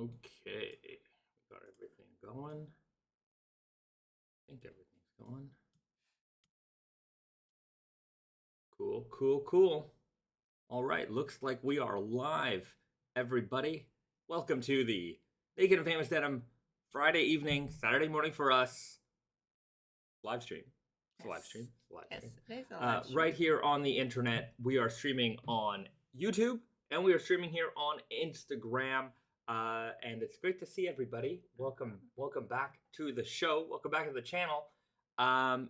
Okay, got everything going. I think everything's going. Cool. All right, looks like we are live, everybody. Welcome to the Naked and Famous Denim Friday evening, Saturday morning for us live stream. It's a live stream. Yes, it is a live stream. Right here on the internet. We are streaming on YouTube and we are streaming here on Instagram. And it's great to see everybody. Welcome back to the show. Welcome back to the channel.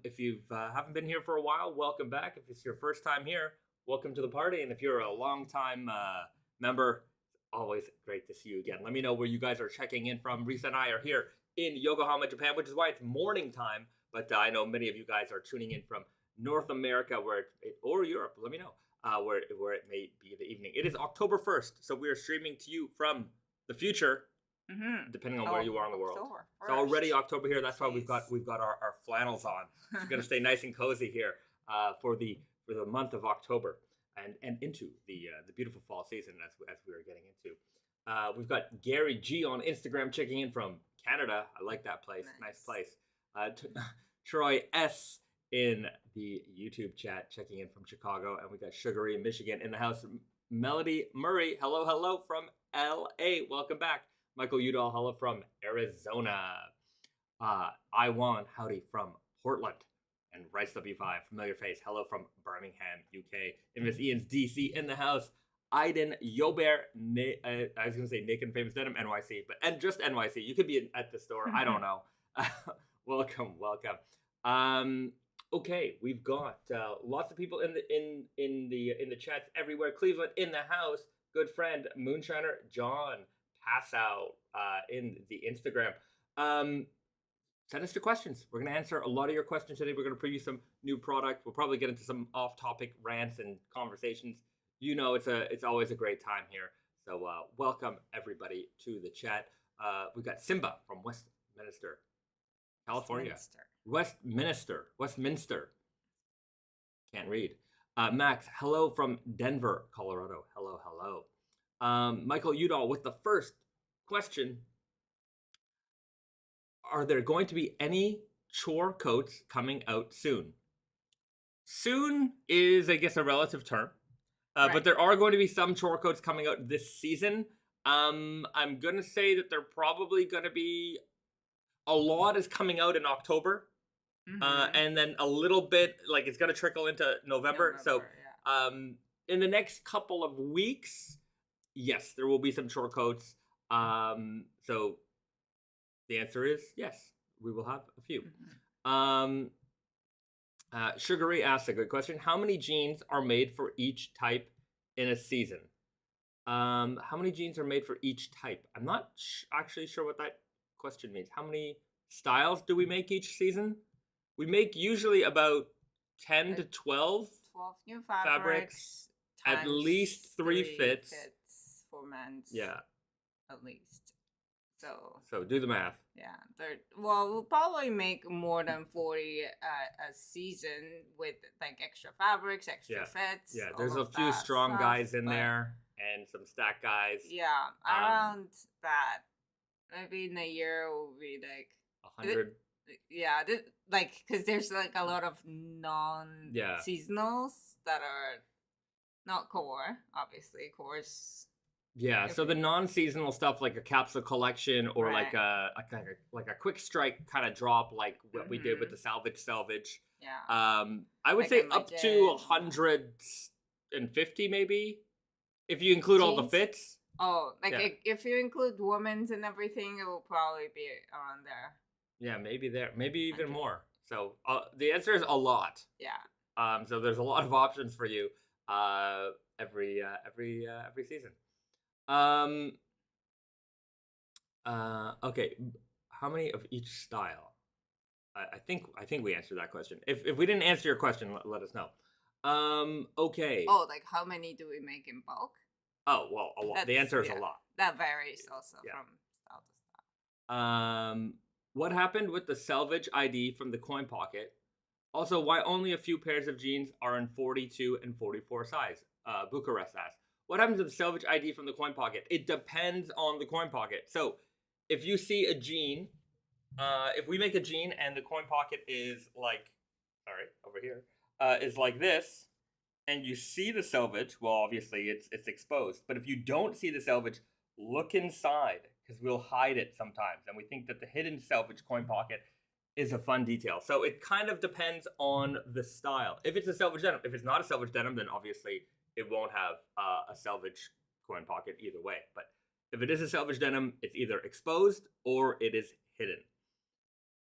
If you haven't been here for a while, welcome back. If it's your first time here, welcome to the party. And if you're a long-time member, always great to see you again. Let me know where you guys are checking in from. Risa and I are here in Yokohama, Japan, which is why it's morning time. But I know many of you guys are tuning in from North America or Europe. Let me know where it may be the evening. It is October 1st, so we are streaming to you from the future, depending on where you are in the world. It's already October here. That's why we've got our flannels on. We're gonna stay nice and cozy here for the month of October and into the beautiful fall season as we are getting into. We've got Gary G on Instagram checking in from Canada. I like that place. Nice place. Troy S in the YouTube chat checking in from Chicago, and we got Sugary in Michigan in the house. Melody Murray, hello from LA. Welcome back. Michael Udall, hello from Arizona. Iwan, howdy from Portland. And Rice W5, familiar face, hello from Birmingham, UK. Miss Ian's DC in the house. Aiden Yobert, I was going to say Naked and Famous Denim NYC, and just NYC. You could be at the store. I don't know. Welcome. Okay, we've got lots of people in the chats everywhere. Cleveland in the house. Good friend Moonshiner John Passout in the Instagram. Send us your questions. We're gonna answer a lot of your questions today. We're gonna preview some new product. We'll probably get into some off-topic rants and conversations. You know, it's always a great time here. So welcome everybody to the chat. We've got Simba from Westminster, California. Westminster. Can't read. Max, hello from Denver, Colorado. Hello. Michael Udall with the first question. Are there going to be any chore coats coming out soon? Soon is, I guess, a relative term. Right. But there are going to be some chore coats coming out this season. I'm going to say that they're probably going to be... A lot is coming out in October. And then a little bit, like, it's going to trickle into November. So in the next couple of weeks, yes, there will be some chore coats. So the answer is yes, we will have a few. Sugary asks a good question. How many jeans are made for each type in a season? How many jeans are made for each type? I'm not actually sure what that question means. How many styles do we make each season? We make usually about 10 to 12 new fabrics at least 3 fits for men's. Yeah. At least. So do the math. Yeah. We'll probably make more than 40 a season with like extra fabrics, extra fits. Yeah, there's a few strong guys in there and some stack guys. Yeah, around that. Maybe in a year will be like 100. Yeah, because there's like a lot of non-seasonals that are not core. Obviously, core's. Yeah, so the non-seasonal stuff like a capsule collection or like a quick strike kind of drop, like what we did with the Selvedge. Yeah. I would say up to 150 maybe, if you include all the fits. Oh, if you include women's and everything, it will probably be around there. Yeah, maybe there, maybe even more. So the answer is a lot. Yeah. So there's a lot of options for you every season. Okay. How many of each style? I think we answered that question. If we didn't answer your question, let us know. Okay. Oh, like how many do we make in bulk? Oh, well, a lot. The answer is a lot. That varies also from style to style. What happened with the Selvedge ID from the coin pocket? Also, why only a few pairs of jeans are in 42 and 44 size? Bucharest asks. what happens to the Selvedge ID from the coin pocket? It depends on the coin pocket. So if you see a jean, if we make a jean and the coin pocket is like, sorry, over here, is like this, and you see the Selvedge, well, obviously it's exposed. But if you don't see the Selvedge, look inside, because we'll hide it sometimes. And we think that the hidden Selvedge coin pocket is a fun detail. So it kind of depends on the style. If it's a Selvedge denim, if it's not a Selvedge denim, then obviously it won't have a Selvedge coin pocket either way. But if it is a Selvedge denim, it's either exposed or it is hidden.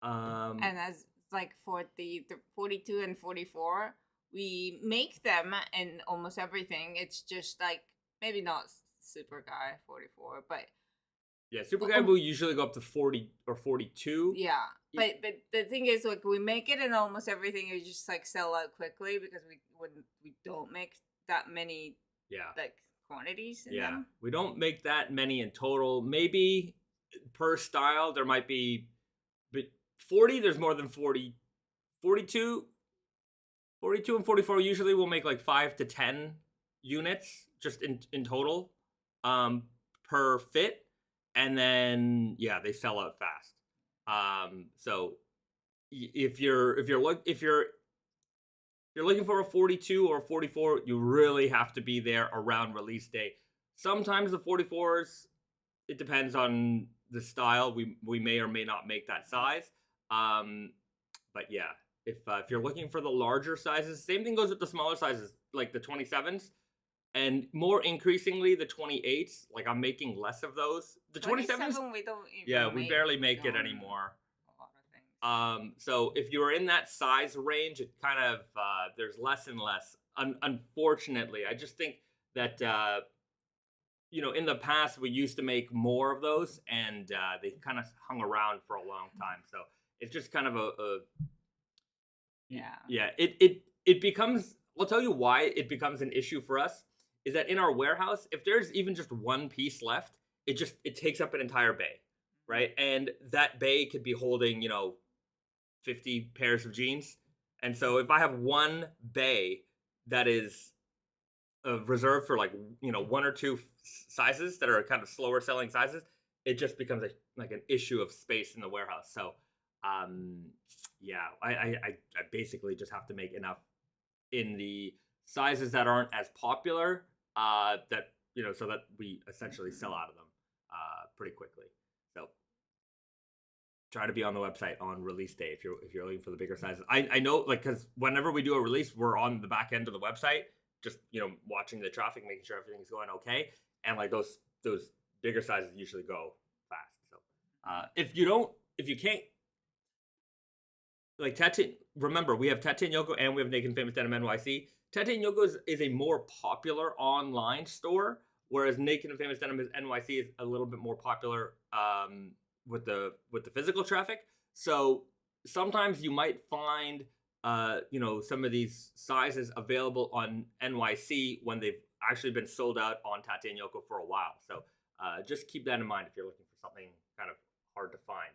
And as like for the 42 and 44, we make them in almost everything. It's just like maybe not Super Guy 44, but yeah, Super Guy will usually go up to 40 or 42. Yeah, but the thing is, like, we make it in almost everything. We just like sell out quickly because we don't make that many like quantities in them. We don't make that many in total. Maybe per style there might be, but 40 there's more than 40. 42 and 44 usually will make like 5 to 10 units just in total per fit. And then they sell out fast. So if you're looking for a 42 or a 44, you really have to be there around release day. Sometimes the 44s, it depends on the style. We may or may not make that size. But yeah, if you're looking for the larger sizes, same thing goes with the smaller sizes, like the 27s. And more increasingly, the 28s, like I'm making less of those. The 27s, we don't even we barely make it anymore. A lot of things. So if you're in that size range, it kind of, there's less and less. Unfortunately, I just think that, in the past, we used to make more of those, and they kind of hung around for a long time. So it's just kind of it becomes, I'll tell you why it becomes an issue for us. Is that in our warehouse, if there's even just one piece left, it takes up an entire bay, right? And that bay could be holding, 50 pairs of jeans. And so if I have one bay that is reserved for like, one or two sizes that are kind of slower selling sizes, it just becomes like an issue of space in the warehouse. So, I basically just have to make enough in the sizes that aren't as popular, so that we essentially sell out of them pretty quickly. So try to be on the website on release day if you're looking for the bigger sizes. I know, like, because whenever we do a release, we're on the back end of the website, just watching the traffic, making sure everything's going okay, and like those bigger sizes usually go fast. So if you can't, like remember we have Tate Yoko and we have Naked Famous Denim NYC. Tate Yoko is a more popular online store, whereas Naked and Famous Denim NYC is a little bit more popular with the physical traffic. So sometimes you might find some of these sizes available on NYC when they've actually been sold out on Tate Yoko for a while. So just keep that in mind if you're looking for something kind of hard to find.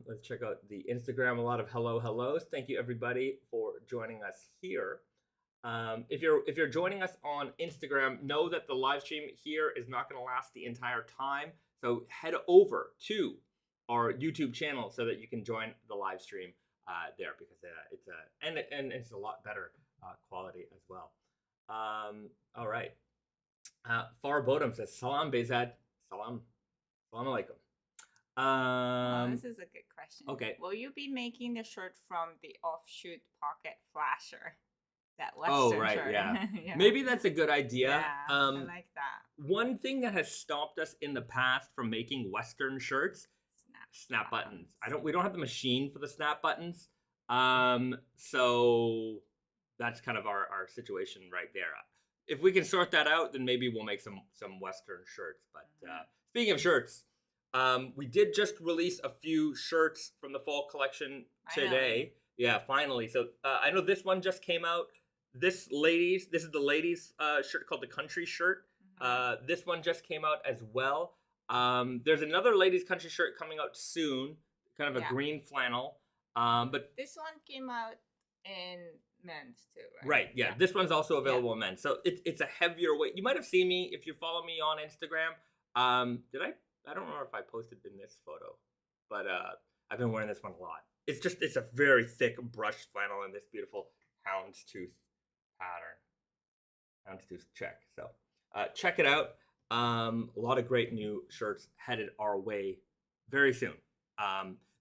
Let's check out the Instagram. A lot of hellos. Thank you everybody for joining us here. If you're joining us on Instagram, know that the live stream here is not going to last the entire time. So head over to our YouTube channel so that you can join the live stream there, because it's a lot better quality as well. All right. Far Bodum says Salam Bezad. Salam alaikum. This is a good question. Okay. Will you be making the shirt from the offshoot pocket flasher? That Western shirt. Yeah. Maybe that's a good idea. Yeah, I like that. One thing that has stopped us in the past from making Western shirts, snap buttons. We don't have the machine for the snap buttons. So that's kind of our situation right there. If we can sort that out, then maybe we'll make some Western shirts. But speaking of shirts, we did just release a few shirts from the fall collection today. Yeah, finally. So I know this one just came out. This is the ladies' shirt called the country shirt. This one just came out as well. There's another ladies' country shirt coming out soon, kind of a green flannel. But this one came out in men's too, right? Right. Yeah. This one's also available in men's. So it's a heavier weight. You might have seen me if you follow me on Instagram. Did I? I don't remember if I posted in this photo, but I've been wearing this one a lot. It's a very thick brushed flannel in this beautiful houndstooth pattern. Houndstooth check. So check it out. A lot of great new shirts headed our way very soon.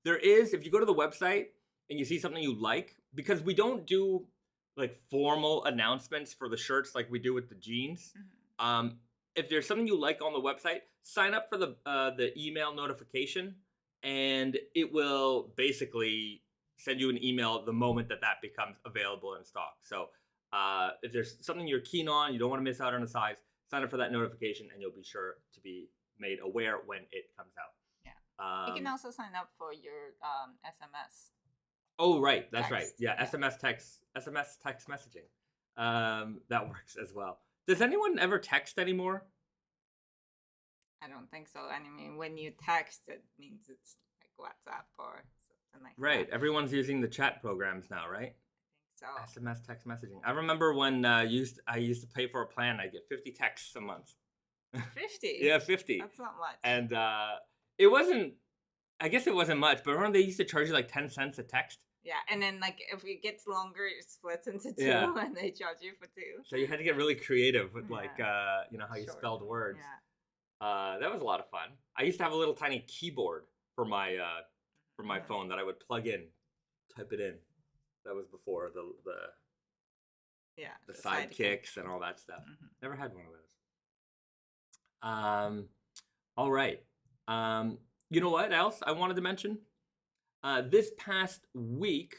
There is, if you go to the website and you see something you like, because we don't do like formal announcements for the shirts like we do with the jeans. If there's something you like on the website, sign up for the email notification, and it will basically send you an email the moment that becomes available in stock. So if there's something you're keen on, you don't want to miss out on a size, sign up for that notification, and you'll be sure to be made aware when it comes out. Yeah. You can also sign up for your SMS. Oh, right. That's text. right. Yeah, SMS text messaging. That works as well. Does anyone ever text anymore? I don't think so. I mean, when you text, it means it's like WhatsApp or something like that. Right. Everyone's using the chat programs now, right? I think so. SMS text messaging. I remember when I used to pay for a plan. I get 50 texts a month. 50? Yeah, 50. That's not much. And it wasn't, I guess it wasn't much, but remember they used to charge you like 10 cents a text? Yeah, and then like if it gets longer, it splits into two, and they charge you for two. So you had to get really creative with like, how you spelled words. Yeah. That was a lot of fun. I used to have a little tiny keyboard for my phone that I would plug in, type it in. That was before the sidekicks and all that stuff. Never had one of those. All right. You know what else I wanted to mention? This past week,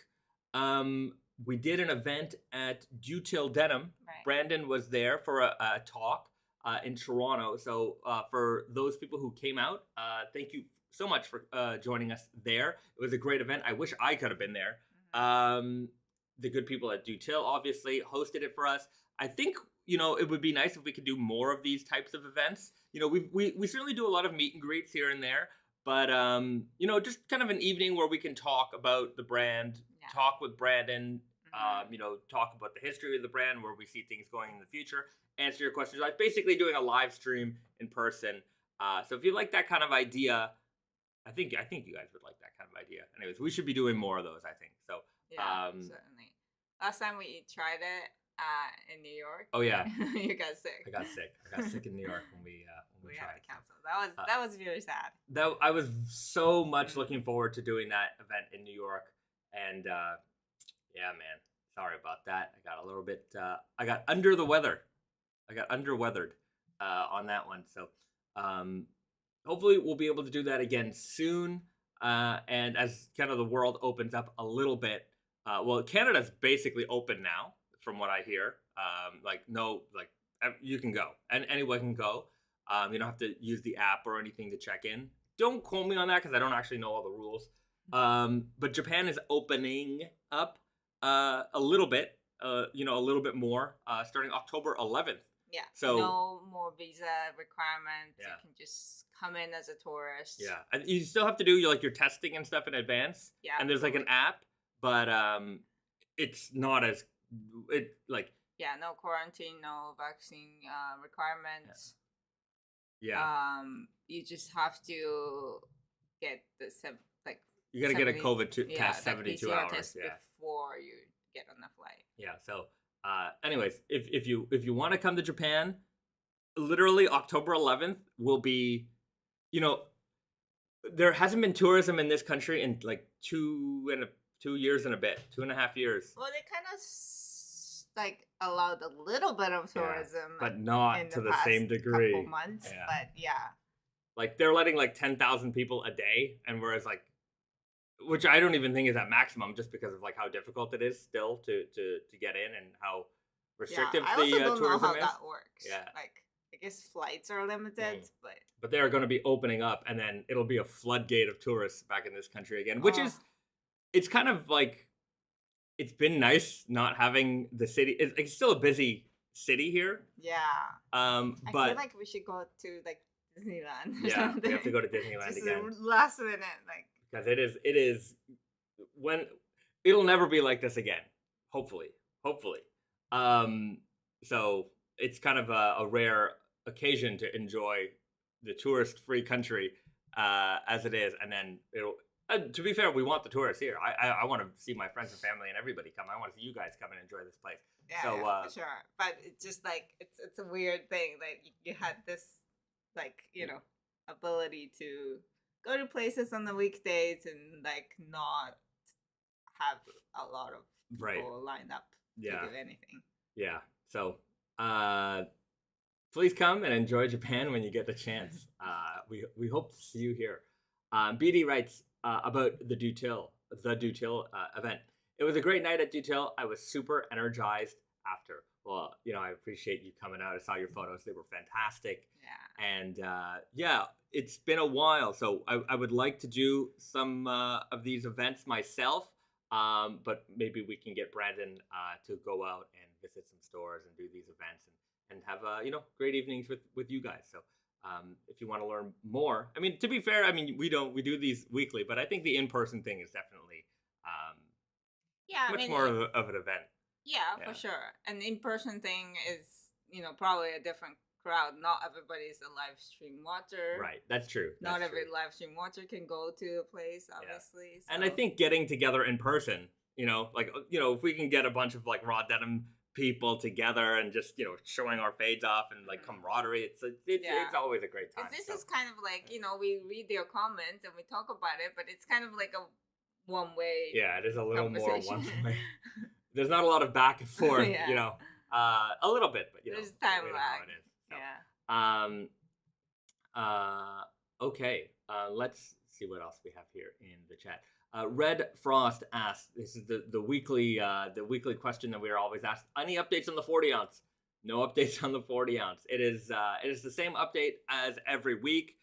we did an event at Denim. Right. Brandon was there for a talk in Toronto. So for those people who came out, thank you so much for joining us there. It was a great event. I wish I could have been there. The good people at Dutil obviously hosted it for us. I think, it would be nice if we could do more of these types of events. We certainly do a lot of meet and greets here and there, but just kind of an evening where we can talk about the brand, talk with Brandon, talk about the history of the brand, where we see things going in the future, answer your questions, like basically doing a live stream in person. So if you like that kind of idea, I think you guys would like that kind of idea. Anyways, we should be doing more of those, I think. So certainly. Last time we tried it in New York. Oh yeah. You got sick. I got sick in New York when we had tried. to cancel. That was really sad. I was so much looking forward to doing that event in New York, and yeah, man, sorry about that. I got a little bit. I got under the weather. I got underweathered on that one. So hopefully we'll be able to do that again soon. And as kind of the world opens up a little bit, well, Canada's basically open now, from what I hear. You can go, and anyone can go. You don't have to use the app or anything to check in. Don't quote me on that because I don't actually know all the rules. But Japan is opening up a little bit, a little bit more, starting October 11th. Yeah. So no more visa requirements. Yeah. You can just come in as a tourist. Yeah. And you still have to do your testing and stuff in advance. Yeah. And there's like an app, but it's not as Yeah, no quarantine, no vaccine requirements. Yeah. You just have to get the you got to get a COVID test 72 hours test before you get on the flight. Yeah. So anyways, if you want to come to Japan, literally October 11th will be, there hasn't been tourism in this country in like 2 years and a bit, 2.5 years. Well, they kind of allowed a little bit of tourism, but not to the same degree. Couple months, but like they're letting 10,000 people a day, and whereas which I don't even think is at maximum, just because of how difficult it is still to get in and how restrictive the tourism is. I don't know how that works. Yeah, I guess flights are limited, but they are going to be opening up, and then it'll be a floodgate of tourists back in this country again, which is, it's kind of it's been nice not having the city. It's still a busy city here. Yeah. But I feel like we should go to Disneyland. Or something. We have to go to Disneyland just again. Last minute, because it is when it'll never be like this again. hopefully. So it's kind of a rare occasion to enjoy the tourist-free country as it is, and then it'll. To be fair, we want the tourists here. I want to see my friends and family and everybody come. I want to see you guys come and enjoy this place. Yeah, so for sure. But it's just like it's a weird thing that you had this like ability to go to places on the weekdays and like not have a lot of people lined up to do anything. Yeah. So please come and enjoy Japan when you get the chance. We hope to see you here. BD writes about the Dutil event. It was a great night at Dutil. I was super energized after. Well, I appreciate you coming out. I saw your photos. They were fantastic. Yeah. And it's been a while. So I would like to do some of these events myself. But maybe we can get Brandon to go out and visit some stores and do these events and have great evenings with you guys. So if you want to learn more, I mean, to be fair, I mean we do these weekly, but I think the in-person thing is definitely much more of an event. Yeah, for sure. An in-person thing is probably a different crowd. Not everybody's a live stream watcher. Right, that's true. Not every live stream watcher can go to a place, obviously. So. And I think getting together in person, if we can get a bunch of like raw denim people together and just showing our fades off and like camaraderie, it's always a great time. This is kind of like we read their comments and we talk about it, but it's kind of like a one-way. Yeah, it is a little more one-way. There's not a lot of back and forth, a little bit, but there's time lag. It is. So. Okay. Let's see what else we have here in the chat. Red Frost asks, this is the weekly question that we are always asked. Any updates on the 40 ounce? No updates on the 40 ounce. It is the same update as every week.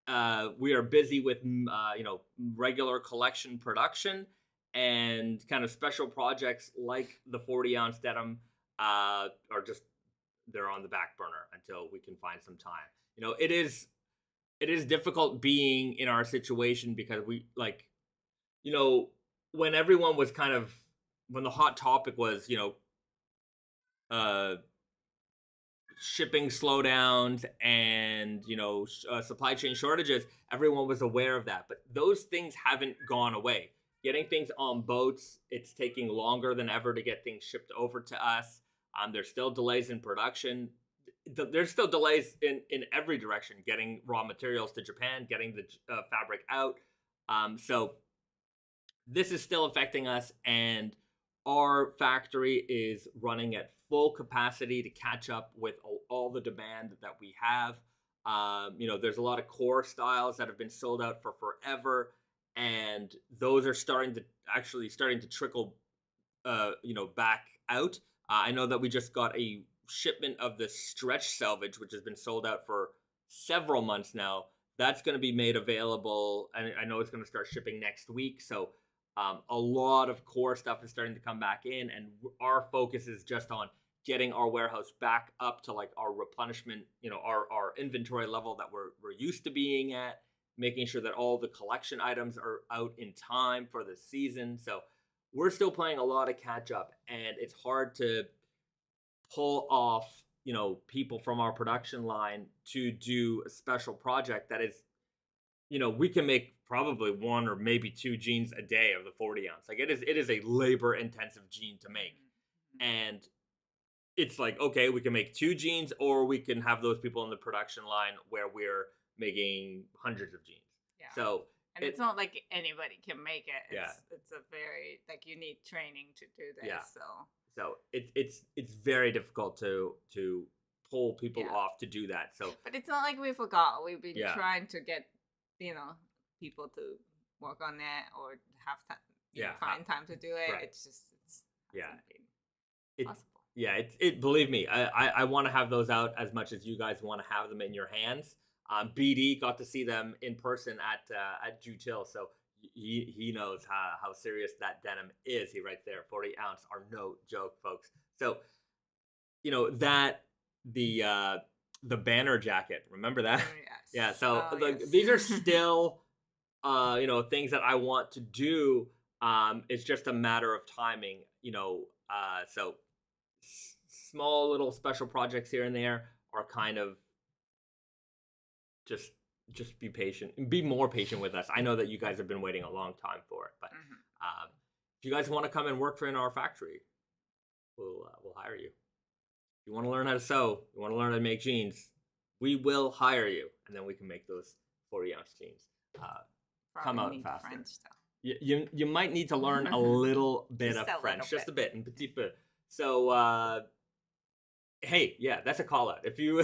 We are busy with regular collection production and kind of special projects like the 40 ounce denim are just they're on the back burner until we can find some time. It is difficult being in our situation because we when everyone was when the hot topic was shipping slowdowns and supply chain shortages, everyone was aware of that, but those things haven't gone away. Getting things on boats, it's taking longer than ever to get things shipped over to us. There's still delays in production. There's still delays in every direction, getting raw materials to Japan, getting the fabric out. So this is still affecting us, and our factory is running at full capacity to catch up with all the demand that we have. There's a lot of core styles that have been sold out for forever, and those are starting to trickle, back out. I know that we just got a shipment of the stretch Selvedge, which has been sold out for several months now. That's going to be made available, and I know it's going to start shipping next week. So a lot of core stuff is starting to come back in, and our focus is just on getting our warehouse back up to like our replenishment, our inventory level that we're used to being at, making sure that all the collection items are out in time for the season. So we're still playing a lot of catch up, and it's hard to pull off, people from our production line to do a special project that is, we can make probably one or maybe two jeans a day of the 40 ounce. Like it is a labor intensive jean to make. And it's like, okay, we can make two jeans, or we can have those people in the production line where we're making hundreds of jeans. Yeah. So, and it's not like anybody can make it. Yeah. It's a very, like, you need training to do this. Yeah. So it's very difficult to pull people off to do that. So, but it's not like we forgot. We've been trying to get people to work on it or have time, find time to do it. Right. It's possible. Yeah, believe me, I want to have those out as much as you guys want to have them in your hands. BD got to see them in person at Jutil, so he knows how serious that denim is. He writes there, 40 ounce are no joke, folks. So, that the banner jacket, remember that? Oh, yes. Yeah. So these are still things that I want to do. It's just a matter of timing. So small little special projects here and there are kind of just be patient and be more patient with us. I know that you guys have been waiting a long time for it, but if you guys want to come and work in our factory, we'll hire you. If you want to learn how to sew, you want to learn how to make jeans, we will hire you, and then we can make those 40-ounce jeans come out faster. You might need to learn a little bit of French, just a bit, and petit peu. So hey, yeah, that's a call out. If you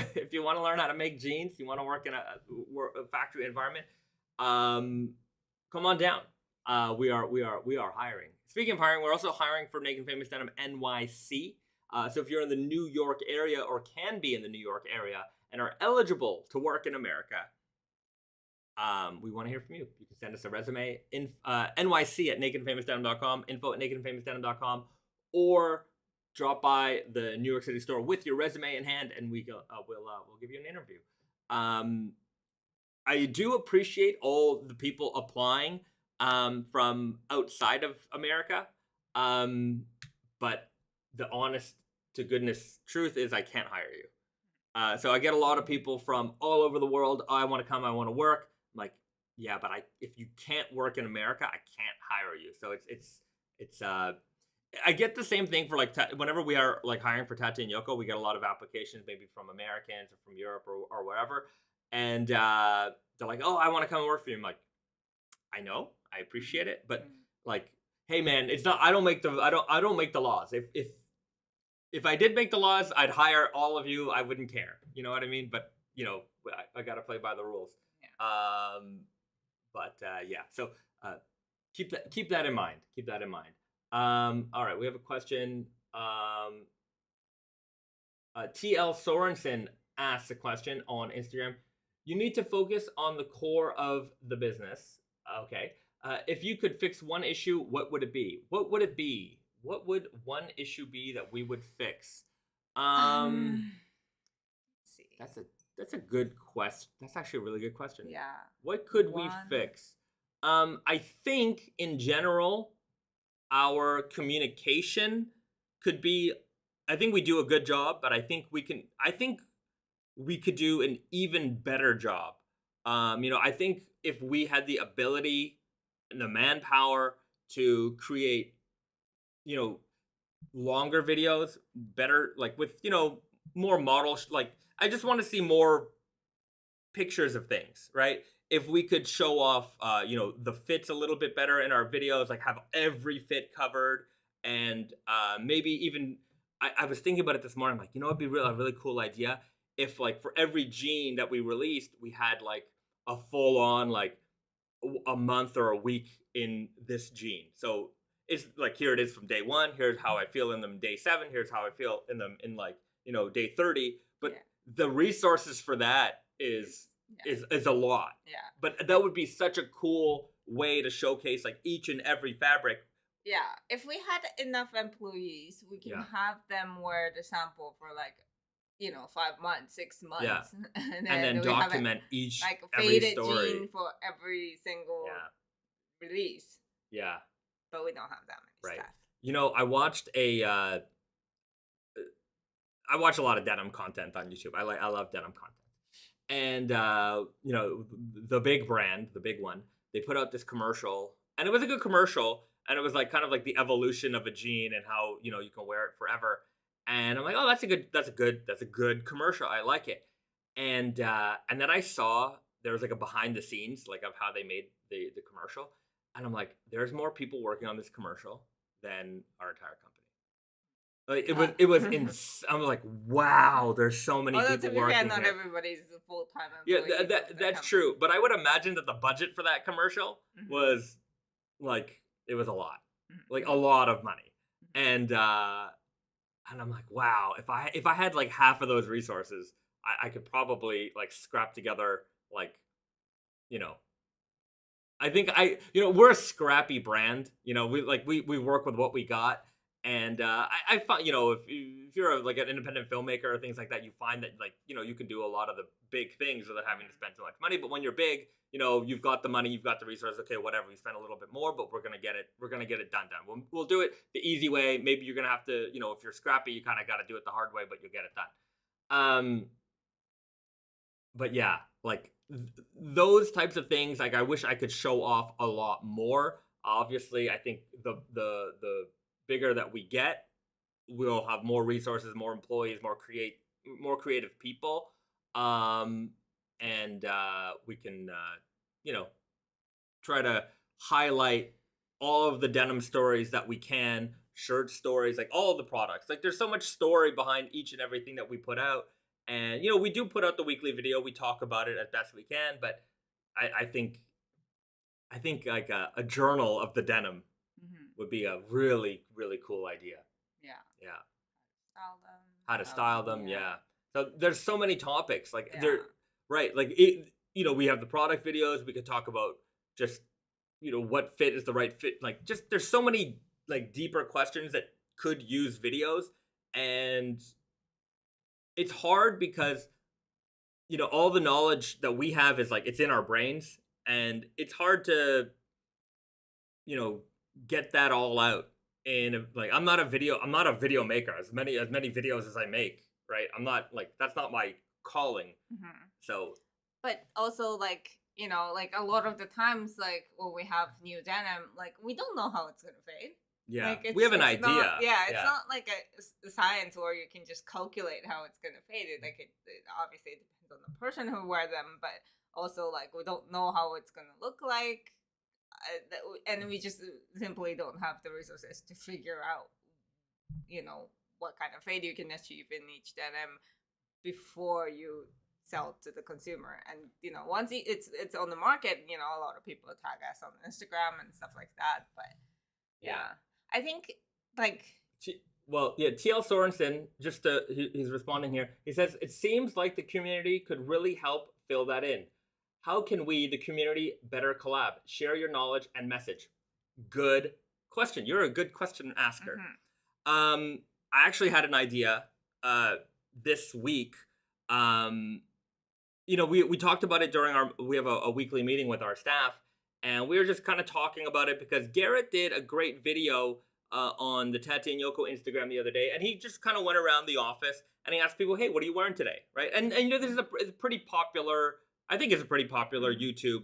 want to learn how to make jeans, you want to work in a factory environment, come on down. We are hiring. Speaking of hiring, we're also hiring for Naked Famous Denim NYC. So if you're in the New York area or can be in the New York area and are eligible to work in America, we want to hear from you. You can send us a resume in nyc@nakedandfamousdenim.com, info@nakedandfamousdenim.com, or drop by the New York City store with your resume in hand, and we'll give you an interview. I do appreciate all the people applying from outside of America, but the honest to goodness truth is I can't hire you. So I get a lot of people from all over the world. Oh, I want to come. I want to work. I'm like, yeah, but if you can't work in America, I can't hire you. So it's I get the same thing for like whenever we are like hiring for Tate and Yoko, we get a lot of applications, maybe from Americans or from Europe or wherever, and they're like, "Oh, I want to come and work for you." I'm like, "I know, I appreciate it, but like, hey man, it's not. I don't make the laws. If I did make the laws, I'd hire all of you. I wouldn't care. You know what I mean? But you know, I gotta play by the rules. Yeah. Yeah. So keep that in mind. Keep that in mind. All right, we have a question. TL Sorensen asks a question on Instagram. You need to focus on the core of the business. Okay. If you could fix one issue, what would it be? What would it be? What would one issue be that we would fix? Let's see. That's a good question. That's actually a really good question. Yeah. What could we fix? I think in general, our communication could be, I think we do a good job, but I think we could do an even better job. I think if we had the ability and the manpower to create, longer videos, better, like with, more models, like I just want to see more pictures of things, right? If we could show off, the fits a little bit better in our videos, like have every fit covered, and maybe even, I was thinking about it this morning, like, it'd be a really cool idea if, like, for every jean that we released, we had like a full on, like, a month or a week in this jean. So it's like, here it is from day one. Here's how I feel in them day 7. Here's how I feel in them in like, day 30. But the resources for that is a lot. Yeah. But that would be such a cool way to showcase like each and every fabric. Yeah. If we had enough employees, we can have them wear the sample for like, 5 months, 6 months. Yeah. and then document each like a every faded story. jean for every single release. Yeah. But we don't have that many stuff. I watched I watch a lot of denim content on YouTube. I love denim content. And the big brand, the big one, they put out this commercial, and it was a good commercial, and it was like kind of like the evolution of a jean and how you can wear it forever. And I'm like, oh, that's a good commercial. I like it. And then I saw there was like a behind the scenes like of how they made the commercial, and I'm like, there's more people working on this commercial than our entire company. Like it was I'm like, wow, there's so many people working. Not here. Everybody's full time. Yeah, that's true. But I would imagine that the budget for that commercial was like, it was a lot, like a lot of money, and I'm like, wow, if I had like half of those resources, I could probably like scrap together like, I think we're a scrappy brand. We work with what we got. And I thought, if if you're like an independent filmmaker or things like that, you find that like, you know, you can do a lot of the big things without having to spend so much money. But when you're big, you know, you've got the money, you've got the resources. Okay, whatever, we spend a little bit more, but we're gonna get it done. We'll do it the easy way. Maybe you're gonna have to, you know, if you're scrappy, you kind of got to do it the hard way, but you'll get it done. But yeah, like those types of things, like I wish I could show off a lot more. Obviously, I think the bigger that we get, we'll have more resources, more employees, more creative people, and we can you know, try to highlight all of the denim stories that we can, shirt stories, like all of the products. Like there's so much story behind each and everything that we put out. And you know, we do put out the weekly video. We talk about it as best we can, but I think like a journal of the denim would be a really, really cool idea. Yeah. Yeah. Style them. How to style them. Yeah. Yeah. So there's so many topics. Like Yeah. they're right. Like it, you know, we have the product videos. We could talk about just, you know, what fit is the right fit. Like just there's so many like deeper questions that could use videos, and it's hard because, you know, all the knowledge that we have is like it's in our brains, and it's hard to, you know, get that all out. And like I'm not a video maker. As many videos as I make, right? I'm not like, that's not my calling. So, but also like, you know, like a lot of the times, like when we have new denim, like we don't know how it's gonna fade. yeah, Like we have an it's idea. Not, it's not like a science where you can just calculate how it's gonna fade. Like it obviously it depends on the person who wear them, but also like we don't know how it's gonna look like, and we just simply don't have the resources to figure out, you know, what kind of fade you can achieve in each denim before you sell to the consumer. And you know, once it's on the market, you know, a lot of people tag us on Instagram and stuff like that. But yeah. I think like TL Sorensen, he's responding here. He says it seems like the community could really help fill that in. How can we, the community, better collab? Share your knowledge and message. Good question. You're a good question asker. I actually had an idea this week. You know, we talked about it during we have a weekly meeting with our staff, and we were just kind of talking about it because Garrett did a great video on the Tate Yoko Instagram the other day, and he just kind of went around the office and he asked people, "Hey, what are you wearing today?" Right? And you know, this is a pretty popular. I think it's a pretty popular YouTube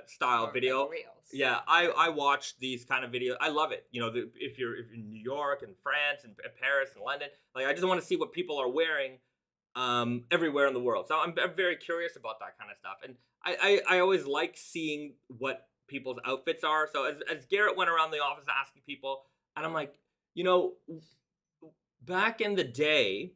style video. Like reels. Yeah, I watch these kind of videos. I love it. You know, if you're in New York and France and Paris and London, like I just want to see what people are wearing everywhere in the world. So I'm very curious about that kind of stuff, and I always like seeing what people's outfits are. So as Garrett went around the office asking people, and I'm like, you know, back in the day,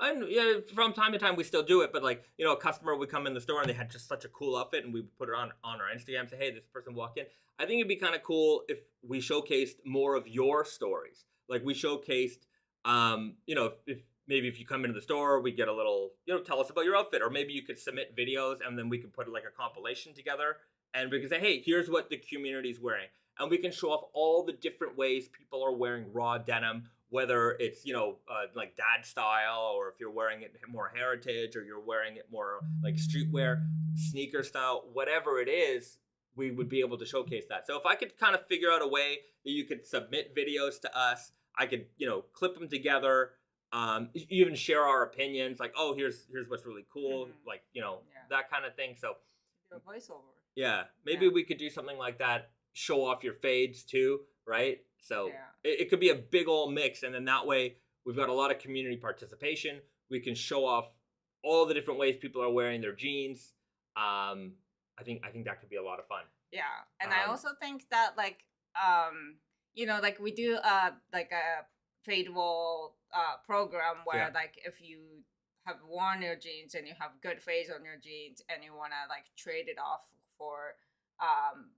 and yeah, from time to time we still do it, but like, you know, a customer would come in the store and they had just such a cool outfit, and we would put it on our Instagram, say, hey, this person walked in. I think it'd be kind of cool if we showcased more of your stories. Like we showcased, you know, if you come into the store, we get a little, you know, tell us about your outfit, or maybe you could submit videos and then we could put like a compilation together, and we can say, hey, here's what the community's wearing, and we can show off all the different ways people are wearing raw denim. Whether it's, you know, like dad style, or if you're wearing it more heritage, or you're wearing it more like streetwear, sneaker style, whatever it is, we would be able to showcase that. So if I could kind of figure out a way that you could submit videos to us, I could, you know, clip them together, even share our opinions, like, oh, here's what's really cool, like, you know, that kind of thing. So do a voiceover. Yeah, maybe we could do something like that. Show off your fades too, right? So it could be a big old mix, and then that way we've got a lot of community participation. We can show off all the different ways people are wearing their jeans. I think that could be a lot of fun. Yeah, and I also think that like you know, like we do like a fade wall program where like if you have worn your jeans and you have good fades on your jeans and you want to like trade it off for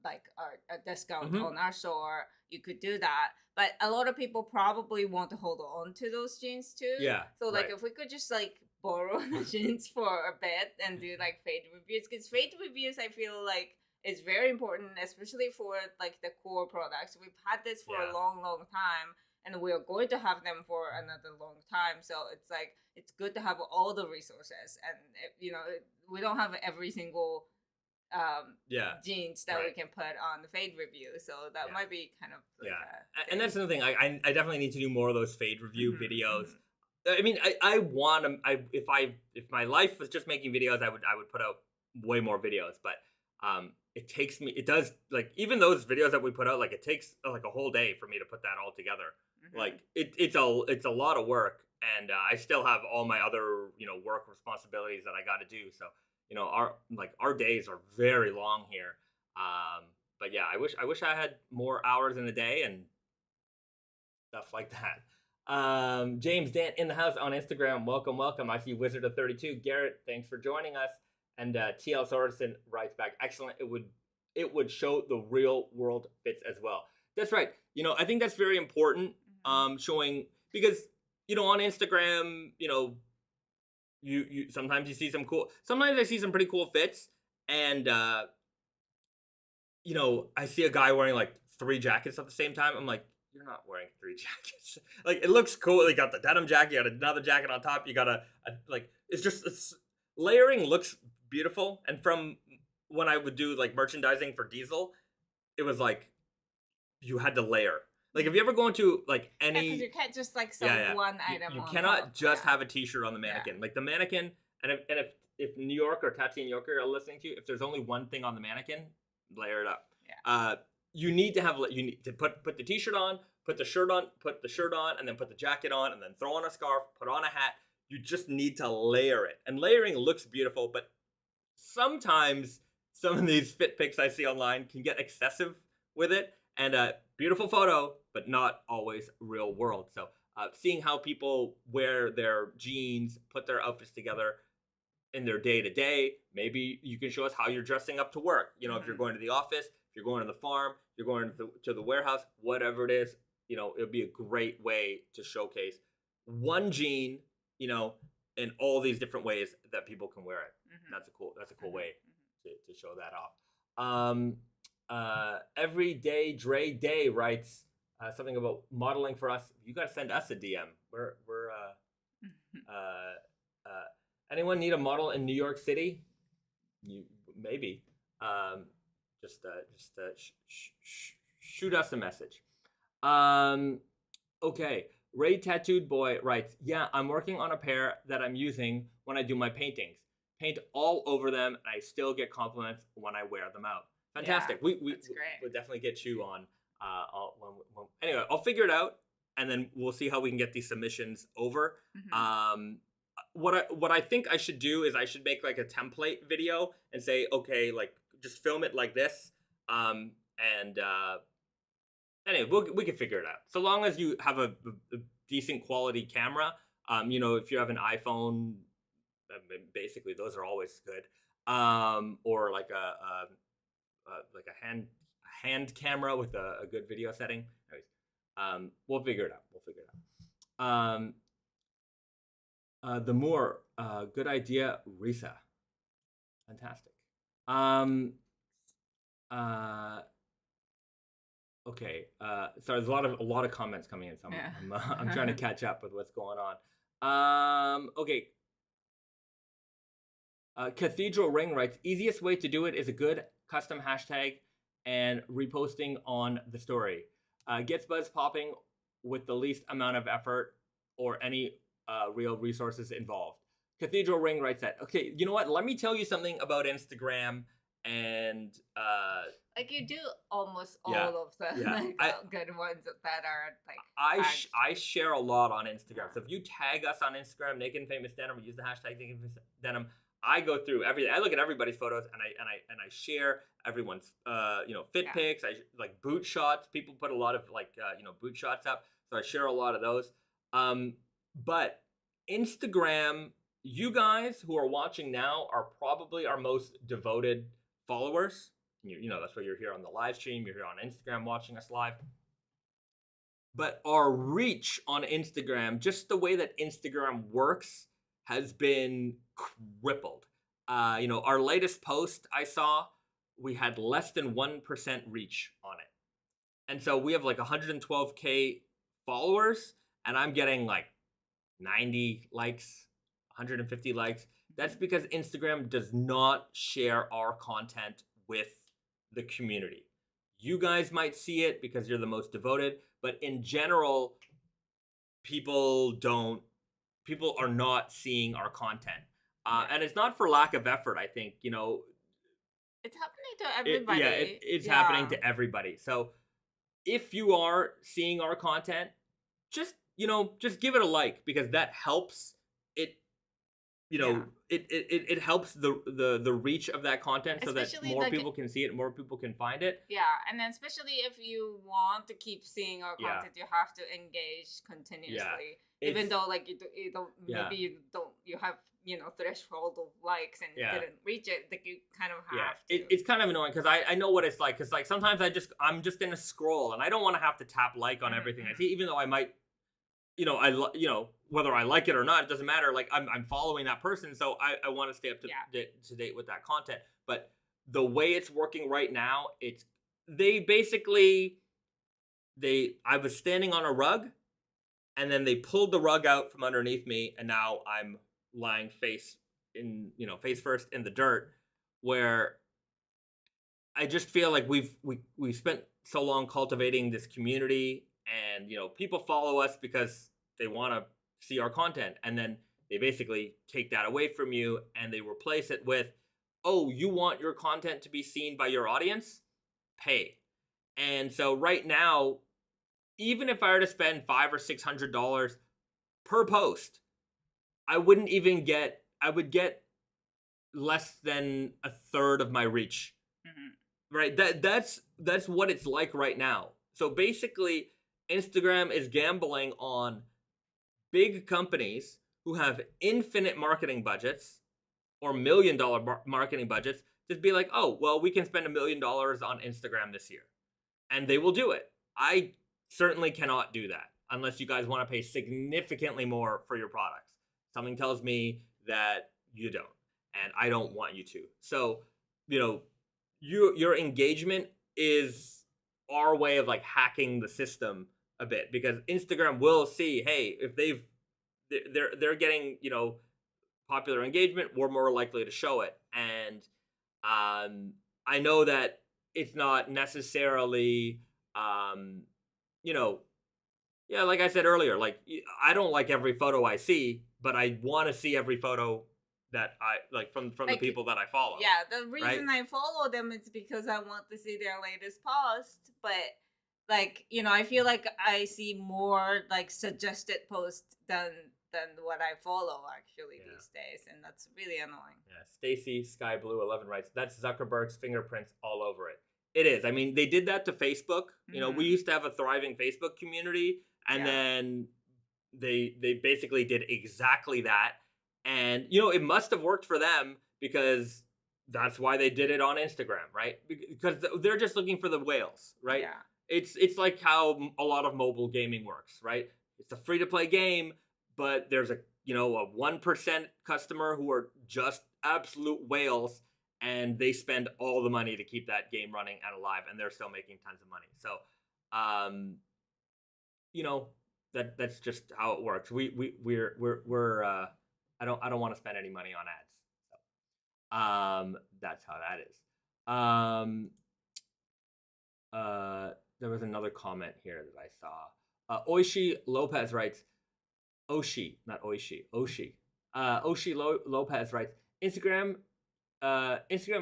like a discount on our store, you could do that. But a lot of people probably want to hold on to those jeans too. Yeah. So like if we could just like borrow the jeans for a bit and do like fade reviews, because fade reviews I feel like is very important, especially for like the core products. We've had this for a long time, and we are going to have them for another long time. So it's like it's good to have all the resources, and we don't have every single jeans that we can put on the fade review, so that might be kind of like and that's another thing. I definitely need to do more of those fade review videos. I mean, I want them. If my life was just making videos, I would put out way more videos. But it does like even those videos that we put out, like it takes like a whole day for me to put that all together. Like it's a lot of work, and I still have all my other work responsibilities that I got to do. So our days are very long here. But yeah, I wish I had more hours in a day and stuff like that. James Dan in the house on Instagram. Welcome. I see Wizard of 32. Garrett, thanks for joining us. And TL Sorensen writes back, excellent. It would show the real world fits as well. That's right. I think that's very important. Showing because on Instagram, you sometimes you see some cool. Sometimes I see some pretty cool fits, and I see a guy wearing like 3 jackets at the same time. I'm like, you're not wearing 3 jackets. Like it looks cool. You got the denim jacket, you got another jacket on top. You got it's layering looks beautiful. And from when I would do like merchandising for Diesel, it was like you had to layer. Like if you ever go into like any, because you can't just like sell one item. You cannot just have a T-shirt on the mannequin. Like the mannequin, and if New York or Tate Yoko are listening to you, if there's only one thing on the mannequin, layer it up. You need to put the T-shirt on, put the shirt on, and then put the jacket on, and then throw on a scarf, put on a hat. You just need to layer it, and layering looks beautiful. But sometimes some of these fit pics I see online can get excessive with it, and beautiful photo, but not always real world. So seeing how people wear their jeans, put their outfits together in their day to day, maybe you can show us how you're dressing up to work. If you're going to the office, if you're going to the farm, you're going to the warehouse, whatever it is, it'll be a great way to showcase one jean, in all these different ways that people can wear it. That's a cool way to show that off. Everyday Dre Day writes something about modeling for us. You got to send us a DM. We're anyone need a model in New York City? Maybe. Just shoot us a message. Okay. Ray Tattooed Boy writes, yeah, I'm working on a pair that I'm using when I do my paintings. Paint all over them, and I still get compliments when I wear them out. Fantastic. We'll definitely get you on. Anyway, I'll figure it out, and then we'll see how we can get these submissions over. What I think I should do is I should make like a template video and say, okay, like just film it like this, anyway, we can figure it out. So long as you have a decent quality camera, if you have an iPhone, basically those are always good, or like a hand camera with a good video setting. Anyways, we'll figure it out. The more good idea, Risa. Fantastic. Okay. So there's a lot of comments coming in. So I'm trying to catch up with what's going on. Okay. Cathedral Ring writes, easiest way to do it is a good custom hashtag and reposting on the story. Gets buzz popping with the least amount of effort or any real resources involved. Cathedral Ring writes that. Okay, you know what? Let me tell you something about Instagram and like you do almost all of the good ones that are like I share a lot on Instagram. So if you tag us on Instagram, Naked Famous Denim, or use the hashtag Naked Famous Denim, I go through everything. I look at everybody's photos and I share everyone's fit pics. I like boot shots. People put a lot of boot shots up, so I share a lot of those. But Instagram, you guys who are watching now are probably our most devoted followers. That's why you're here on the live stream. You're here on Instagram watching us live. But our reach on Instagram, just the way that Instagram works, has been crippled. Our latest post I saw, we had less than 1% reach on it. And so we have like 112K followers and I'm getting like 90 likes, 150 likes, that's because Instagram does not share our content with the community. You guys might see it because you're the most devoted, but in general, people are not seeing our content. And it's not for lack of effort, I think, It's happening to everybody. it's happening to everybody. So if you are seeing our content, just give it a like, because that helps it. It helps the reach of that content, so that more people can see it, more people can find it. Yeah, and then especially if you want to keep seeing our content, you have to engage continuously. Even though like you don't maybe you have threshold of likes and didn't reach it, like you kind of have to. It's kind of annoying because I know what it's like, because like sometimes I'm just in a scroll and I don't want to have to tap like on everything I see, even though I might whether I like it or not, it doesn't matter. Like I'm following that person, so I want to stay up to date with that content. But the way it's working right now, I was standing on a rug, and then they pulled the rug out from underneath me, and now I'm lying face first in the dirt, where I just feel like we've spent so long cultivating this community, and people follow us because they want to see our content, and then they basically take that away from you and they replace it with, oh, you want your content to be seen by your audience? Pay. And so right now, even if I were to spend $500 or $600 per post, I would get less than a third of my reach. Right? That's what it's like right now. So basically, Instagram is gambling on big companies who have infinite marketing budgets or $1 million marketing budgets to be like, oh, well, we can spend $1 million on Instagram this year. And they will do it. I certainly cannot do that unless you guys want to pay significantly more for your products. Something tells me that you don't, and I don't want you to. So, your engagement is our way of like hacking the system a bit, because Instagram will see, hey, if they're getting popular engagement, we're more likely to show it. And I know that it's not necessarily like I said earlier, like I don't like every photo I see, but I want to see every photo that I like from the people that I follow. Yeah, the reason I follow them is because I want to see their latest post, but like, I feel like I see more like suggested posts than what I follow actually these days, and that's really annoying. Yeah, Stacy Sky Blue 11 writes, that's Zuckerberg's fingerprints all over it. It is. I mean, they did that to Facebook. We used to have a thriving Facebook community, and then they basically did exactly that. And it must have worked for them, because that's why they did it on Instagram, right? Because they're just looking for the whales, right? Yeah. It's like how a lot of mobile gaming works, right? It's a free-to-play game, but there's a 1% customer who are just absolute whales, and they spend all the money to keep that game running and alive, and they're still making tons of money. So, that's just how it works. We're I don't want to spend any money on ads. So, that's how that is. There was another comment here that I saw. Oishi Lopez writes, Oshi, not Oishi, Oshi. Oshi Lopez writes, Instagram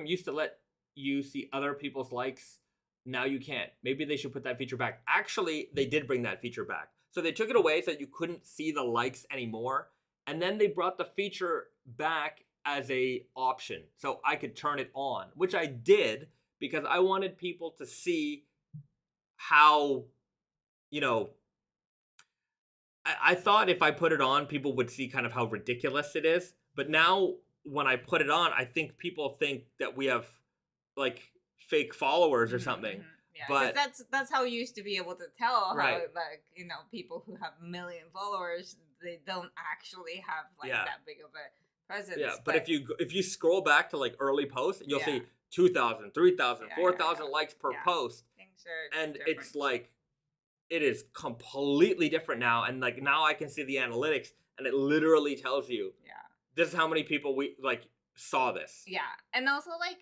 used to let you see other people's likes. Now you can't. Maybe they should put that feature back. Actually, they did bring that feature back. So they took it away so that you couldn't see the likes anymore. And then they brought the feature back as a option, so I could turn it on, which I did because I wanted people to see how, I thought if I put it on, people would see kind of how ridiculous it is. But now when I put it on, I think people think that we have like fake followers or something. Yeah, but that's how you used to be able to tell how people who have 1 million followers, they don't actually have that big of a presence. Yeah, but if you scroll back to like early posts, you'll see 2,000, 3,000, 4,000 likes per post. Things are and different. it's like it is completely different now. And like now I can see the analytics, and it literally tells you, this is how many people we like saw this. Yeah, and also like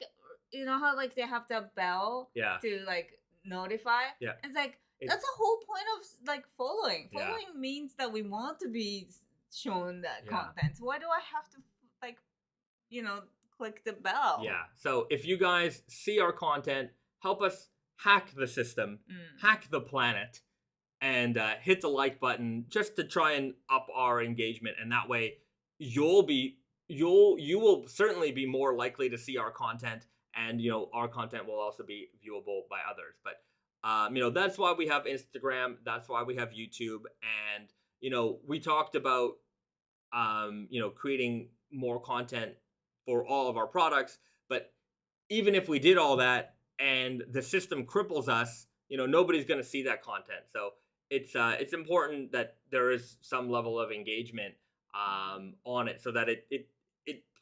you know how like they have the bell to like notify. Yeah, it's like that's the whole point of like following. Following means that we want to be shown that content. Why do I have to like click the bell? Yeah. So if you guys see our content, help us hack the system, hack the planet, and hit the like button just to try and up our engagement, and that way you will certainly be more likely to see our content, and our content will also be viewable by others. But that's why we have Instagram, that's why we have YouTube, and we talked about creating more content for all of our products. But even if we did all that and the system cripples us, nobody's going to see that content. So it's important that there is some level of engagement on it, so that it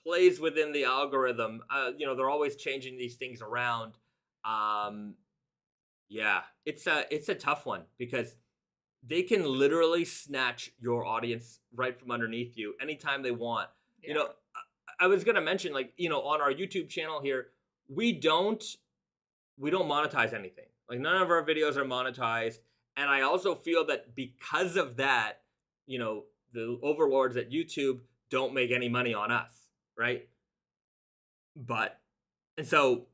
plays within the algorithm. They're always changing these things around. It's a tough one, because they can literally snatch your audience right from underneath you anytime they want. I was gonna mention, like, on our YouTube channel here, we don't monetize anything. Like, none of our videos are monetized. And I also feel that because of that, the overlords at YouTube don't make any money on us, right? And so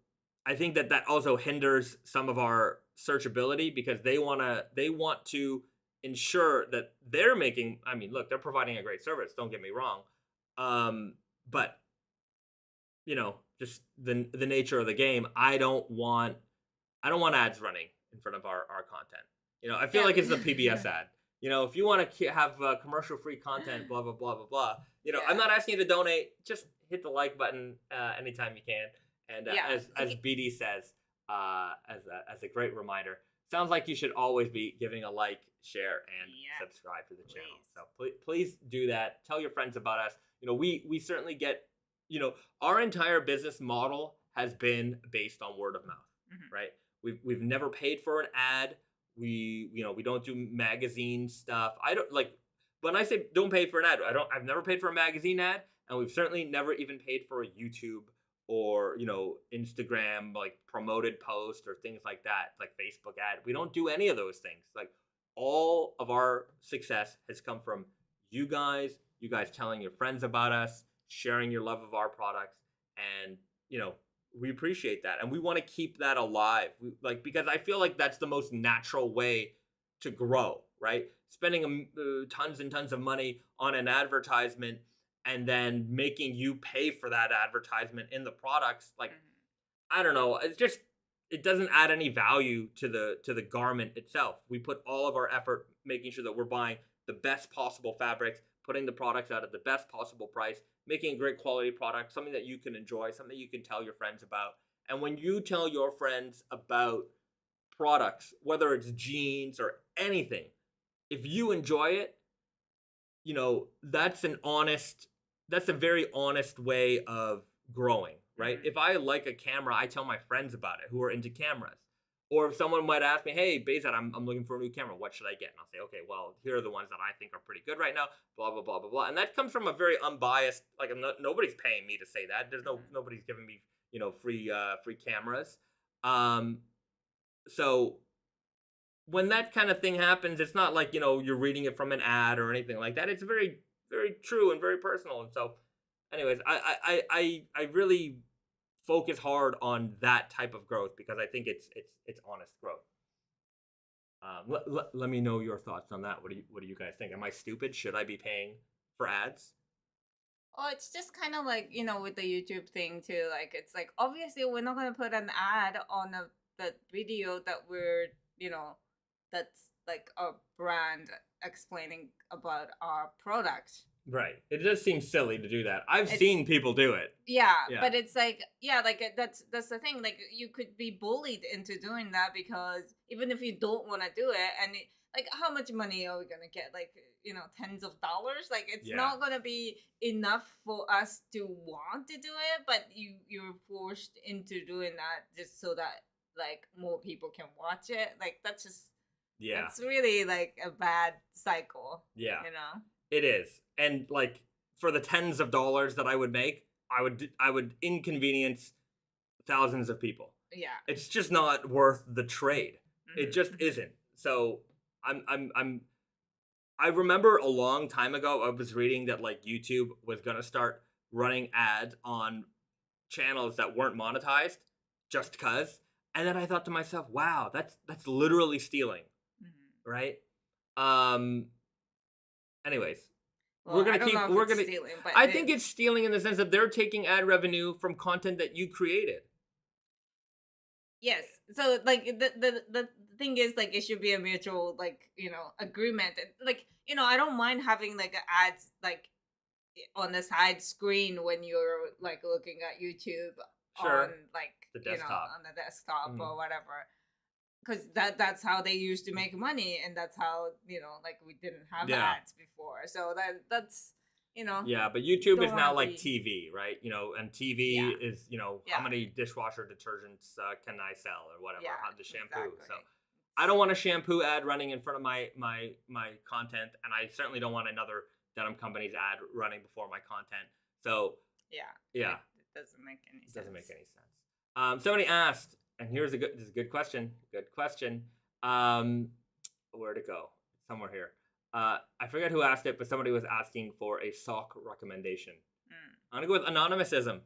I think that also hinders some of our searchability, because they want to ensure that they're making, I mean, look, they're providing a great service, don't get me wrong. But just the nature of the game, I don't want ads running in front of our content. I feel like it's a PBS ad. If you want to have commercial-free content, blah, blah, blah, blah, blah. I'm not asking you to donate. Just hit the like button anytime you can. And as BD says, as a great reminder, sounds like you should always be giving a like, share, and subscribe to the channel. So please do that. Tell your friends about us. We certainly get, our entire business model has been based on word of mouth, right? We've never paid for an ad. We don't do magazine stuff. I don't like, when I say don't pay for an ad, I've never paid for a magazine ad, and we've certainly never even paid for a YouTube or Instagram like promoted post or things like that, like Facebook ad. We don't do any of those things. Like, all of our success has come from you guys telling your friends about us, sharing your love of our products, and we appreciate that, and we want to keep that alive. Because I feel like that's the most natural way to grow, right? Spending tons and tons of money on an advertisement and then making you pay for that advertisement in the products, like, I don't know, it doesn't add any value to the garment itself. We put all of our effort making sure that we're buying the best possible fabrics, putting the products out at the best possible price, making a great quality product, something that you can enjoy, something you can tell your friends about. And when you tell your friends about products, whether it's jeans or anything, if you enjoy it, that's a very honest way of growing, right? If I like a camera, I tell my friends about it who are into cameras. Or if someone might ask me, hey, Bezat, I'm looking for a new camera. What should I get? And I'll say, okay, well, here are the ones that I think are pretty good right now, blah, blah, blah, blah, blah. And that comes from a very unbiased, like, nobody's paying me to say that. Nobody's giving me, free cameras. So when that kind of thing happens, it's not like, you're reading it from an ad or anything like that. It's very, very true and very personal. And so anyways, I really focus hard on that type of growth, because I think it's honest growth. Let me know your thoughts on that. What do you guys think? Am I stupid? Should I be paying for ads? Oh, it's just kind of like, with the YouTube thing too. Like, it's like, obviously we're not going to put an ad on the video that we're, that's like a brand explaining about our product. Right. It does seem silly to do that. I've seen people do it. Yeah, but it's like, that's the thing. Like, you could be bullied into doing that, because even if you don't want to do it, and like, how much money are we going to get? Like, tens of dollars? Like, it's not going to be enough for us to want to do it, but you're forced into doing that just so that, like, more people can watch it. Like, that's just Yeah. It's really like a bad cycle. Yeah. You know? It is. And like for the tens of dollars that I would make, I would inconvenience thousands of people. Yeah. It's just not worth the trade. It just isn't. So I remember a long time ago I was reading that like YouTube was gonna start running ads on channels that weren't monetized just cause. And then I thought to myself, wow, that's literally stealing. Right? Anyways. Well, we're gonna stealing, but I think it's stealing in the sense that they're taking ad revenue from content that you created. Yes. So like the thing is like it should be a mutual like, agreement. Like, I don't mind having like ads like on the side screen when you're like looking at YouTube on like the desktop. On the desktop or whatever. Because that's how they used to make money, and that's how like we didn't have ads before. So that's Yeah, but YouTube is now like TV, right? And TV is how many dishwasher detergents can I sell or whatever? The shampoo. Exactly. So I don't want a shampoo ad running in front of my content, and I certainly don't want another denim company's ad running before my content. So yeah, it doesn't make any sense. It doesn't make any sense. Somebody asked. And this is a good question. Good question. Where'd it go? Somewhere here. I forget who asked it, but somebody was asking for a sock recommendation. I'm gonna go with anonymousism.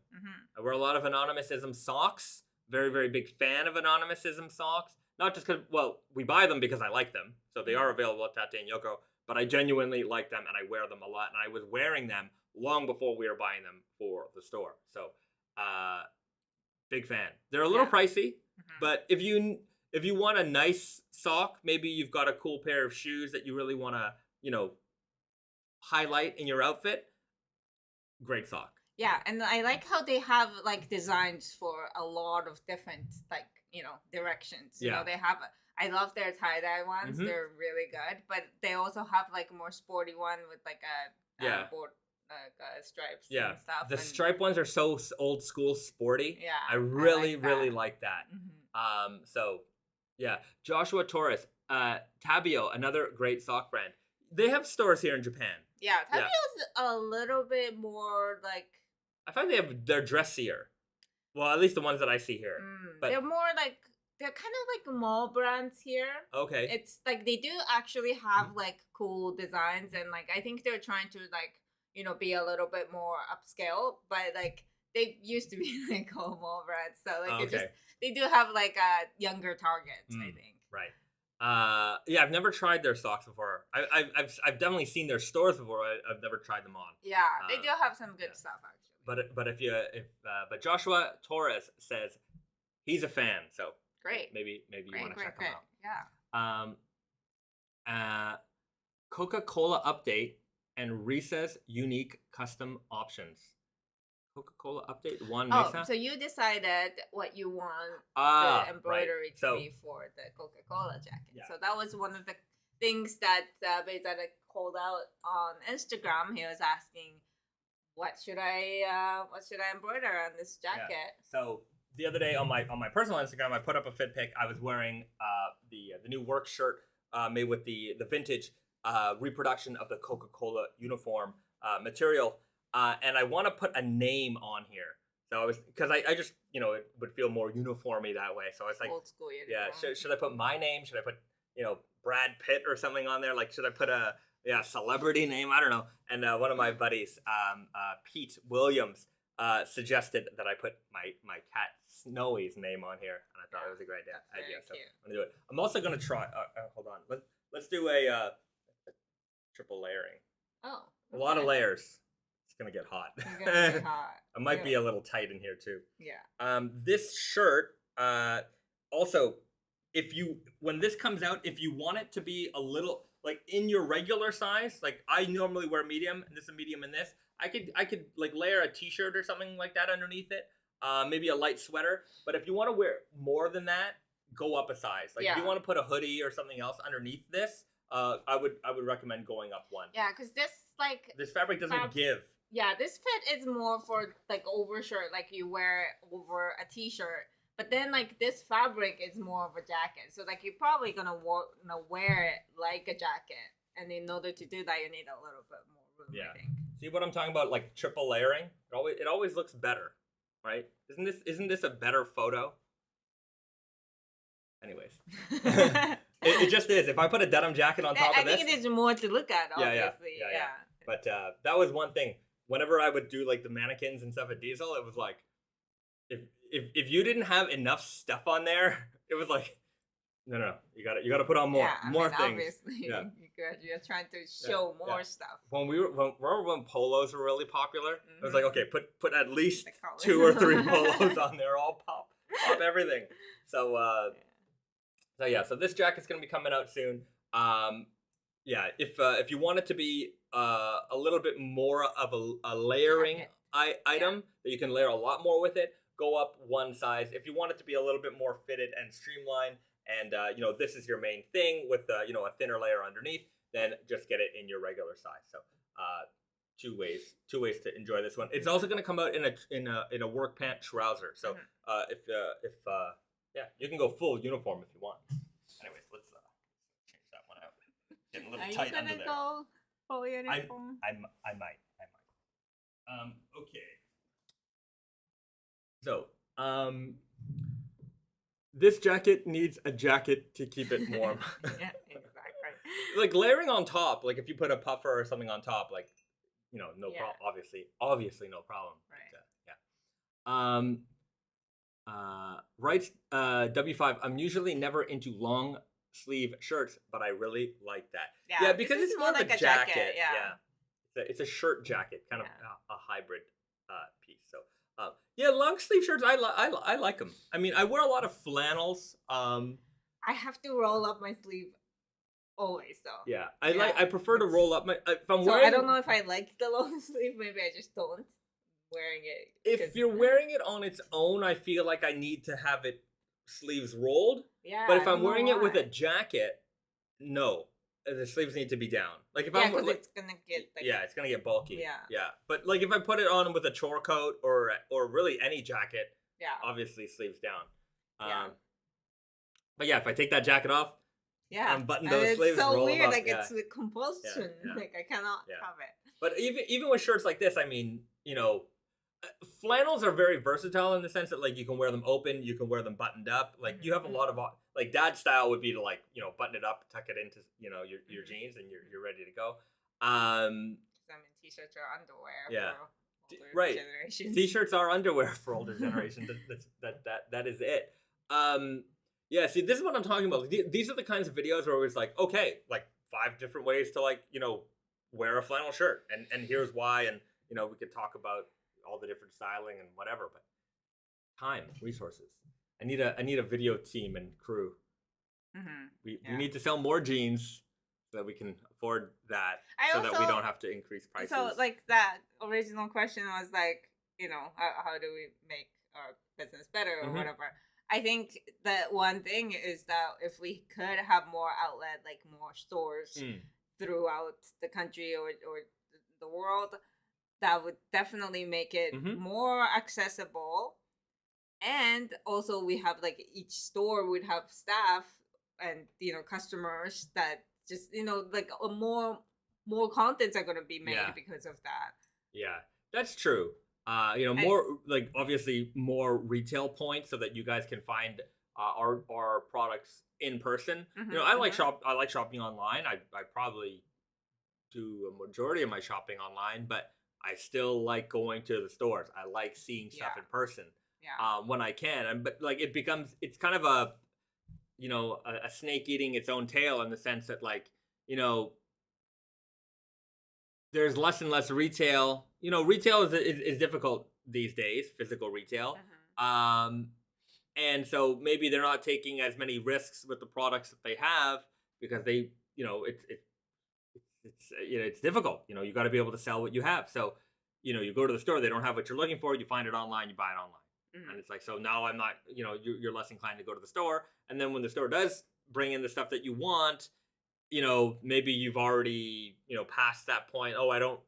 I wear a lot of anonymousism socks. Very, very big fan of anonymousism socks. Not just because, we buy them because I like them. So they are available at Tate Yoko. But I genuinely like them and I wear them a lot. And I was wearing them long before we were buying them for the store. So, big fan. They're a little pricey, but if you want a nice sock, maybe you've got a cool pair of shoes that you really want to, highlight in your outfit. Great sock. Yeah, and I like how they have like designs for a lot of different like, directions. You know, they have I love their tie-dye ones. They're really good, but they also have like a more sporty one with like a board stripes and stuff. The stripe ones are so old school sporty. Yeah, I really like that. So Joshua Torres, Tabio, another great sock brand. They have stores here in Japan. Yeah, Tabio's a little bit more like, I find they're dressier. Well, at least the ones that I see here. But they're more like, they're kind of like mall brands here. Okay. It's like they do actually have like cool designs, and like I think they're trying to like be a little bit more upscale, but like they used to be like all mall brands, so like they do have like younger targets, I think. Right. I've never tried their socks before. I've definitely seen their stores before. I've never tried them on. Yeah, they do have some good stuff actually. But Joshua Torres says he's a fan, so great. Maybe you want to check him out. Yeah. Coca-Cola update and Risa's unique custom options. Coca-Cola update one. Mesa? So you decided what you want the embroidery to be for the Coca-Cola jacket. Yeah. So that was one of the things that Bezada called out on Instagram. He was asking, what should I embroider on this jacket? Yeah. So the other day on my personal Instagram, I put up a fit pic. I was wearing the new work shirt made with the vintage reproduction of the Coca-Cola uniform material. And I want to put a name on here. So because I just, it would feel more uniformy that way. So I was like, old school uniform. Yeah, should I put my name? Should I put, Brad Pitt or something on there? Like, should I put a celebrity name? I don't know. And one of my buddies, Pete Williams, suggested that I put my cat Snowy's name on here. And I thought it was a great idea. So I'm going to do it. I'm also going to try, hold on. Let's do a triple layering. Oh. Okay. A lot of layers. Gonna get hot. I might be a little tight in here too. Yeah. This shirt, also, when this comes out, if you want it to be a little like in your regular size, like I normally wear medium, and this is a medium in this. I could like layer a t-shirt or something like that underneath it. Maybe a light sweater. But if you want to wear more than that, go up a size. Like if you want to put a hoodie or something else underneath this, I would recommend going up one. Yeah, because this fabric doesn't give. Yeah, this fit is more for like overshirt, like you wear over a t-shirt. But then like this fabric is more of a jacket, so like you're probably gonna wear it like a jacket, and in order to do that, you need a little bit more room. Yeah. I think. See what I'm talking about? Like triple layering. It always looks better, right? Isn't this a better photo? Anyways, it just is. If I put a denim jacket on top of this, I think it is more to look at. Obviously, yeah. But that was one thing. Whenever I would do like the mannequins and stuff at Diesel, it was like, if you didn't have enough stuff on there, it was like, no, you gotta put on more, more things. Obviously, you're trying to show more stuff. When polos were really popular, it was like, okay, put at least 2 or 3 polos on there, all pop everything. So so this jacket's gonna be coming out soon. If you want it to be a little bit more of a layering item that you can layer a lot more with it, go up one size. If you want it to be a little bit more fitted and streamlined, and this is your main thing with a thinner layer underneath, then just get it in your regular size. So two ways to enjoy this one. It's also going to come out in a work pant trouser. So if you can go full uniform if you want. Anyways, let's change that one out. Getting a little tight under there. Go full uniform? I might. Okay. So, this jacket needs a jacket to keep it warm. Yeah, exactly. Like layering on top, like if you put a puffer or something on top, like, no problem. Obviously no problem. Right. Writes W5, I'm usually never into long sleeve shirts, but I really like that. Yeah, because it's more like a jacket. Yeah. It's a shirt jacket, kind of a hybrid piece. So, long sleeve shirts, I like them. I mean, I wear a lot of flannels. I have to roll up my sleeve always, though. Yeah, I prefer to roll up my. If I'm so wearing, I don't know if I like the long sleeve. Maybe I just don't. Wearing it. If you're wearing it on its own, I feel like I need to have it sleeves rolled. Yeah. But if I'm wearing it with a jacket, no, the sleeves need to be down. Like if I'm, it's gonna get. Like, it's gonna get bulky. Yeah. But like if I put it on with a chore coat or really any jacket, obviously sleeves down. But if I take that jacket off, unbutton those sleeves, so roll weird. them up, like it's a compulsion. Like I cannot have it. But even with shirts like this, I mean, flannels are very versatile in the sense that like you can wear them open, you can wear them buttoned up. Like you have a lot of like dad style would be to like button it up, tuck it into your jeans, and you're ready to go. Some t-shirts or underwear. For older generations. T-shirts are underwear for older generations. That is it. See, this is what I'm talking about. These are the kinds of videos where it's like, okay, like 5 different ways to like wear a flannel shirt, and here's why, and we could talk about all the different styling and whatever, but time, resources. I need a video team and crew. We need to sell more jeans so that we can afford that, that we don't have to increase prices. So like that original question was like, how do we make our business better or whatever. I think that one thing is that if we could have more outlet, like more stores throughout the country or the world, that would definitely make it more accessible. And also we have like each store would have staff and customers that just like more contents are going to be made because of that. Yeah, that's true. More like obviously more retail points so that you guys can find our products in person. I like shopping online. I probably do a majority of my shopping online, but I still like going to the stores. I like seeing stuff in person when I can. But like it's kind of a snake eating its own tail in the sense that like there's less and less retail. Retail is difficult these days, physical retail. And so maybe they're not taking as many risks with the products that they have because they, it's difficult. You got to be able to sell what you have. So, you go to the store, they don't have what you're looking for. You find it online, you buy it online. And it's like, so now I'm not, you're less inclined to go to the store. And then when the store does bring in the stuff that you want, maybe you've already, passed that point. Oh, I don't,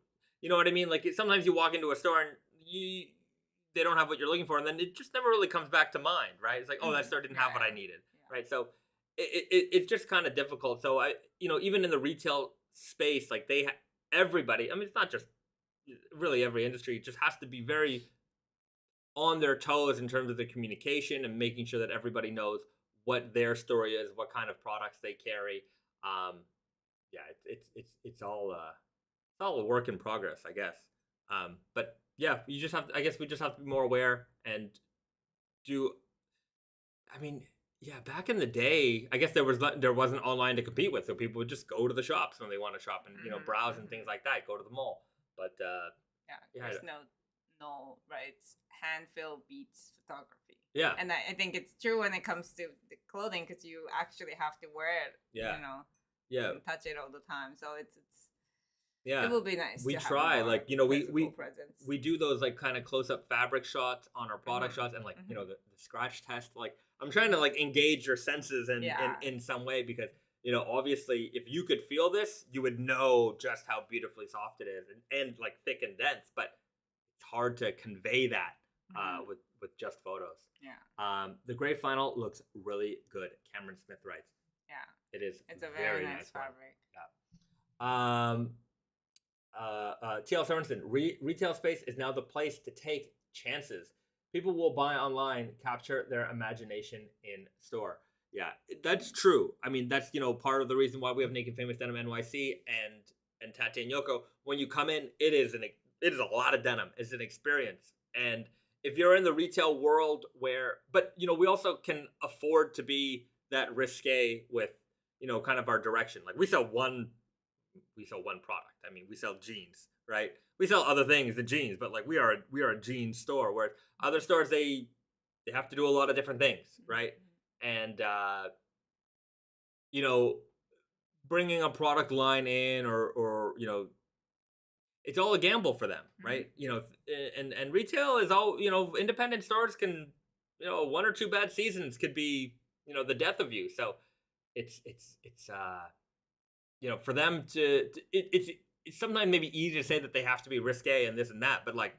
you know what I mean? Like sometimes you walk into a store and they don't have what you're looking for, and then it just never really comes back to mind, right? It's like, oh, that store didn't have what I needed, right? So it's just kind of difficult. So even in the retail space, like everybody, I mean, it's not just really every industry, just has to be very on their toes in terms of the communication and making sure that everybody knows what their story is, what kind of products they carry. Yeah, it's all a work in progress, I guess. But yeah, you just have to, I guess we just have to be more aware and do. I mean, yeah, back in the day, I guess there wasn't online to compete with, so people would just go to the shops when they want to shop and browse and things like that. Go to the mall, but there's no right. Hand fill beats photography. Yeah, and I think it's true when it comes to the clothing because you actually have to wear it. Yeah, and touch it all the time. So it's yeah, it will be nice. We to try have like we do those like kind of close up fabric shots on our product shots and like the scratch test. Like I'm trying to like engage your senses in some way because obviously if you could feel this, you would know just how beautifully soft it is and like thick and dense. But it's hard to convey that with just photos. Yeah. The gray flannel looks really good. Cameron Smith writes. Yeah. It is. It's a very nice fabric. Yeah. T.L. Sorensen, retail space is now the place to take chances. People will buy online, capture their imagination in store. Yeah, that's true. I mean, that's part of the reason why we have Naked Famous Denim NYC and Tate and Yoko. When you come in, it is a lot of denim. It's an experience, and if you're in the retail world but we also can afford to be that risque with kind of our direction. Like we sell one product. I mean, we sell jeans, right? We sell other things than jeans, but like we are a jeans store. Where other stores they have to do a lot of different things, right? And bringing a product line in or it's all a gamble for them, right? And retail is all independent stores can one or two bad seasons could be the death of you. So it's for them it's sometimes maybe easy to say that they have to be risque and this and that, but like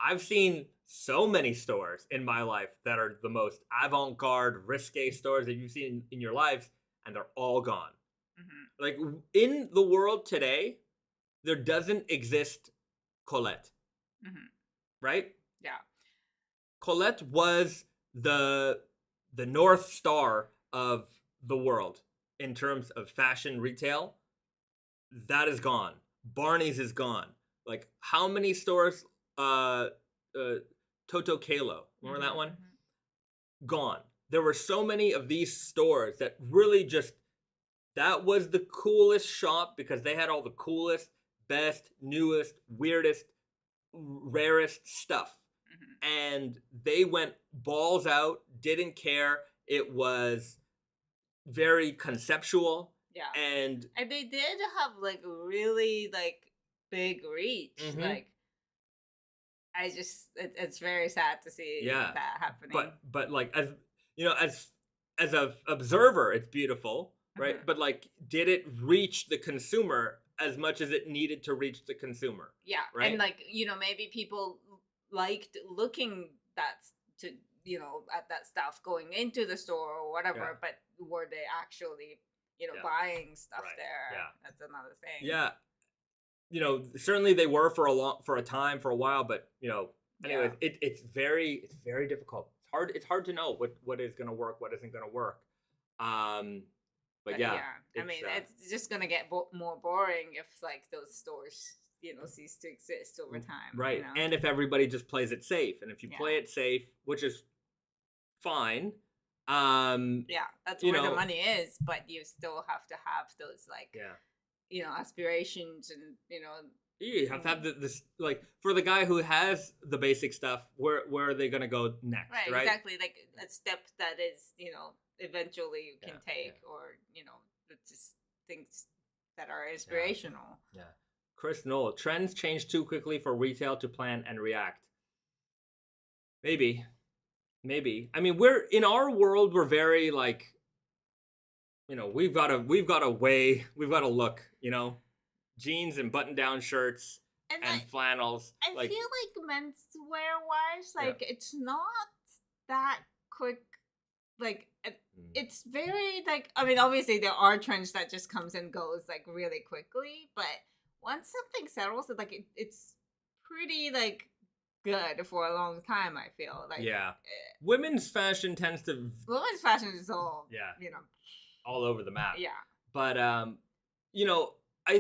I've seen so many stores in my life that are the most avant-garde risque stores that you've seen in your lives, and they're all gone. Like in the world today, there doesn't exist Colette, right? Yeah, Colette was the North Star of the world in terms of fashion retail. That is gone. Barneys is gone. Like how many stores? Toto Kalo, remember that one? Gone. There were so many of these stores that really that was the coolest shop because they had all the coolest, best, newest, weirdest, rarest stuff. And they went balls out, didn't care. It was very conceptual. Yeah. And they did have like really like big reach. Like it's very sad to see that happening. But like as a observer, it's beautiful, right? But like, did it reach the consumer as much as it needed to reach the consumer? Yeah, right. And like maybe people liked looking at that stuff going into the store or whatever, but were they actually buying stuff there? Yeah, that's another thing. Yeah. Certainly they were for a while, but anyways, it's very difficult. It's hard to know what is going to work, what isn't going to work. But yeah, I mean, it's just going to get more boring if like those stores, cease to exist over time. Right. And if everybody just plays it safe, and if you play it safe, which is fine. That's where the money is, but you still have to have those like aspirations and you have to have this like for the guy who has the basic stuff, where are they gonna go next? Right, exactly, like a step that is eventually you can take, or just things that are inspirational. Yeah. Chris Knoll, trends change too quickly for retail to plan and react. Maybe. I mean, we're in our world, we're very like we've got a look, jeans and button-down shirts, and flannels. I feel like menswear wise, like it's not that quick. Like it's very like, I mean, obviously there are trends that just comes and goes like really quickly, but once something settles, like it's pretty like good for a long time. I feel like women's fashion tends to women's fashion is all all over the map. Yeah, but I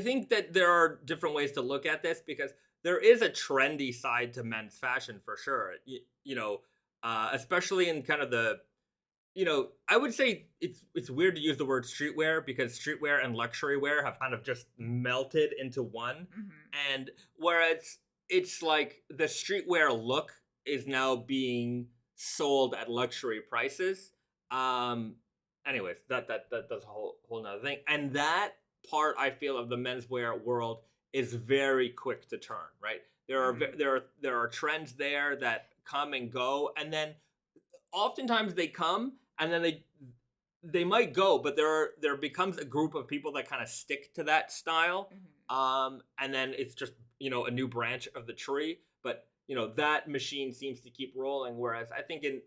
think that there are different ways to look at this because there is a trendy side to men's fashion for sure. Especially in kind of the, I would say it's weird to use the word streetwear because streetwear and luxury wear have kind of just melted into one. Mm-hmm. And whereas it's like the streetwear look is now being sold at luxury prices. Anyways, that's a whole nother thing. And that part I feel of the menswear world is very quick to turn, right? There are trends there that come and go, and then oftentimes they come and then they might go, but there becomes a group of people that kind of stick to that style. Mm-hmm. And then it's just a new branch of the tree, but that machine seems to keep rolling. Whereas I think in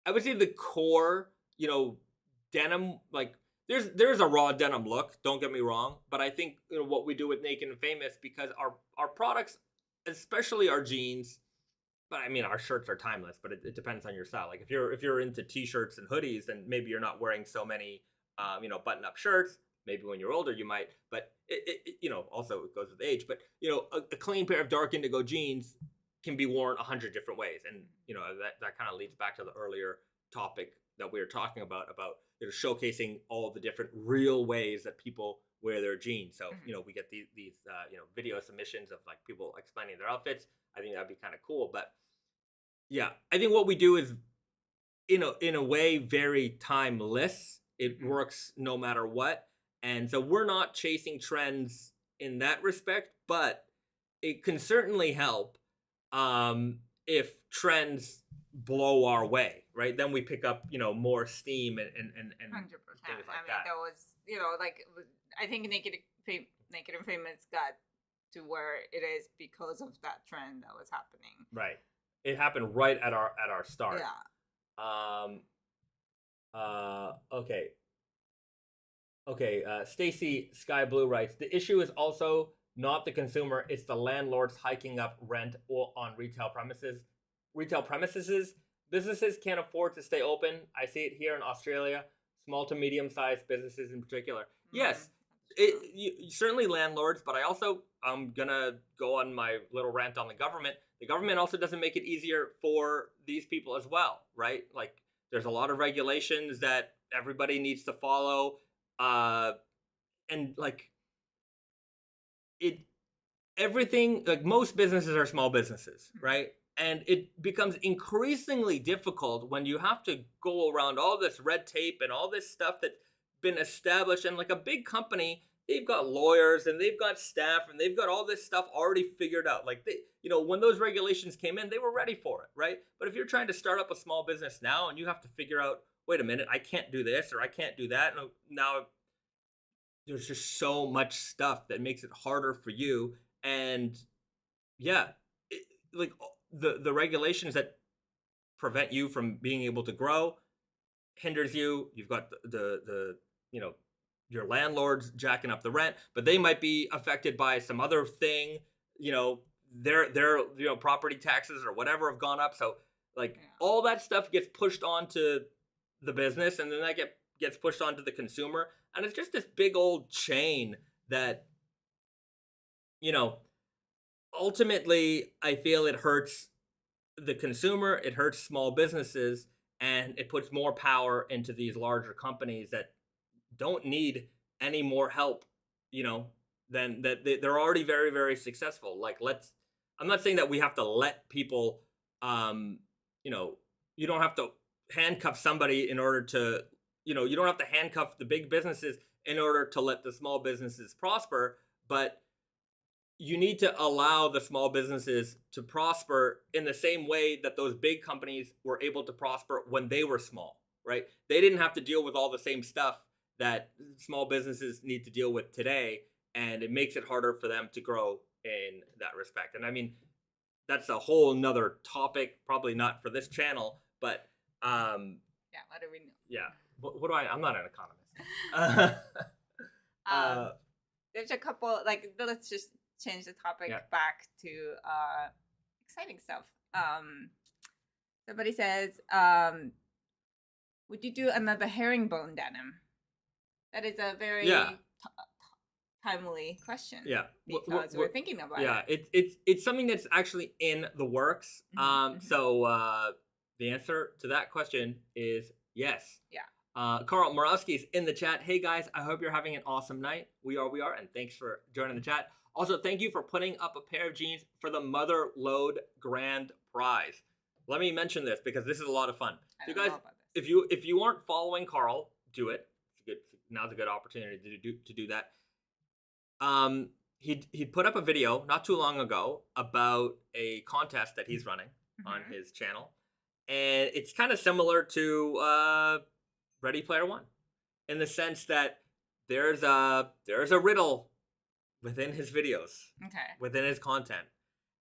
I would say the core denim, like there's a raw denim look, don't get me wrong, but I think what we do with Naked and Famous, because our products, especially our jeans, but I mean our shirts are timeless, but it depends on your style. Like if you're into t-shirts and hoodies, then maybe you're not wearing so many button-up shirts. Maybe when you're older you might, but it also it goes with age. But a clean pair of dark indigo jeans can be worn 100 different ways, and that kind of leads back to the earlier topic that we were talking about showcasing all the different real ways that people wear their jeans. So we get these video submissions of like people explaining their outfits. I think that'd be kind of cool. But yeah, I think what we do is in a way very timeless. It works no matter what, and so we're not chasing trends in that respect, but it can certainly help if trends blow our way, right? Then we pick up more steam and 100%. things like I mean, that. there was like I think Naked and Famous got to where it is because of that trend that was happening. Right. It happened right at our start. Yeah. Okay. Stacy Sky Blue writes, the issue is also not the consumer, it's the landlords hiking up rent on retail premises. Businesses can't afford to stay open. I see it here in Australia, small to medium-sized businesses in particular. Mm-hmm. Yes, certainly landlords, but I'm gonna go on my little rant on the government. The government also doesn't make it easier for these people as well, right? Like there's a lot of regulations that everybody needs to follow, and like everything, like most businesses are small businesses, right? And it becomes increasingly difficult when you have to go around all this red tape and all this stuff that's been established. And like a big company, they've got lawyers and they've got staff and they've got all this stuff already figured out. Like when those regulations came in, they were ready for it, right? But if you're trying to start up a small business now and you have to figure out, wait a minute, I can't do this or I can't do that. And now there's just so much stuff that makes it harder for you. And yeah, like the regulations that prevent you from being able to grow hinders you. You've got the your landlords jacking up the rent, but they might be affected by some other thing. Their property taxes or whatever have gone up. So all that stuff gets pushed onto the business, and then that gets pushed onto the consumer, and it's just this big old chain that ultimately, I feel it hurts the consumer, it hurts small businesses, and it puts more power into these larger companies that don't need any more help, than that they're already very, very successful. Like I'm not saying that we have to let people, you don't have to handcuff somebody in order to, you don't have to handcuff the big businesses in order to let the small businesses prosper, but you need to allow the small businesses to prosper in the same way that those big companies were able to prosper when they were small, right? They didn't have to deal with all the same stuff that small businesses need to deal with today. and it makes it harder for them to grow in that respect. And I mean, that's a whole nother topic, probably not for this channel, but yeah, what do we know? Yeah, what do I'm not an economist. There's a couple, like, let's just change the topic back to exciting stuff. Somebody says, would you do another herringbone denim? That is a very timely question. Yeah, because we're thinking about it. Yeah, it's something that's actually in the works. So the answer to that question is yes. Yeah. Carl Murawski is in the chat. Hey guys, I hope you're having an awesome night. We are, and thanks for joining the chat. Also, thank you for putting up a pair of jeans for the Motherlode Grand Prize. Let me mention this because this is a lot of fun. So you guys, if you aren't following Carl, do it. Now's a good opportunity to do that. He put up a video not too long ago about a contest that he's running on his channel, and it's kind of similar to Ready Player One, in the sense that there's a riddle within his videos, within his content,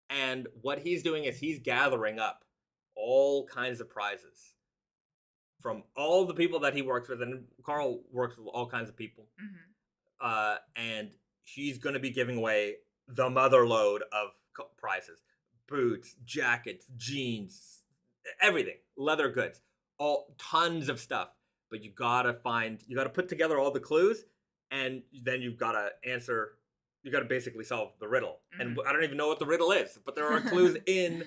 and what he's doing is he's gathering up all kinds of prizes from all the people that he works with, and Carl works with all kinds of people, and he's going to be giving away the Motherlode of prizes: boots, jackets, jeans, everything, leather goods, all tons of stuff. But you gotta put together all the clues, and then you've got to answer. You got to basically solve the riddle. And I don't even know what the riddle is, but there are clues in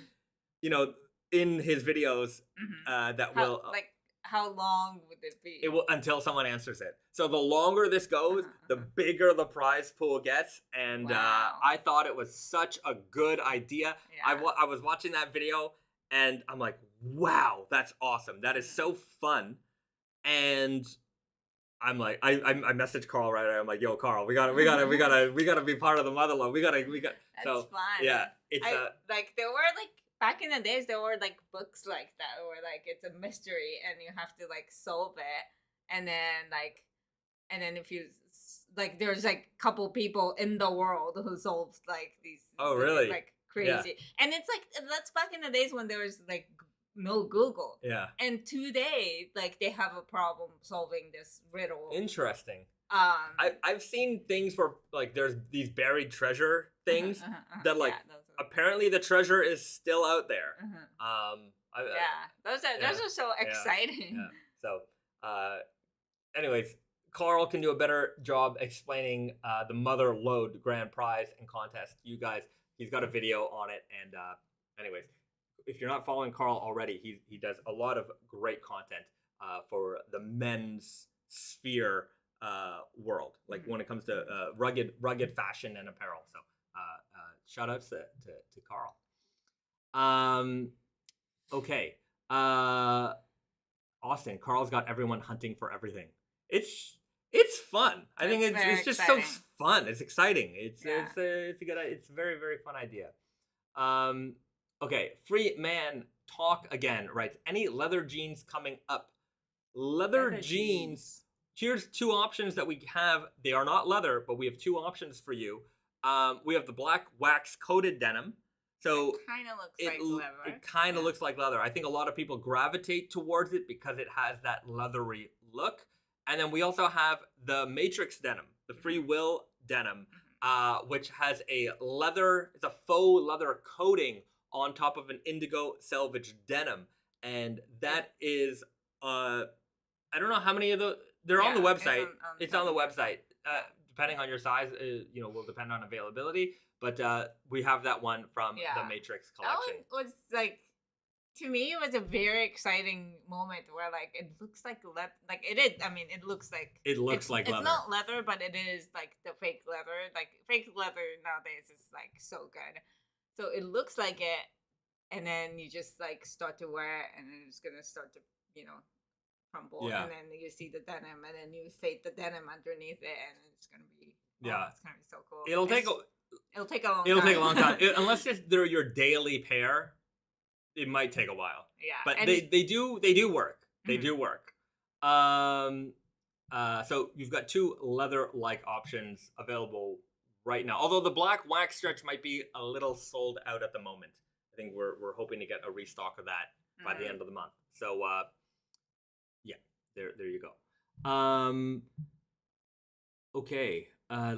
his videos that will. Like, how long would it be? It will until someone answers it. So the longer this goes, the bigger the prize pool gets. And I thought it was such a good idea. Yeah. I was watching that video, and I'm like, wow, that's awesome. That is so fun. And I'm like, I messaged Carl right away. I'm like, yo, Carl, we gotta be part of the Motherlode. We got. That's fun. Yeah, it's like there were like back in the days there were like books like that where like it's a mystery and you have to like solve it, and then if you like there's like a couple people in the world who solved like these. Oh really? Like crazy, and it's like that's back in the days when there was like no Google. Yeah. And today, like, they have a problem solving this riddle. Interesting. I've seen things where like there's these buried treasure things that like apparently the treasure is still out there. Those are so exciting. Yeah. So, anyways, Carl can do a better job explaining the Motherlode Grand Prize and contest to you guys. He's got a video on it, and anyways. If you're not following Carl already, he does a lot of great content for the men's sphere world, like when it comes to rugged fashion and apparel. So shout outs to Carl. Okay. Austin, Carl's got everyone hunting for everything. It's fun. I think it's just so fun. It's exciting. It's a very, very fun idea. Okay, Free Man Talk again writes, any leather jeans coming up? Leather jeans. Here's two options that we have. They are not leather, but we have two options for you. We have the black wax coated denim. So it kind of looks like leather. It kind of looks like leather. I think a lot of people gravitate towards it because it has that leathery look. And then we also have the Matrix denim, the Free Will denim, which has a faux leather coating on top of an indigo Selvedge denim, and that is I don't know how many of they're on the website. It's on the website. Depending on your size, will depend on availability. But we have that one from the Matrix collection. That one was like, to me, it was a very exciting moment where like it looks like leather. Like it is. I mean, it looks like leather. It's not leather, but it is like the fake leather. Like fake leather nowadays is like so good. So it looks like it, and then you just like start to wear it, and then it's gonna start to, crumble, and then you see the denim, and then you fade the denim underneath it, and it's gonna be it's gonna be so cool. It'll take a long time. Unless they're your daily pair, it might take a while. Yeah, but they do work. They do work. So you've got two leather-like options available right now. Although the black wax stretch might be a little sold out at the moment. I think we're hoping to get a restock of that by the end of the month. So yeah, there you go. Okay. All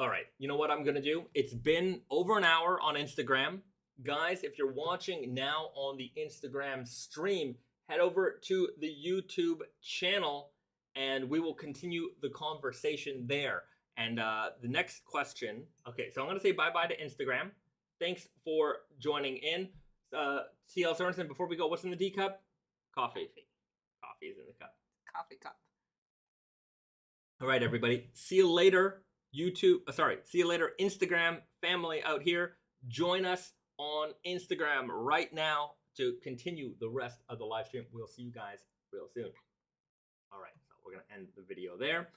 right. You know what I'm gonna do? It's been over an hour on Instagram. Guys, if you're watching now on the Instagram stream, head over to the YouTube channel and we will continue the conversation there. And the next question, okay, so I'm going to say bye-bye to Instagram. Thanks for joining in. CL Sorensen, before we go, what's in the D cup? Coffee. Coffee is in the cup. Coffee cup. All right, everybody. See you later, YouTube. See you later, Instagram family out here. Join us on Instagram right now to continue the rest of the live stream. We'll see you guys real soon. All right, so we're going to end the video there.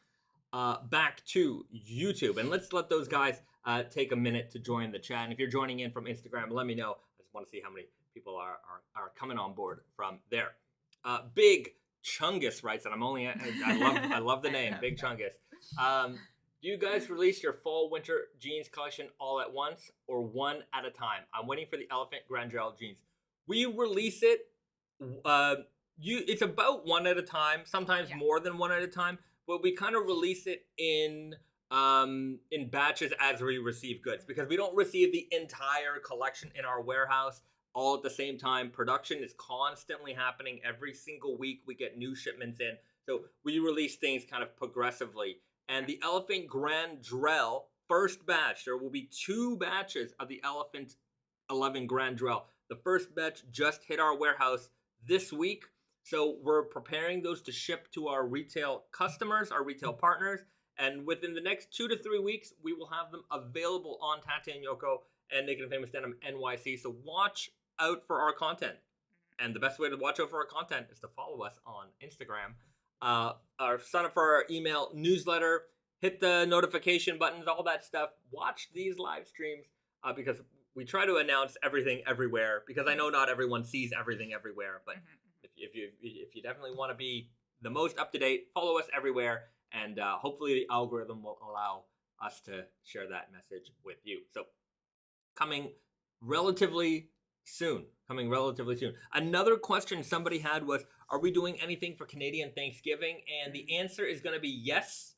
Back to YouTube, and let's let those guys take a minute to join the chat. And if you're joining in from Instagram, let me know. I just want to see how many people are coming on board from there. Big Chungus writes, and I love the name, Big Chungus. Do you guys release your fall/winter jeans collection all at once or one at a time? I'm waiting for the Elephant Grandrel jeans. We release it. It's about one at a time, sometimes more than one at a time. But we kind of release it in batches as we receive goods, because we don't receive the entire collection in our warehouse all at the same time. Production is constantly happening. Every single week we get new shipments in. So we release things kind of progressively. And the Elephant Grandrel first batch, there will be 2 batches of the Elephant 11 Grandrel. The first batch just hit our warehouse this week. So we're preparing those to ship to our retail customers, our retail partners. And within the next 2 to 3 weeks, we will have them available on Tate Yoko and Naked Famous Denim NYC. So watch out for our content. And the best way to watch out for our content is to follow us on Instagram. Sign up for our email newsletter, hit the notification buttons, all that stuff. Watch these live streams because we try to announce everything everywhere, because I know not everyone sees everything everywhere, but if you definitely want to be the most up to date, follow us everywhere, and hopefully the algorithm will allow us to share that message with you. So coming relatively soon. Another question somebody had was, are we doing anything for Canadian Thanksgiving? And the answer is going to be yes.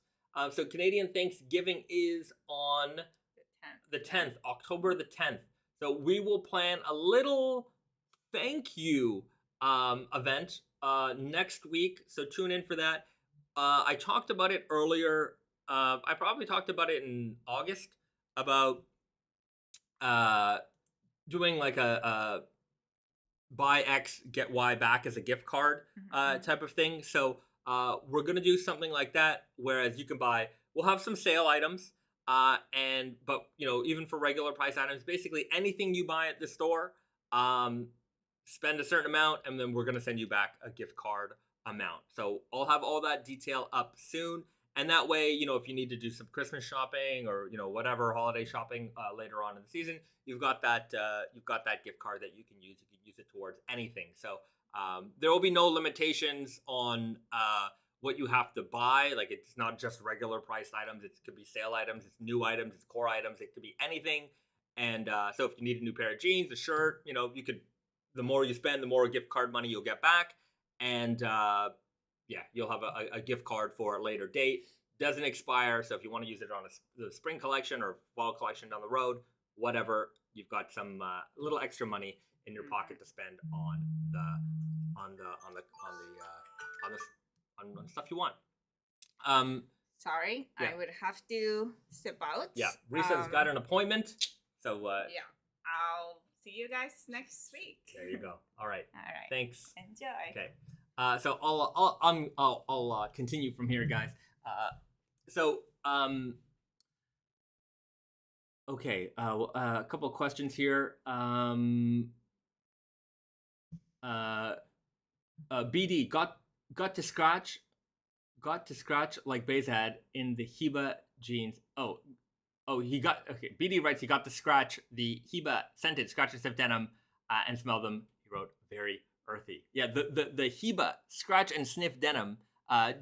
So Canadian Thanksgiving is on the 10th, October the 10th. So we will plan a little thank you event next week. So tune in for that. I talked about it earlier. I probably talked about it in August about doing like a buy X, get Y back as a gift card type of thing. So we're going to do something like that, whereas you can we'll have some sale items. But even for regular price items, basically anything you buy at the store, spend a certain amount, and then we're going to send you back a gift card amount. So I'll have all that detail up soon. And that way, if you need to do some Christmas shopping or, whatever holiday shopping later on in the season, you've got that gift card that you can use. You can use it towards anything. So there will be no limitations on what you have to buy. Like, it's not just regular priced items. It could be sale items. It's new items. It's core items. It could be anything. And so if you need a new pair of jeans, a shirt, you could, the more you spend, the more gift card money you'll get back. And you'll have a gift card for a later date. Doesn't expire. So if you want to use it on the spring collection or fall collection down the road, whatever, you've got some little extra money in your pocket to spend on stuff you want. Sorry, I would have to step out. Yeah, Risa's got an appointment. So I'll see you guys next week. There you go. All right. Thanks. Enjoy. Okay. So I'll continue from here, guys. Okay. A couple of questions here. BD got to scratch like Baze had in the Hiba jeans. BD writes he got to scratch the Hiba scented Scratch-n-Sniff denim and smell them. He wrote very earthy. Yeah, the Hiba Scratch-n-Sniff denim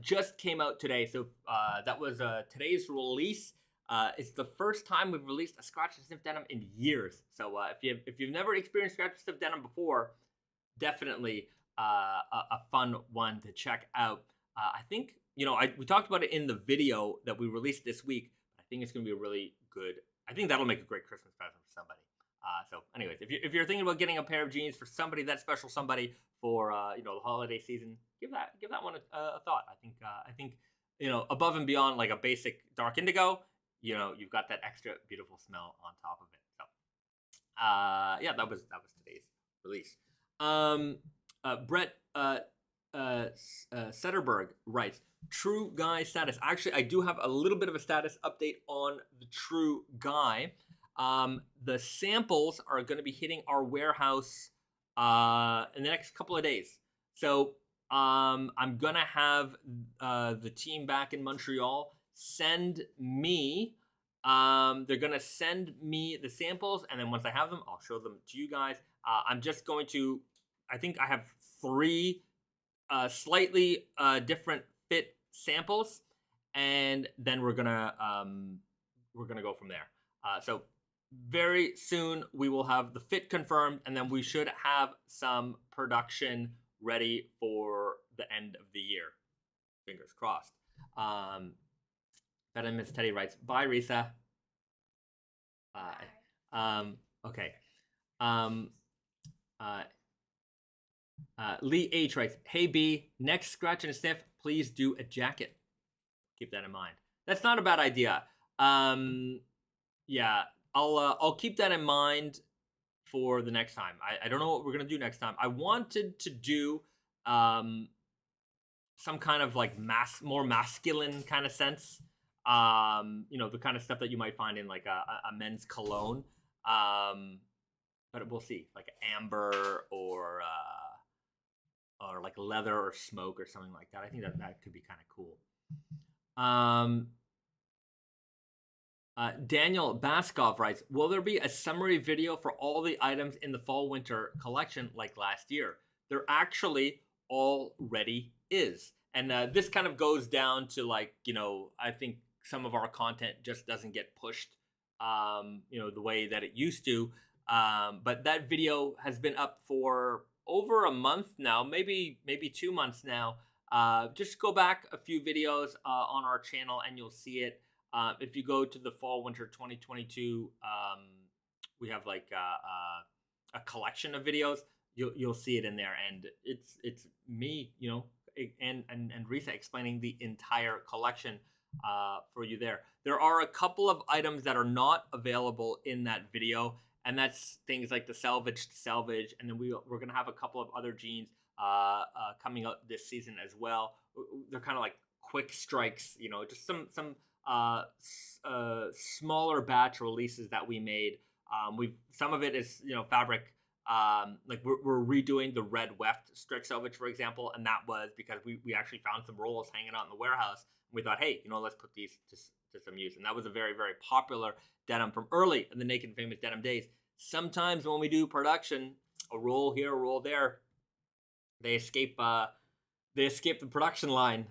just came out today. So that was today's release. It's the first time we've released a Scratch-n-Sniff denim in years. So if you've never experienced Scratch-n-Sniff denim before, definitely a fun one to check out. I think, we talked about it in the video that we released this week. I think it's going to be a really good. I think that'll make a great Christmas present for somebody. So anyways, if you're thinking about getting a pair of jeans for somebody, that special somebody for the holiday season, give that one a thought. I think above and beyond like a basic dark indigo, you've got that extra beautiful smell on top of it. So yeah, that was today's release. Brett Setterberg writes, True Guy status. Actually, I do have a little bit of a status update on the True Guy. The samples are going to be hitting our warehouse in the next couple of days. So I'm going to have the team back in Montreal send me, they're going to send me the samples, and then once I have them, I'll show them to you guys. I'm just going to, I think I have 3 slightly different fit samples, and then we're gonna go from there. So very soon we will have the fit confirmed, and then we should have some production ready for the end of the year. Fingers crossed. Then Miss Teddy writes, "Bye, Risa." Bye. Okay. Lee H writes, "Hey B, next Scratch and Sniff, please do a jacket." Keep that in mind. That's not a bad idea. Yeah, I'll keep that in mind for the next time. I don't know what we're gonna do next time. I wanted to do some kind of like more masculine kind of sense. The kind of stuff that you might find in like a men's cologne. But we'll see, like amber or like leather or smoke or something like that. I think that could be kind of cool. Daniel Baskov writes, "Will there be a summary video for all the items in the fall-winter collection like last year?" There actually already is. And this kind of goes down to like, I think some of our content just doesn't get pushed, the way that it used to. But that video has been up for over a month now, maybe 2 months now. Just go back a few videos on our channel and you'll see it. If you go to the fall winter 2022, we have like a collection of videos. You'll see it in there, and it's me, and Risa explaining the entire collection for you there. There are a couple of items that are not available in that video, and that's things like the Selvedge, and then we're gonna have a couple of other jeans coming out this season as well. They're kind of like quick strikes, just some smaller batch releases that we made. Some of it is fabric. Like we're redoing the red weft stretch Selvedge, for example, and that was because we actually found some rolls hanging out in the warehouse. And we thought, hey, let's put these to some use. And that was a very, very popular denim from early in the Naked Famous Denim days. Sometimes when we do production, a roll here, a roll there, they escape the production line.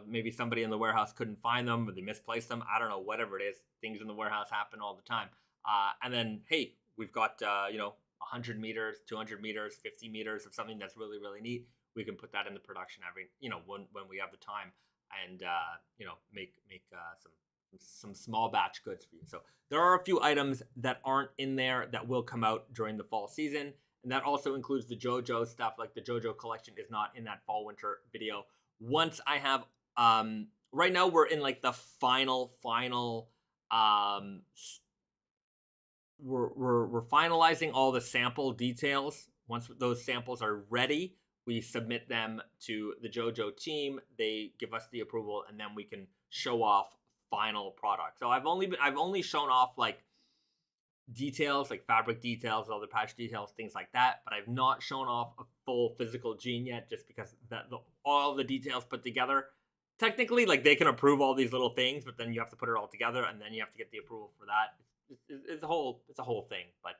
Maybe somebody in the warehouse couldn't find them, or they misplaced them. I don't know, whatever it is. Things in the warehouse happen all the time. And then, hey, we've got 100 meters, 200 meters, 50 meters of something that's really, really neat. We can put that in the production every, when we have the time, and make some small batch goods for you. So there are a few items that aren't in there that will come out during the fall season, and that also includes the JoJo stuff. Like the JoJo collection is not in that fall winter video. Once I have, right now we're in like the final. We're finalizing all the sample details. Once those samples are ready, we submit them to the JoJo team. They give us the approval, and then we can show off final product. So I've only shown off like details, like fabric details, other patch details, things like that. But I've not shown off a full physical jean yet, just because all the details put together. Technically, like they can approve all these little things, but then you have to put it all together, and then you have to get the approval for that. It's a whole thing, but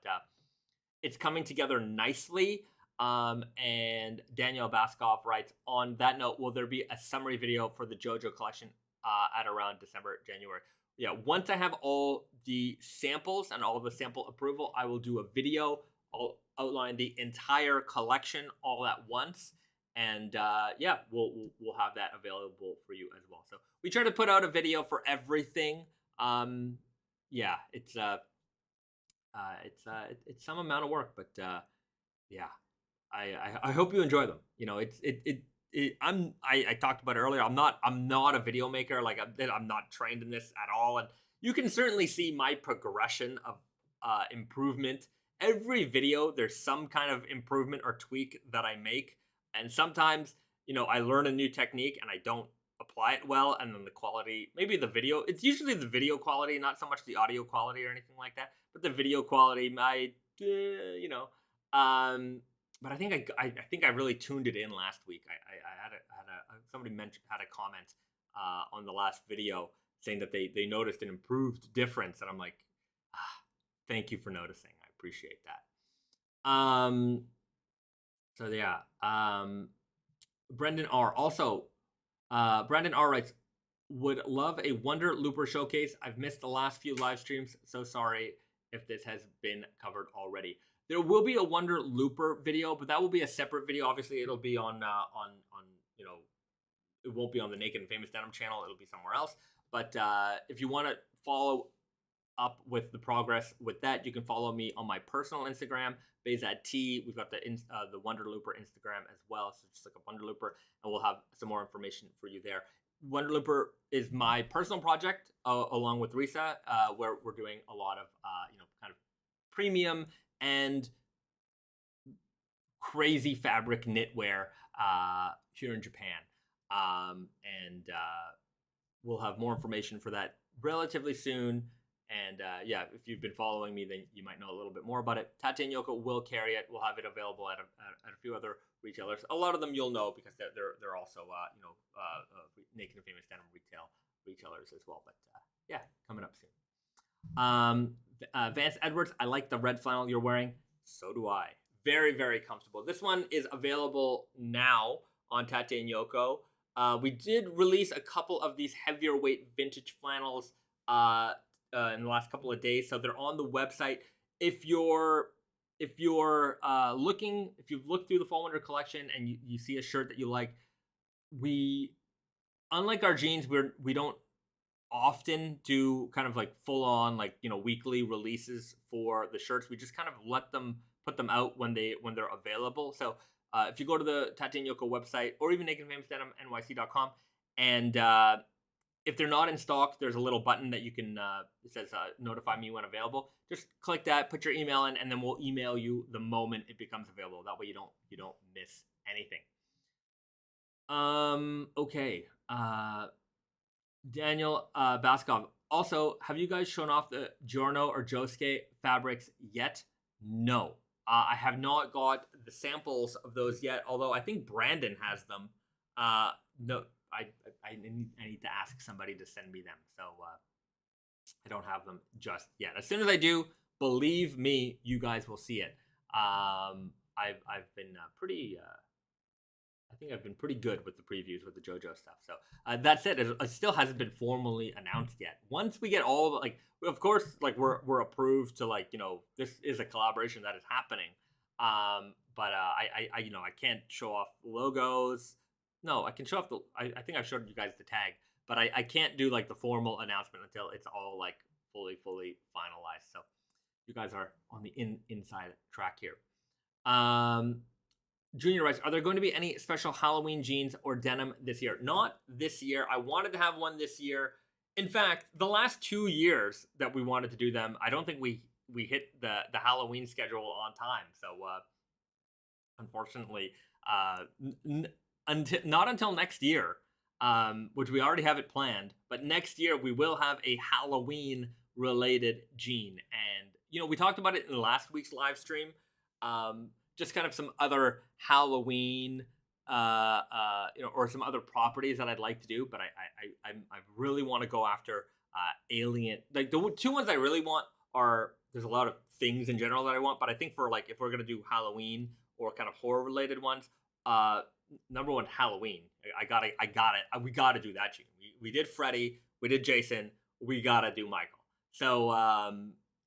it's coming together nicely. And Danielle Baskov writes, on that note, will there be a summary video for the JoJo collection at around December, January? Yeah, once I have all the samples and all the sample approval, I will do a video. I'll outline the entire collection all at once. And yeah, we'll have that available for you as well. So we try to put out a video for everything. Yeah, it's some amount of work, but yeah, I hope you enjoy them. You know, I talked about it earlier. I'm not a video maker. Like I'm not trained in this at all, and you can certainly see my progression of improvement. Every video, there's some kind of improvement or tweak that I make, and sometimes, you know, I learn a new technique and I don't apply it well, and then the quality, maybe the video, it's usually the video quality, not so much the audio quality or anything like that, but the video quality might, you know, but I think I really tuned it in last week. I had somebody had a comment on the last video saying that they noticed an improved difference, and I'm like, thank you for noticing. I appreciate that. So yeah, Brendan R. Also, Brandon R. writes, would love a Wonder Looper showcase. I've missed the last few live streams, so sorry if this has been covered already. There will be a Wonder Looper video, but that will be a separate video. Obviously, it'll be on you know, it won't be on the Naked and Famous Denim channel. It'll be somewhere else. But if you want to follow up with the progress with that, you can follow me on my personal Instagram, BayzadT. We've got the Wonder Looper Instagram as well, so just look up Wonder Looper, and we'll have some more information for you there. Wonder Looper is my personal project, along with Risa, where we're doing a lot of you know, kind of premium and crazy fabric knitwear here in Japan, and we'll have more information for that relatively soon. And yeah, if you've been following me, then you might know a little bit more about it. Tate Yoko will carry it. We'll have it available at a few other retailers. A lot of them you'll know because they're also you know, Naked and Famous Denim retailers as well. But yeah, coming up soon. Vance Edwards, I like the red flannel you're wearing. So do I. Very, very comfortable. This one is available now on Tate Yoko. We did release a couple of these heavier weight vintage flannels in the last couple of days, so they're on the website. If you've looked through the fall winter collection and you see a shirt that you like, unlike our jeans, we don't often do kind of like full on, like, you know, weekly releases for the shirts. We just kind of put them out when they're available. So if you go to the Tate Yoko website or even Naked Famous Denim NYC.com, and if they're not in stock, there's a little button that you can, it says notify me when available. Just click that, put your email in, and then we'll email you the moment it becomes available. That way you don't miss anything. Okay. Daniel Baskov. Also, have you guys shown off the Giorno or Josuke fabrics yet? No. I have not got the samples of those yet, although I think Brandon has them. No, I need to ask somebody to send me them, so I don't have them just yet. As soon as I do, believe me, you guys will see it. I've been pretty. I think I've been pretty good with the previews with the JoJo stuff. So that said, it still hasn't been formally announced yet. Once we get all the, like, of course, like we're approved to, like, you know, this is a collaboration that is happening. But I you know, I can't show off logos. No, I can show off I think I've showed you guys the tag, but I can't do like the formal announcement until it's all like fully finalized. So you guys are on the inside track here. Junior writes, are there going to be any special Halloween jeans or denim this year? Not this year. I wanted to have one this year. In fact, the last 2 years that we wanted to do them, I don't think we hit the Halloween schedule on time. So unfortunately, not until next year, which we already have it planned. But next year we will have a Halloween related jean, and you know, we talked about it in last week's live stream. Just kind of some other Halloween, you know, or some other properties that I'd like to do, but I really want to go after Alien. Like the two ones I really want are, there's a lot of things in general that I want, but I think for like, if we're gonna do Halloween or kind of horror related ones. Number one, Halloween. We gotta do that, Gene. We did Freddy, we did Jason, we gotta do Michael. So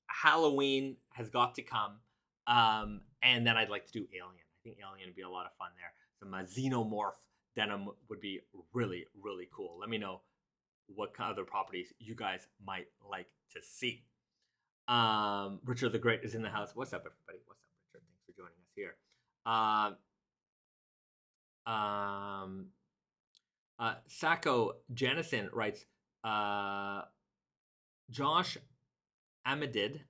Halloween has got to come. And then I'd like to do Alien. I think Alien would be a lot of fun there. Some xenomorph denim would be really, really cool. Let me know what kind of other properties you guys might like to see. Richard the Great is in the house. What's up, everybody? What's up, Richard? Thanks for joining us here. Sacco Janison writes, Josh Amadid,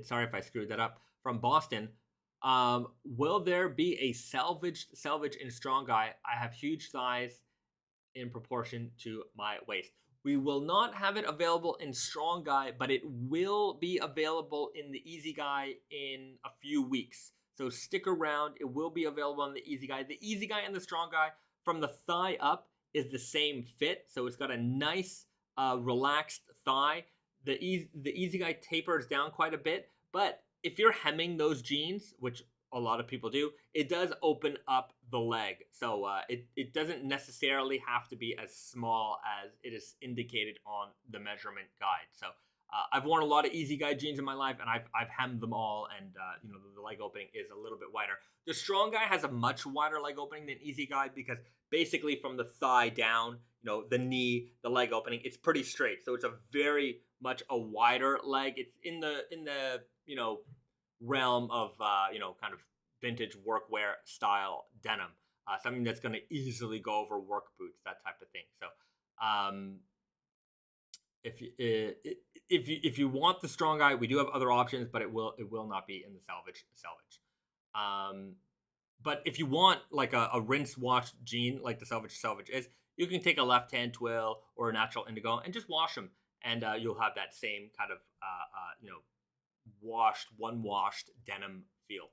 sorry if I screwed that up, from Boston. Will there be a Selvedge in Strong Guy? I have huge thighs in proportion to my waist. We will not have it available in Strong Guy, but it will be available in the Easy Guy in a few weeks. So stick around. It will be available on the Easy Guy. The Easy Guy and the Strong Guy, from the thigh up, is the same fit. So it's got a nice, relaxed thigh. The Easy Guy tapers down quite a bit, but if you're hemming those jeans, which a lot of people do, it does open up the leg. So it doesn't necessarily have to be as small as it is indicated on the measurement guide. So I've worn a lot of Easy Guy jeans in my life, and I've hemmed them all, and the leg opening is a little bit wider. The Strong Guy has a much wider leg opening than Easy Guy because basically from the thigh down, the knee, the leg opening, it's pretty straight. So it's a very much a wider leg. It's in the realm of kind of vintage workwear style denim, something that's going to easily go over work boots, that type of thing. So if you want the Strong Guy, we do have other options, but it will not be in the Selvedge. But if you want like a rinse wash jean like the Selvedge is, you can take a left hand twill or a natural indigo and just wash them, and you'll have that same kind of washed denim feel.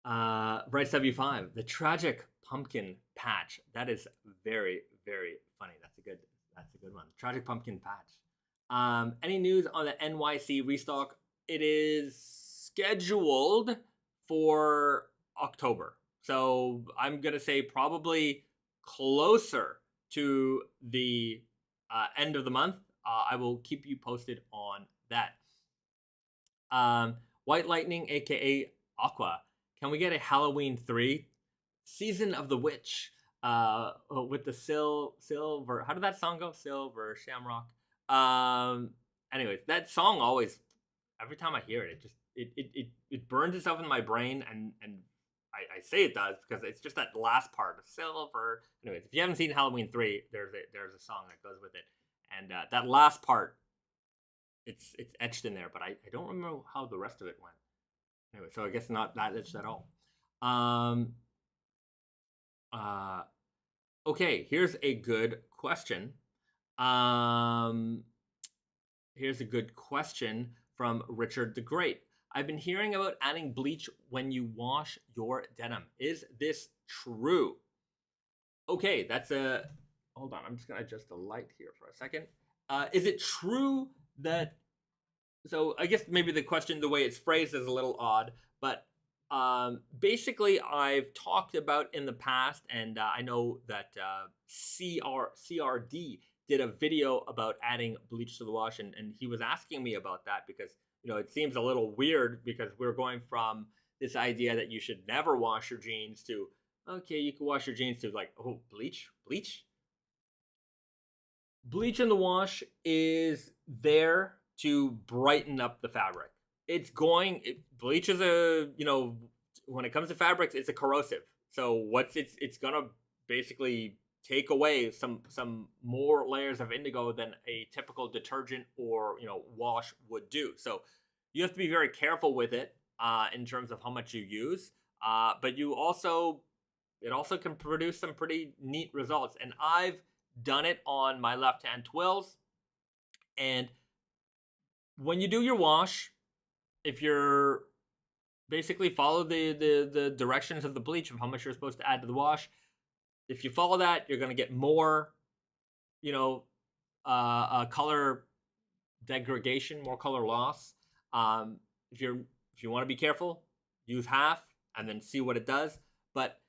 Bright W5, the tragic pumpkin patch. That is very, very funny. That's a good one. Tragic pumpkin patch. Any news on the NYC restock? It is scheduled for October. So I'm going to say probably closer to the end of the month. I will keep you posted on that. White Lightning, aka Aqua. Can we get a Halloween 3? Season of the Witch. With the silver. How did that song go? Silver Shamrock. Anyways, that song always, every time I hear it, it burns itself in my brain, and I say it does because it's just that last part of silver. Anyways, if you haven't seen Halloween 3, there's a song that goes with it, and that last part, it's etched in there, but I don't remember how the rest of it went. Anyway, so I guess not that etched at all. Okay, here's a good question. Here's a good question from Richard the Great. I've been hearing about adding bleach when you wash your denim. Is this true? Okay, hold on, I'm just gonna adjust the light here for a second. Is it true that, so I guess maybe the question, the way it's phrased is a little odd, but basically I've talked about in the past, and I know that CRD did a video about adding bleach to the wash, and he was asking me about that because, it seems a little weird because we're going from this idea that you should never wash your jeans to, okay, you can wash your jeans, to like, oh, bleach? Bleach in the wash is there to brighten up the fabric. Bleach is when it comes to fabrics, it's a corrosive. So it's gonna basically take away some more layers of indigo than a typical detergent or wash would do. So you have to be very careful with it in terms of how much you use. But it also can produce some pretty neat results. And I've done it on my left hand twills. And when you do your wash, if you're basically follow the directions of the bleach of how much you're supposed to add to the wash, if you follow that, you're going to get more, color degradation, more color loss. If you want to be careful, use half and then see what it does. But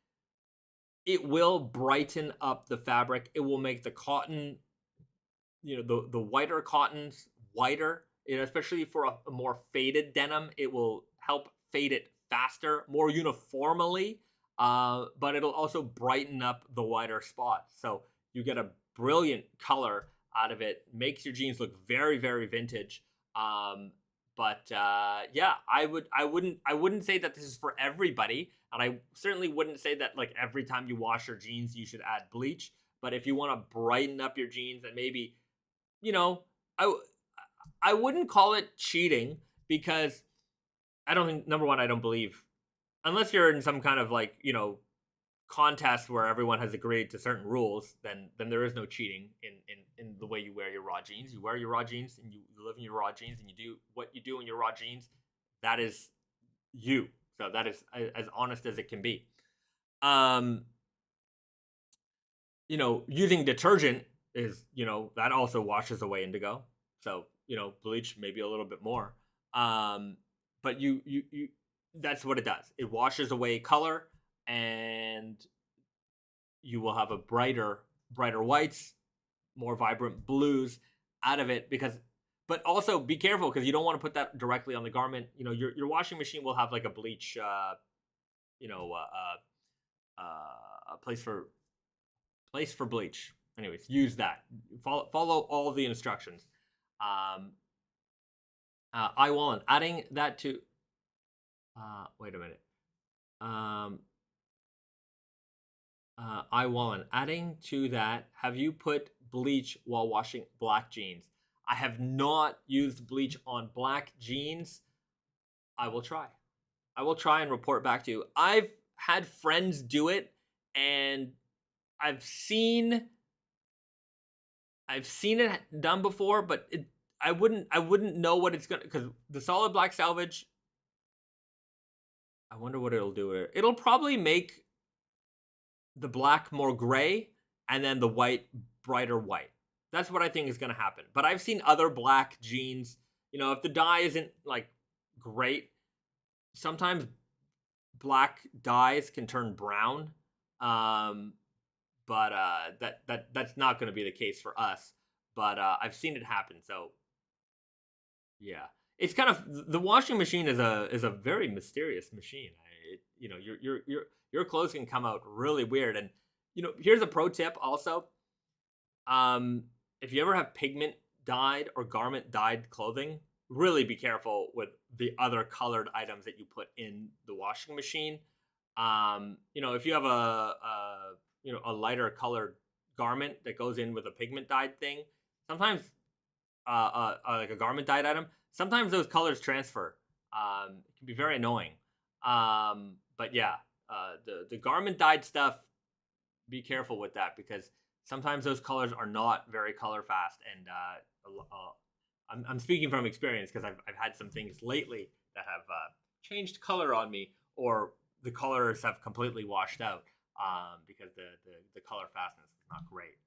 it will brighten up the fabric. It will make the cotton, the whiter cottons whiter, especially for a more faded denim. It will help fade it faster, more uniformly, but it'll also brighten up the whiter spots. So you get a brilliant color out of it. Makes your jeans look very, very vintage. But yeah, I wouldn't say that this is for everybody, and I certainly wouldn't say that like every time you wash your jeans you should add bleach. But if you want to brighten up your jeans and maybe, I wouldn't call it cheating, because I don't think, number one, I don't believe, unless you're in some kind of like, contest where everyone has agreed to certain rules, then there is no cheating in the way you wear your raw jeans. You wear your raw jeans and you live in your raw jeans and you do what you do in your raw jeans. That is you. So that is as honest as it can be. Using detergent is, that also washes away indigo. So, bleach maybe a little bit more. But you that's what it does. It washes away color, and you will have a brighter whites, more vibrant blues out of it. But also be careful, because you don't want to put that directly on the garment. Your washing machine will have like a bleach, a place for bleach. Anyways, use that. Follow all the instructions. I Wallen, adding that to. Wait a minute. I Wallen, adding to that. Have you put bleach while washing black jeans? I have not used bleach on black jeans. I will try. And report back to you. I've had friends do it, and I've seen it done before, but I wouldn't know what it's gonna, because the solid black Selvedge, I wonder what it'll do. It'll probably make the black more gray and then the white brighter white. That's what I think is going to happen. But I've seen other black jeans, if the dye isn't like great, sometimes black dyes can turn brown. But that's not going to be the case for us. But I've seen it happen. So yeah, it's kind of, the washing machine is a very mysterious machine. Your clothes can come out really weird. And here's a pro tip also. If you ever have pigment dyed or garment dyed clothing, really be careful with the other colored items that you put in the washing machine. If you have a lighter colored garment that goes in with a pigment dyed thing, sometimes like a garment dyed item, sometimes those colors transfer. It can be very annoying. But yeah, the garment dyed stuff, be careful with that, because sometimes those colors are not very color fast. And I'm speaking from experience, because I've had some things lately that have changed color on me, or the colors have completely washed out, because the color fastness is not great.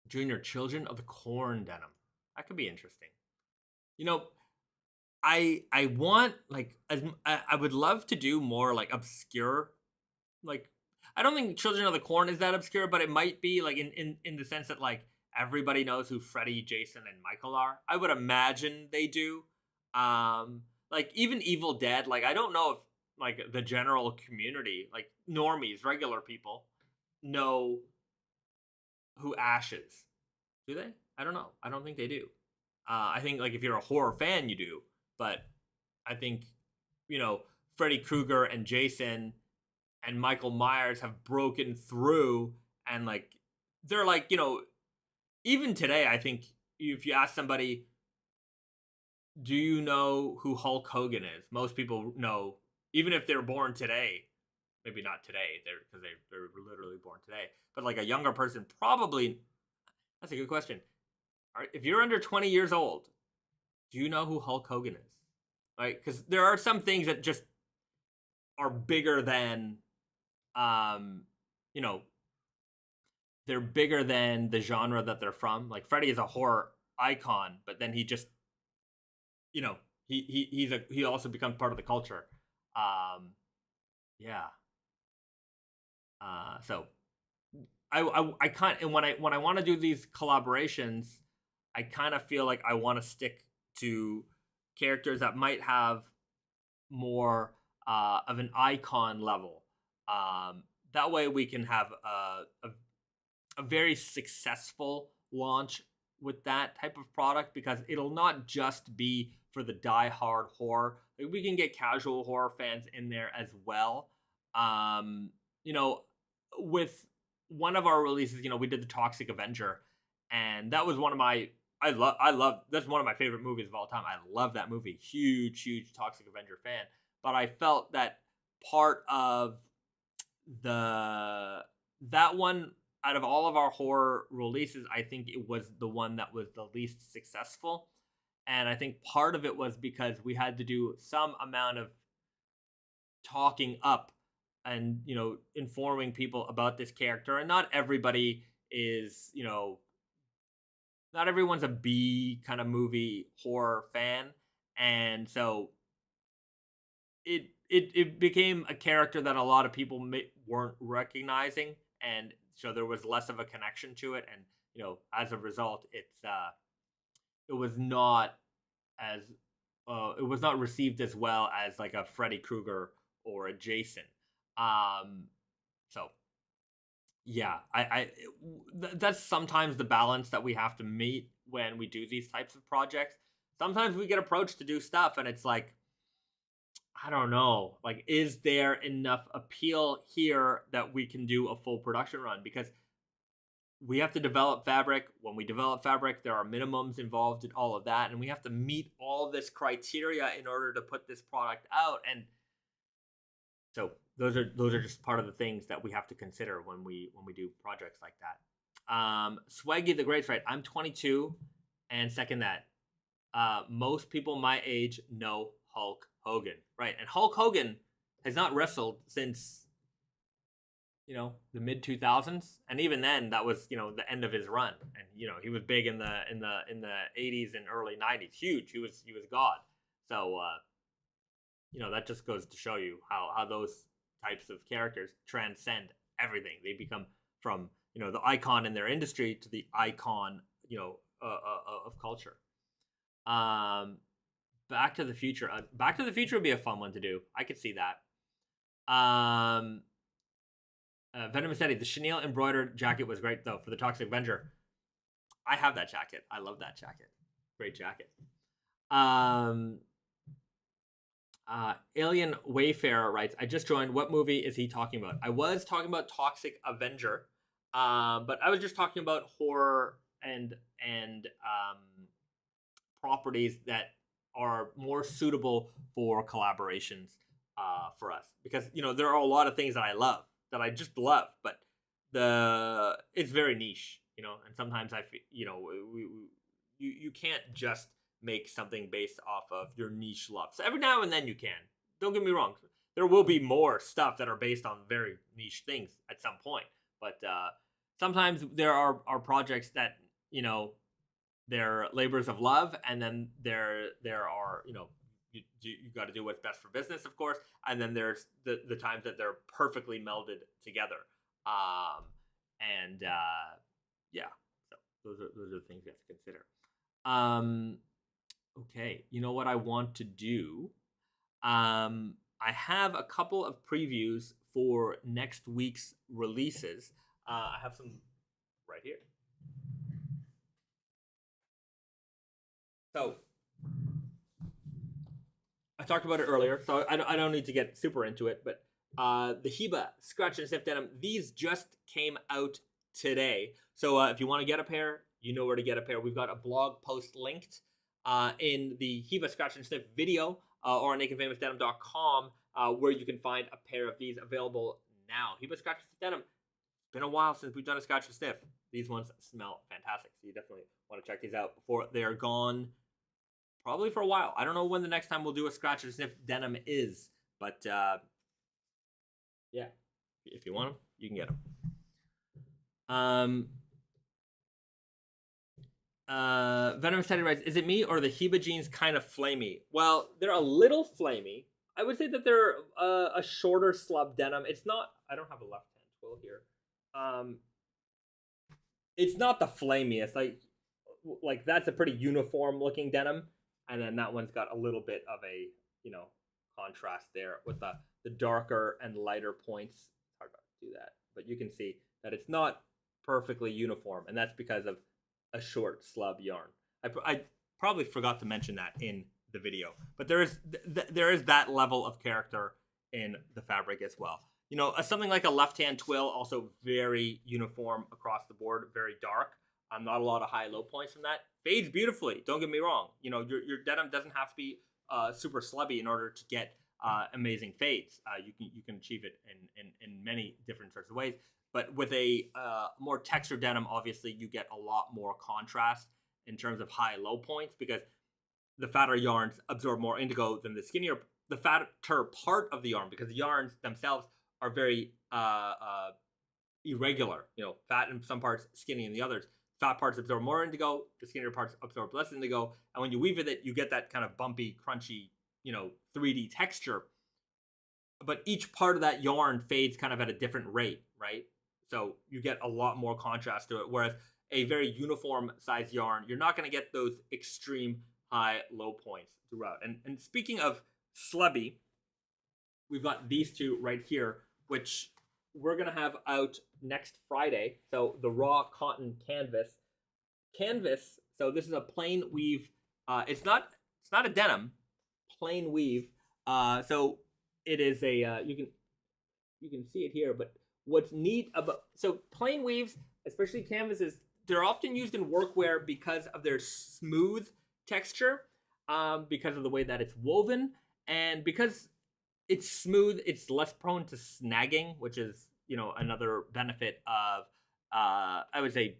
Junior, Children of the Corn denim. That could be interesting. I want, like, I would love to do more like obscure, like, I don't think Children of the Corn is that obscure, but it might be, like, in the sense that, like, everybody knows who Freddie, Jason, and Michael are. I would imagine they do. Like, even Evil Dead, like, I don't know if, like, the general community, like, normies, regular people, know who Ash is. Do they? I don't know. I don't think they do. I think, like, if you're a horror fan, you do. But I think, Freddy Krueger and Jason and Michael Myers have broken through, and, like, they're, like, even today, I think if you ask somebody, do you know who Hulk Hogan is? Most people know, even if they're born today. Maybe not today, because they're literally born today. But, like, a younger person probably. That's a good question. If you're under 20 years old, do you know who Hulk Hogan is? Right? Because there are some things that just are bigger than, they're bigger than the genre that they're from. Like, Freddy is a horror icon, but then he just, he also becomes part of the culture. Yeah. So I kind, and when I want to do these collaborations, I kind of feel like I want to stick to characters that might have more of an icon level. That way we can have a very successful launch with that type of product, because it'll not just be for the die-hard horror. Like, we can get casual horror fans in there as well. You know, with one of our releases, you know, we did the Toxic Avenger, and that was one of my I love that's one of my favorite movies of all time. I love that movie. Huge Toxic Avenger fan. But I felt that part of that one, out of all of our horror releases, I think it was the one that was the least successful. And I think part of it was because we had to do some amount of talking up and, you know, informing people about this character. And not everybody is, you know, not everyone's a B kind of movie horror fan. And so it became a character that a lot of people weren't recognizing, and so there was less of a connection to it. And, you know, as a result, it was not as it was not received as well as like a Freddy Krueger or a Jason. So yeah, that's sometimes the balance that we have to meet when we do these types of projects. Sometimes we get approached to do stuff and it's like, I don't know, like, is there enough appeal here that we can do a full production run? Because we have to develop fabric. When we develop fabric, there are minimums involved in all of that, and we have to meet all this criteria in order to put this product out. And so those are just part of the things that we have to consider when we do projects like that. Swaggy the Great's right. I'm 22, and second that. Most people my age know Hulk Hogan, right? And Hulk Hogan has not wrestled since, you know, the mid 2000s, and even then, that was, you know, the end of his run. And, you know, he was big in the 80s and early 90s, huge. He was God. So, you know, that just goes to show you how those types of characters transcend everything. They become from, you know, the icon in their industry to the icon, you know, of culture. Back to the Future. Back to the Future would be a fun one to do. I could see that. Venomous Eddie, the chenille embroidered jacket was great though for the Toxic Avenger. I have that jacket. I love that jacket. Great jacket. Alien Wayfarer writes, I just joined. What movie is he talking about? I was talking about Toxic Avenger, but I was just talking about horror and properties that are more suitable for collaborations for us, because, you know, there are a lot of things that I love, that I just love, but it's very niche, you know, and sometimes I feel, you know, you can't just make something based off of your niche love. So every now and then you can. Don't get me wrong. There will be more stuff that are based on very niche things at some point, but sometimes there are projects that, you know, they're labors of love, and then there are, you know, you got to do what's best for business, of course, and then there's the times that they're perfectly melded together. Yeah, so those are the things you have to consider. Okay, you know what I want to do? I have a couple of previews for next week's releases. I have some right here. So I talked about it earlier, so I don't need to get super into it, but the Hiba Scratch-n-Sniff Denim, these just came out today. So if you want to get a pair, you know where to get a pair. We've got a blog post linked in the Hiba Scratch-n-Sniff video or on nakedfamousdenim.com where you can find a pair of these available now. Hiba Scratch-n-Sniff Denim. It's been a while since we've done a Scratch-n-Sniff. These ones smell fantastic, so you definitely want to check these out before they are gone. Probably for a while. I don't know when the next time we'll do a Scratch-n-Sniff denim is, but yeah, if you want them, you can get them. Venomous Teddy writes, is it me or the Hiba jeans kind of flamey? Well, they're a little flamey. I would say that they're a shorter slub denim. It's not, I don't have a left hand twill here. It's not the flamiest. Like that's a pretty uniform looking denim. And then that one's got a little bit of a, contrast there with the darker and lighter points. It's hard to do that, but you can see that it's not perfectly uniform, and that's because of a short slub yarn. I probably forgot to mention that in the video, but there is that level of character in the fabric as well. Something like a left-hand twill, also very uniform across the board, very dark. Not a lot of high-low points from that. Fades beautifully. Don't get me wrong. Your denim doesn't have to be super slubby in order to get amazing fades. You can achieve it in many different sorts of ways. But with a more textured denim, obviously you get a lot more contrast in terms of high-low points because the fatter yarns absorb more indigo than the fatter part of the yarn, because the yarns themselves are very irregular. Fat in some parts, skinny in the others. Fat parts absorb more indigo, the skinnier parts absorb less indigo, and when you weave with it, you get that kind of bumpy, crunchy, 3D texture. But each part of that yarn fades kind of at a different rate, right? So you get a lot more contrast to it, whereas a very uniform size yarn, you're not going to get those extreme high-low points throughout. And speaking of slubby, we've got these two right here, which we're going to have out next Friday. So the raw cotton canvas. So this is a plain weave. It's not a denim, plain weave. So it is a, you can see it here, but what's neat about, so plain weaves, especially canvases, they're often used in workwear because of their smooth texture, because of the way that it's woven, and because it's smooth, it's less prone to snagging, which is, another benefit of, I would say,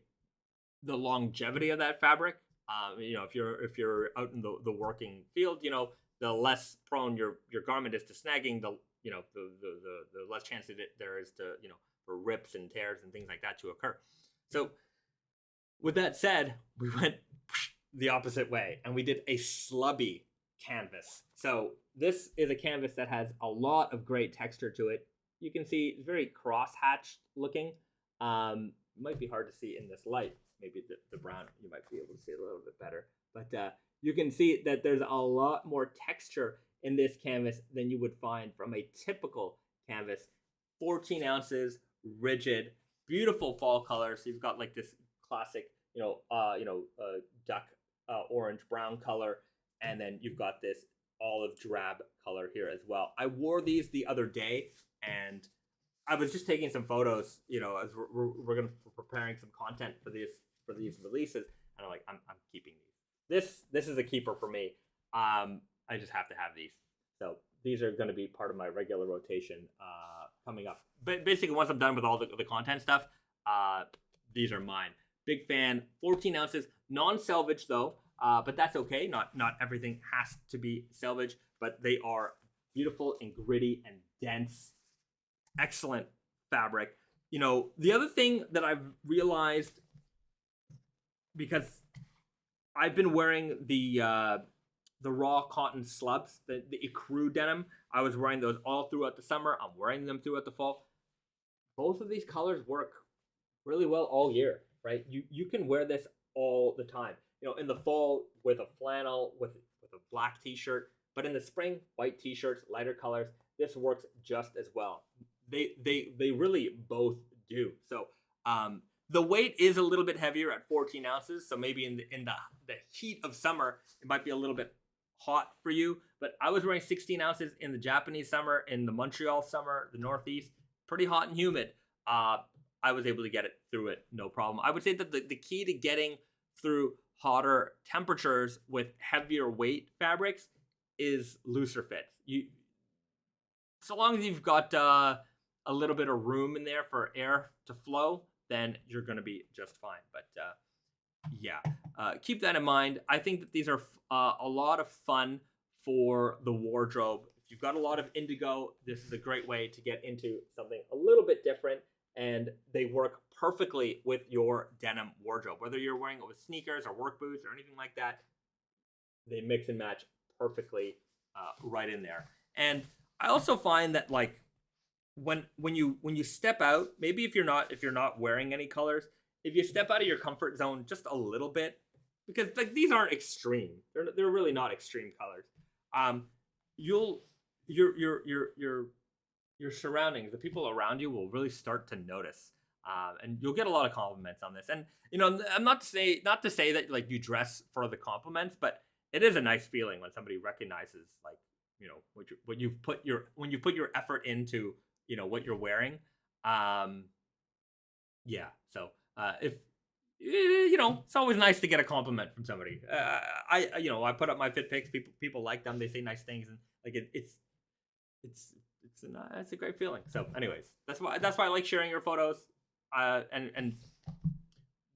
the longevity of that fabric. If you're out in the working field, the less prone your garment is to snagging, the less chance there is to, for rips and tears and things like that to occur. So with that said, we went the opposite way and we did a slubby canvas. So this is a canvas that has a lot of great texture to it. You can see it's very cross-hatched looking. Might be hard to see in this light. Maybe the brown, you might be able to see it a little bit better. But you can see that there's a lot more texture in this canvas than you would find from a typical canvas. 14 ounces, rigid, beautiful fall color. So you've got like this classic, duck orange brown color, and then you've got this olive drab color here as well. I wore these the other day, and I was just taking some photos, as we're preparing some content for these releases, and I'm like, I'm keeping these. This is a keeper for me. I just have to have these. So these are going to be part of my regular rotation coming up. But basically, once I'm done with all the content stuff, these are mine. Big fan. 14 ounces, non-selvage though, but that's okay. Not everything has to be selvage, but they are beautiful and gritty and dense. Excellent fabric. The other thing that I've realized, because I've been wearing the raw cotton slubs, the ecru denim. I was wearing those all throughout the summer. I'm wearing them throughout the fall. Both of these colors work really well all year, right? You can wear this all the time. In the fall with a flannel, with a black t-shirt, but in the spring, white t-shirts, lighter colors, this works just as well. They really both do. So the weight is a little bit heavier at 14 ounces. So maybe in the heat of summer, it might be a little bit hot for you. But I was wearing 16 ounces in the Japanese summer, in the Montreal summer, the Northeast, pretty hot and humid. I was able to get it through it, no problem. I would say that the key to getting through hotter temperatures with heavier weight fabrics is looser fits. So long as you've got a little bit of room in there for air to flow, then you're going to be just fine. But keep that in mind. I think that these are a lot of fun for the wardrobe. If you've got a lot of indigo, this is a great way to get into something a little bit different and they work perfectly with your denim wardrobe. Whether you're wearing it with sneakers or work boots or anything like that, they mix and match perfectly right in there. And I also find that like when you step out, maybe if you're not wearing any colors, if you step out of your comfort zone just a little bit, because like these aren't extreme, they're really not extreme colors. You'll your surroundings, the people around you will really start to notice. And you'll get a lot of compliments on this. And I'm not to say that like you dress for the compliments, but it is a nice feeling when somebody recognizes like when you put your effort into what you're wearing. Yeah. So if it's always nice to get a compliment from somebody. I put up my fit pics. People like them. They say nice things, and like it's a great feeling. So, anyways, that's why I like sharing your photos. And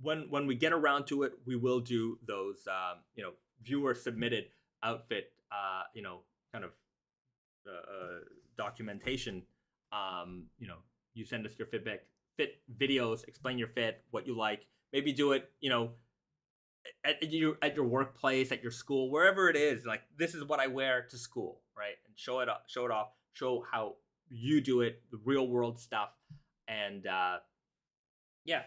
when we get around to it, we will do those viewer submitted outfit kind of documentation. You send us your fit videos, explain your fit, what you like. Maybe do it at your workplace, at your school, wherever it is. Like, this is what I wear to school, right? And show it off, show how you do it, the real world stuff. And yeah,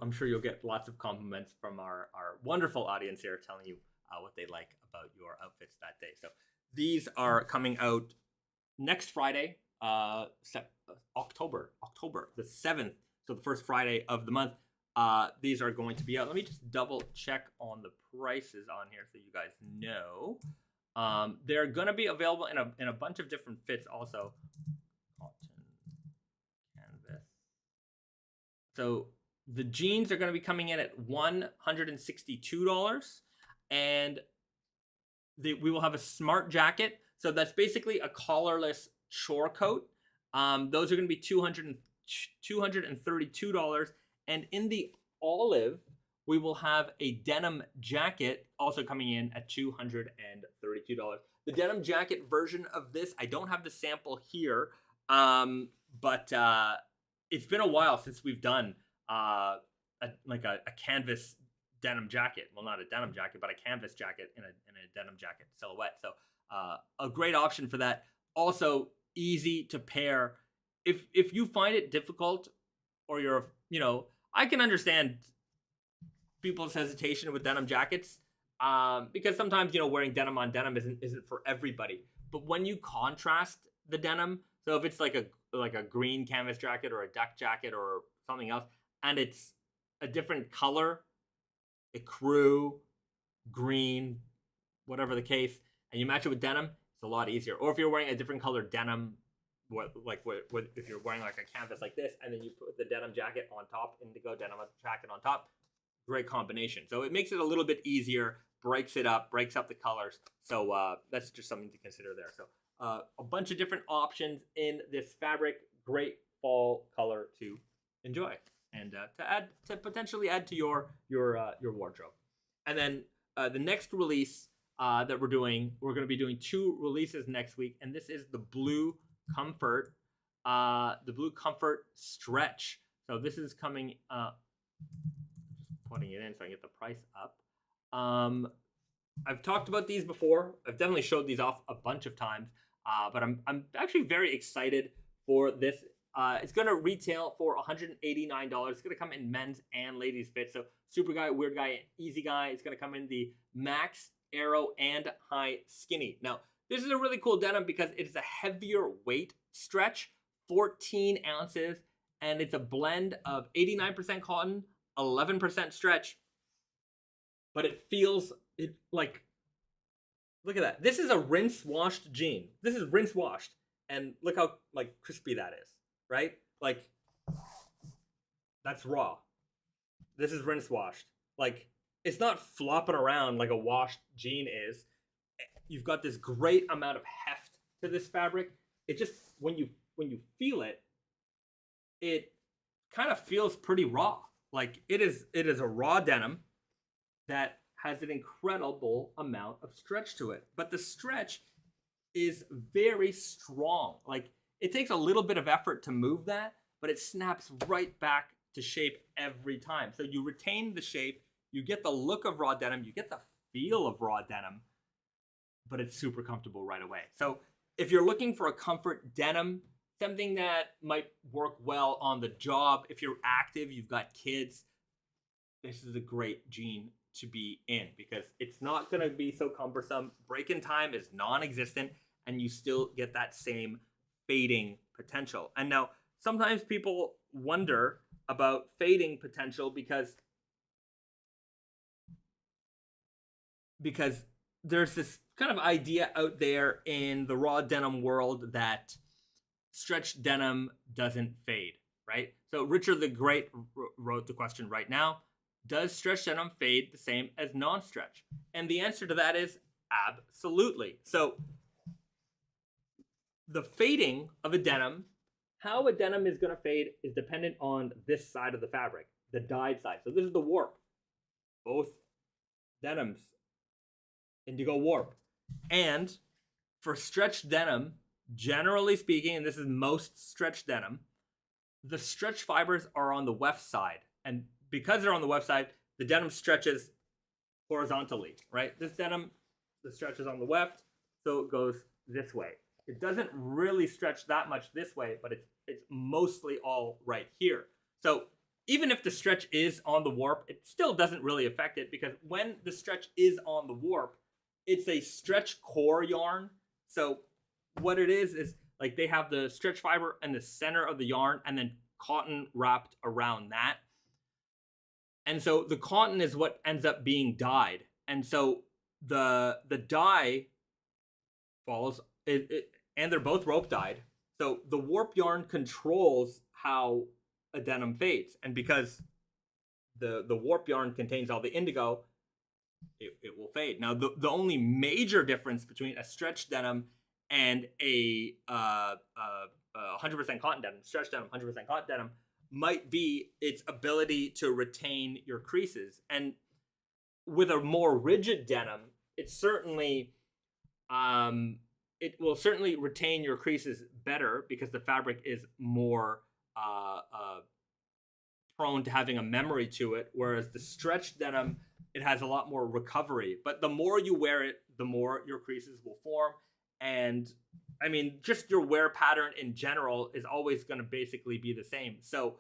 I'm sure you'll get lots of compliments from our wonderful audience here telling you what they like about your outfits that day. So these are coming out next Friday, October the 7th. So the first Friday of the month. These are going to be out. Let me just double check on the prices on here so you guys know. They're going to be available in a bunch of different fits also. Cotton canvas. So the jeans are going to be coming in at $162, and we will have a smart jacket. So that's basically a collarless chore coat. Those are going to be $232. And in the olive, we will have a denim jacket also coming in at $232. The denim jacket version of this, I don't have the sample here, but it's been a while since we've done a canvas denim jacket. Well, not a denim jacket, but a canvas jacket in a denim jacket silhouette. So a great option for that. Also easy to pair. If you find it difficult, or you're, I can understand people's hesitation with denim jackets, because sometimes wearing denim on denim isn't for everybody. But when you contrast the denim, so if it's like a green canvas jacket or a duck jacket or something else, and it's a different color, ecru, green, whatever the case, and you match it with denim, it's a lot easier. Or if you're wearing a different color denim, if you're wearing like a canvas like this, and then you put the denim jacket on top, indigo denim jacket on top, great combination. So it makes it a little bit easier, breaks up the colors. So that's just something to consider there. So a bunch of different options in this fabric, great fall color to enjoy and to potentially add to your wardrobe. And then the next release that we're going to be doing 2 releases next week, and this is the Blue Comfort Stretch. So this is coming putting it in so I get the price up. I've talked about these before. I've definitely showed these off a bunch of times, but I'm actually very excited for this. It's going to retail for $189. It's going to come in men's and ladies fit. So super guy, weird guy, easy guy. It's going to come in the max, arrow, and high skinny. Now, this is a really cool denim because it's a heavier weight stretch, 14 ounces, and it's a blend of 89% cotton, 11% stretch. But it feels like, look at that. This is a rinse washed jean. This is rinse washed, and look how like crispy that is, right? Like, that's raw. This is rinse washed. Like, it's not flopping around like a washed jean is. You've got this great amount of heft to this fabric. It just, when you feel it, it kind of feels pretty raw. Like, it is a raw denim that has an incredible amount of stretch to it. But the stretch is very strong. Like, it takes a little bit of effort to move that, but it snaps right back to shape every time. So you retain the shape, you get the look of raw denim, you get the feel of raw denim, but it's super comfortable right away. So if you're looking for a comfort denim, something that might work well on the job, if you're active, you've got kids, this is a great jean to be in because it's not going to be so cumbersome. Break-in time is non-existent, and you still get that same fading potential. And now, sometimes people wonder about fading potential because there's this kind of idea out there in the raw denim world that stretch denim doesn't fade, right? So Richard the Great wrote the question right now, does stretch denim fade the same as non-stretch? And the answer to that is absolutely. So the fading of a denim, how a denim is going to fade is dependent on this side of the fabric, the dyed side. So this is the warp. Both denims, indigo warp. And for stretch denim, generally speaking, and this is most stretch denim, the stretch fibers are on the weft side. And because they're on the weft side, the denim stretches horizontally, right? This denim, the stretch is on the weft, so it goes this way. It doesn't really stretch that much this way, but it's mostly all right here. So even if the stretch is on the warp, it still doesn't really affect it because when the stretch is on the warp, it's a stretch core yarn. So what it is like they have the stretch fiber in the center of the yarn and then cotton wrapped around that. And so the cotton is what ends up being dyed. And so the dye falls, and they're both rope dyed. So the warp yarn controls how a denim fades. And because the warp yarn contains all the indigo, it will fade. Now, the only major difference between a stretch denim and a 100% cotton denim, stretch denim, 100% cotton denim, might be its ability to retain your creases. And with a more rigid denim, it will certainly retain your creases better because the fabric is more prone to having a memory to it, whereas the stretch denim, it has a lot more recovery. But the more you wear it, the more your creases will form. And I mean, just your wear pattern in general is always going to basically be the same. So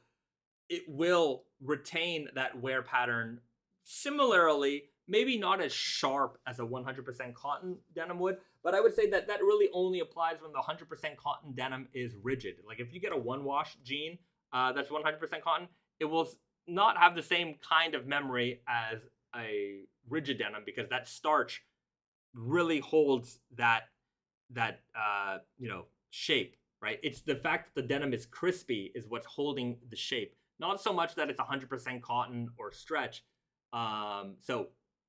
it will retain that wear pattern similarly, maybe not as sharp as a 100% cotton denim would, but I would say that really only applies when the 100% cotton denim is rigid. Like if you get a one-wash jean that's 100% cotton, it will not have the same kind of memory as a rigid denim because that starch really holds that shape, right? It's the fact that the denim is crispy is what's holding the shape, not so much that it's 100% cotton or stretch. So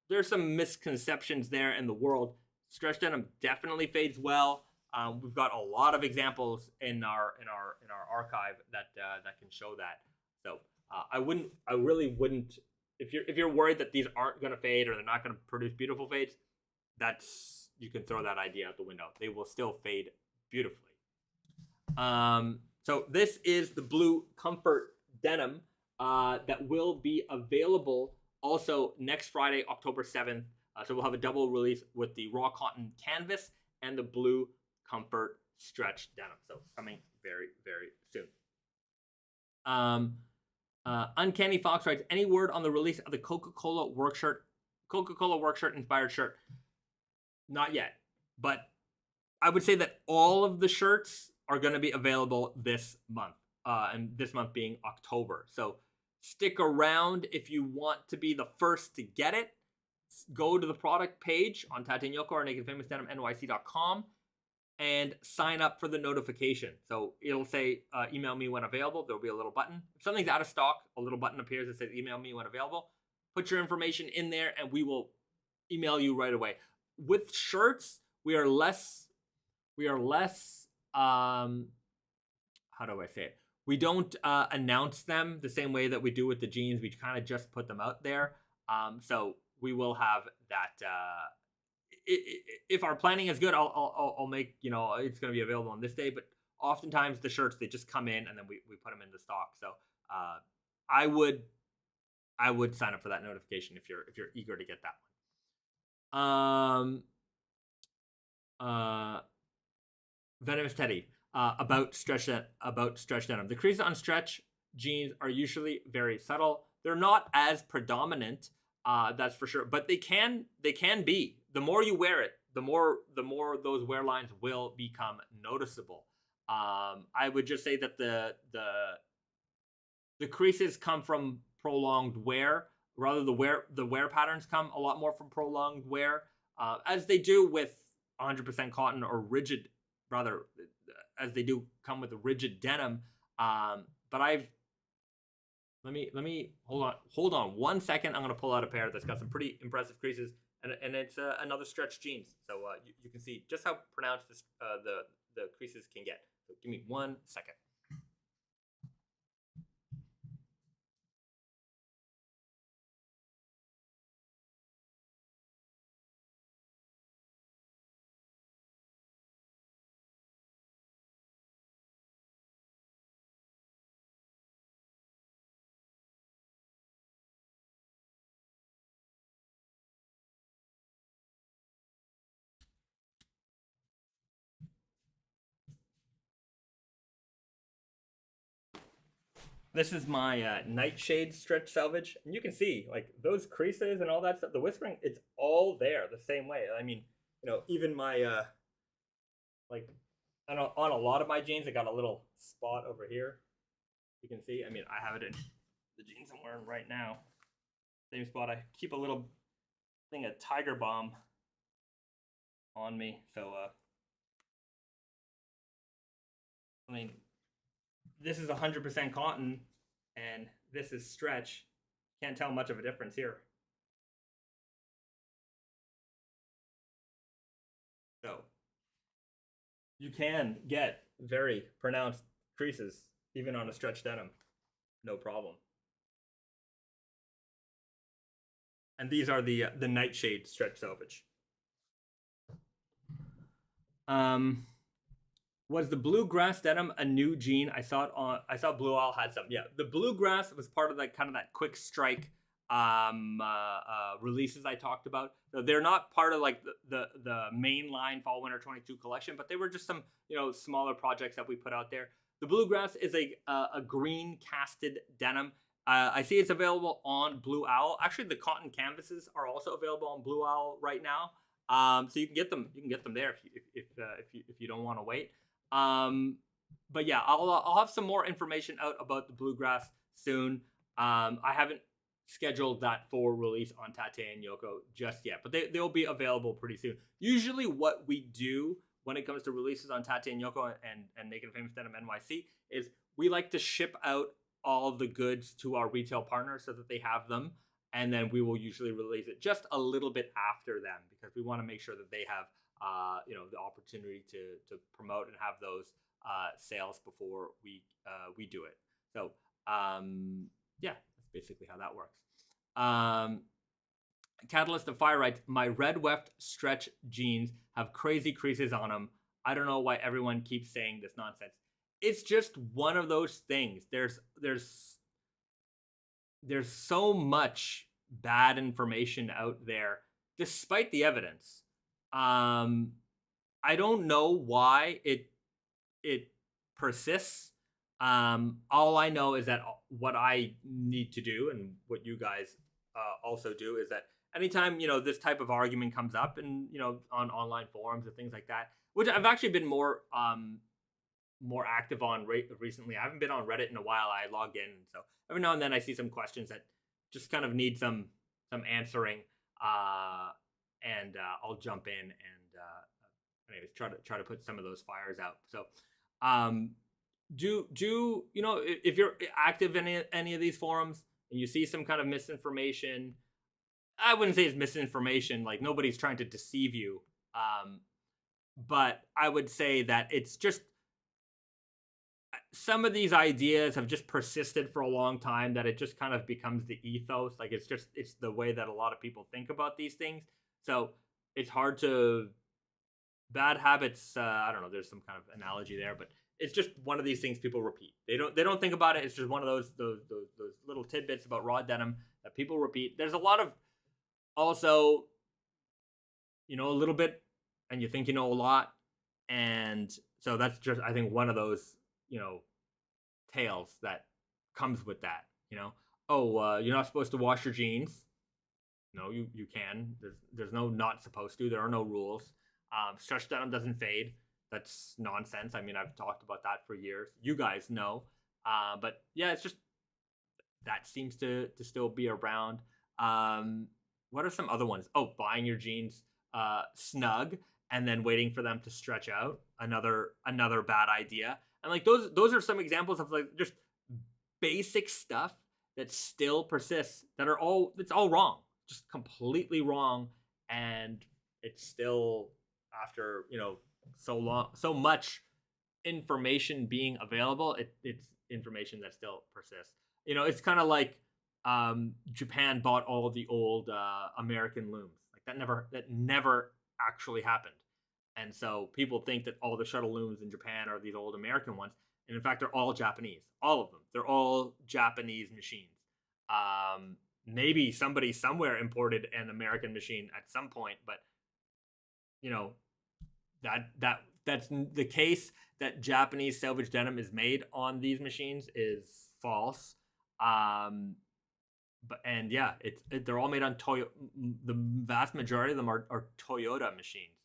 there's some misconceptions there in the world. Stretch denim definitely fades well. We've got a lot of examples in our archive that can show that. So I really wouldn't. If you're worried that these aren't going to fade or they're not going to produce beautiful fades, you can throw that idea out the window. They will still fade beautifully. So this is the blue comfort denim that will be available also next Friday, October 7th. So we'll have a double release with the raw cotton canvas and the blue comfort stretch denim. So coming very, very soon. Uncanny Fox writes, any word on the release of the Coca-Cola work shirt inspired shirt? Not yet, but I would say that all of the shirts are going to be available this month, and this month being October. So stick around if you want to be the first to get it. Go to the product page on Tate Yoko or Naked Famous Denim NYC.com and sign up for the notification. So it'll say email me when available. There'll be a little button. If something's out of stock, a little button appears that says email me when available. Put your information in there and we will email you right away. With shirts, we are less how do I say it? We don't announce them the same way that we do with the jeans. We kind of just put them out there. So we will have that. If our planning is good, I'll make, it's going to be available on this day, but oftentimes the shirts, they just come in and then we put them into stock. So I would sign up for that notification if you're eager to get that one. Venomous Teddy, about stretch denim. The creases on stretch jeans are usually very subtle. They're not as predominant, that's for sure, but they can be. The more you wear it, the more those wear lines will become noticeable. I would just say that the creases come from prolonged wear. Rather, the wear patterns come a lot more from prolonged wear, as they do with 100% cotton or rigid, rather, as they do come with a rigid denim. But let me hold on 1 second. I'm gonna pull out a pair that's got some pretty impressive creases, and it's another stretch jeans. So you can see just how pronounced this, the creases can get. So give me 1 second. This is my Nightshade stretch Selvedge, and you can see like those creases and all that stuff. The whispering, it's all there the same way. I mean, even my like on a lot of my jeans, I got a little spot over here. You can see. I mean, I have it in the jeans I'm wearing right now. Same spot. I keep a little thing of Tiger Balm on me, so I mean, this is 100% cotton, and this is stretch. Can't tell much of a difference here. So you can get very pronounced creases even on a stretch denim, no problem. And these are the Nightshade stretch Selvedge. Was the Bluegrass denim a new jean? I saw Blue Owl had some. Yeah, the Bluegrass was part of that kind of that quick strike releases I talked about. So they're not part of like the mainline fall winter 22 collection, but they were just some smaller projects that we put out there. The Bluegrass is a green casted denim. I see it's available on Blue Owl. Actually, the cotton canvases are also available on Blue Owl right now. So you can get them. You can get them there if you don't want to wait. But yeah, I'll have some more information out about the Bluegrass soon. I haven't scheduled that for release on Tate and Yoko just yet, but they'll be available pretty soon. Usually what we do when it comes to releases on Tate and Yoko and Naked Famous Denim NYC is we like to ship out all of the goods to our retail partners so that they have them, and then we will usually release it just a little bit after them because we want to make sure that they have the opportunity to promote and have those sales before we do it. So yeah, that's basically how that works. Catalyst of Fire writes, my red weft stretch jeans have crazy creases on them. I don't know why everyone keeps saying this nonsense. It's just one of those things. There's so much bad information out there despite the evidence. I don't know why it persists. All I know is that what I need to do and what you guys also do is that anytime this type of argument comes up and on online forums and things like that, which I've actually been more active on recently. I haven't been on Reddit in a while. I logged in, so every now and then I see some questions that just kind of need some answering, and I'll jump in and anyways try to put some of those fires out. So do if you're active in any of these forums and you see some kind of misinformation, I wouldn't say it's misinformation, like nobody's trying to deceive you, but I would say that it's just some of these ideas have just persisted for a long time, that it just kind of becomes the ethos. Like it's the way that a lot of people think about these things. So it's hard to bad habits. I don't know. There's some kind of analogy there, but it's just one of these things people repeat. They don't think about it. It's just one of those little tidbits about raw denim that people repeat. There's a lot of also, a little bit, and you think you know a lot, and so that's just, I think, one of those tales that comes with that. You're not supposed to wash your jeans. No, you can. There's no not supposed to. There are no rules. Stretch denim doesn't fade. That's nonsense. I mean, I've talked about that for years. You guys know. But yeah, it's just that seems to still be around. What are some other ones? Oh, buying your jeans snug and then waiting for them to stretch out. Another bad idea. And like those are some examples of like just basic stuff that still persists it's all wrong. Just completely wrong, and it's still after so much information being available, it's information that still persists. It's kind of like Japan bought all the old American looms. Like that never actually happened, and so people think that all the shuttle looms in Japan are these old American ones, and in fact they're all Japanese. All of them. They're all Japanese machines. Maybe somebody somewhere imported an American machine at some point, but that's the case that Japanese Selvedge denim is made on these machines is false. They're all made on Toyota. The vast majority of them are Toyota machines.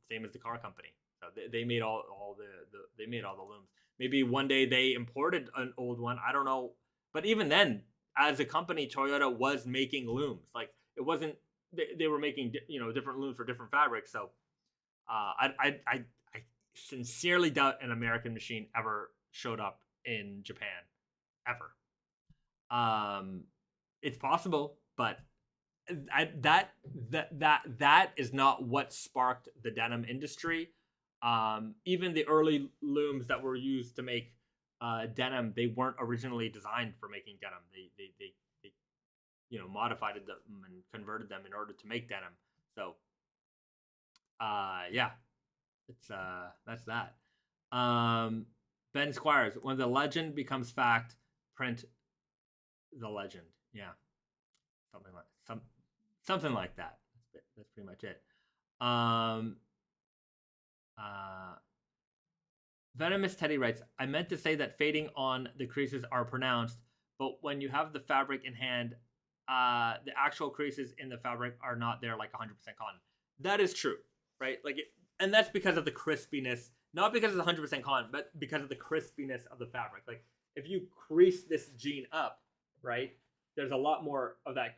Same as the car company. So they made all the looms. Maybe one day they imported an old one. I don't know, but even then, as a company, Toyota was making looms. Like it wasn't they were making different looms for different fabrics. So I sincerely doubt an American machine ever showed up in Japan, ever. It's possible, but that is not what sparked the denim industry. Even the early looms that were used to make denim, they weren't originally designed for making denim. They modified them and converted them in order to make denim. So it's that's that. Ben Squires, when the legend becomes fact, print the legend. Yeah, something like that. That's pretty much it. Venomous Teddy writes, I meant to say that fading on the creases are pronounced, but when you have the fabric in hand, the actual creases in the fabric are not there like 100% cotton. That is true, right? And that's because of the crispiness, not because it's 100% cotton, but because of the crispiness of the fabric. Like if you crease this jean up, right, there's a lot more of that,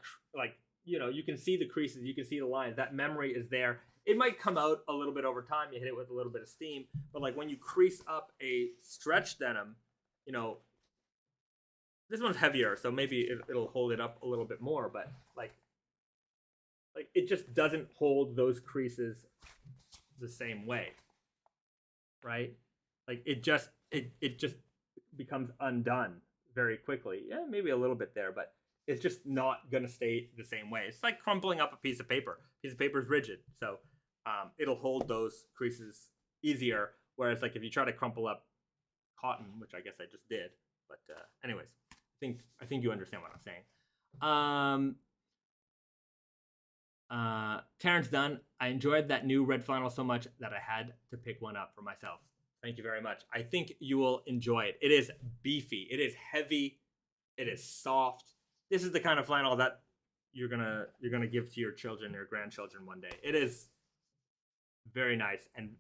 you can see the creases, you can see the lines, that memory is there. It might come out a little bit over time. You hit it with a little bit of steam, but like when you crease up a stretch denim, this one's heavier, so maybe it'll hold it up a little bit more. But like it just doesn't hold those creases the same way, right? Like it just becomes undone very quickly. Yeah, maybe a little bit there, but it's just not gonna stay the same way. It's like crumpling up a piece of paper. Piece of paper is rigid, so it'll hold those creases easier. Whereas like if you try to crumple up cotton, which I guess I just did, but anyways, I think you understand what I'm saying. Terrence Dunn, I enjoyed that new red flannel so much that I had to pick one up for myself. Thank you very much. I think you will enjoy it. It is beefy. It is heavy. It is soft. This is the kind of flannel that you're gonna give to your children or grandchildren one day. It is very nice, and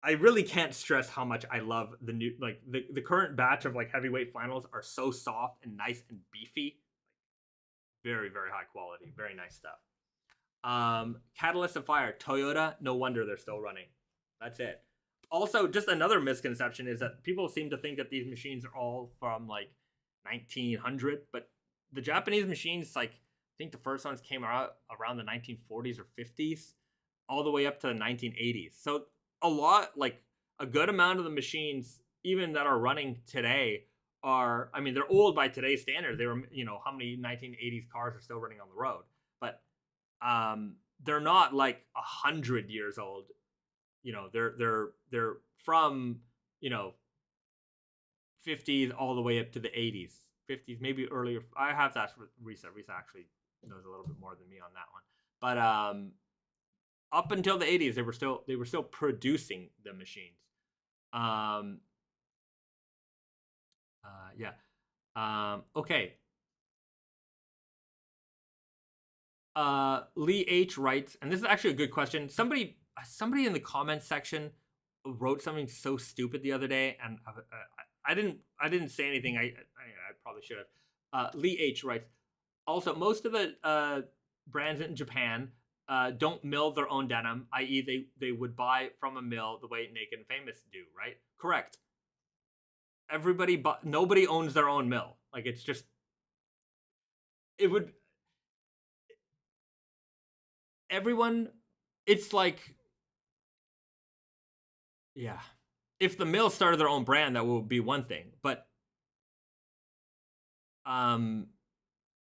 I really can't stress how much I love the new, like the current batch of like heavyweight flannels are so soft and nice and beefy. Very, very high quality, very nice stuff. Catalyst of Fire, Toyota, no wonder they're still running. That's it. Also, just another misconception is that people seem to think that these machines are all from like 1900, but the Japanese machines, like I think the first ones came out around the 1940s or 50s, all the way up to the 1980s. So a good amount of the machines, even that are running today, they're old by today's standards. They were, how many 1980s cars are still running on the road, but they're not like 100 years old. you know, they're from, you know, 50s all the way up to the 80s, 50s, maybe earlier. I have to ask Risa. Risa actually knows a little bit more than me on that one. But up until the 80s, they were still producing the machines. Yeah. Okay. Lee H writes, and this is actually a good question. Somebody in the comments section wrote something so stupid the other day, and I didn't say anything. I probably should have. Lee H writes, also, most of the brands in Japan don't mill their own denim, i.e., they would buy from a mill the way Naked and Famous do, right? Correct. Nobody owns their own mill. Like, it's just, everyone, it's like, yeah. If the mill started their own brand, that would be one thing. But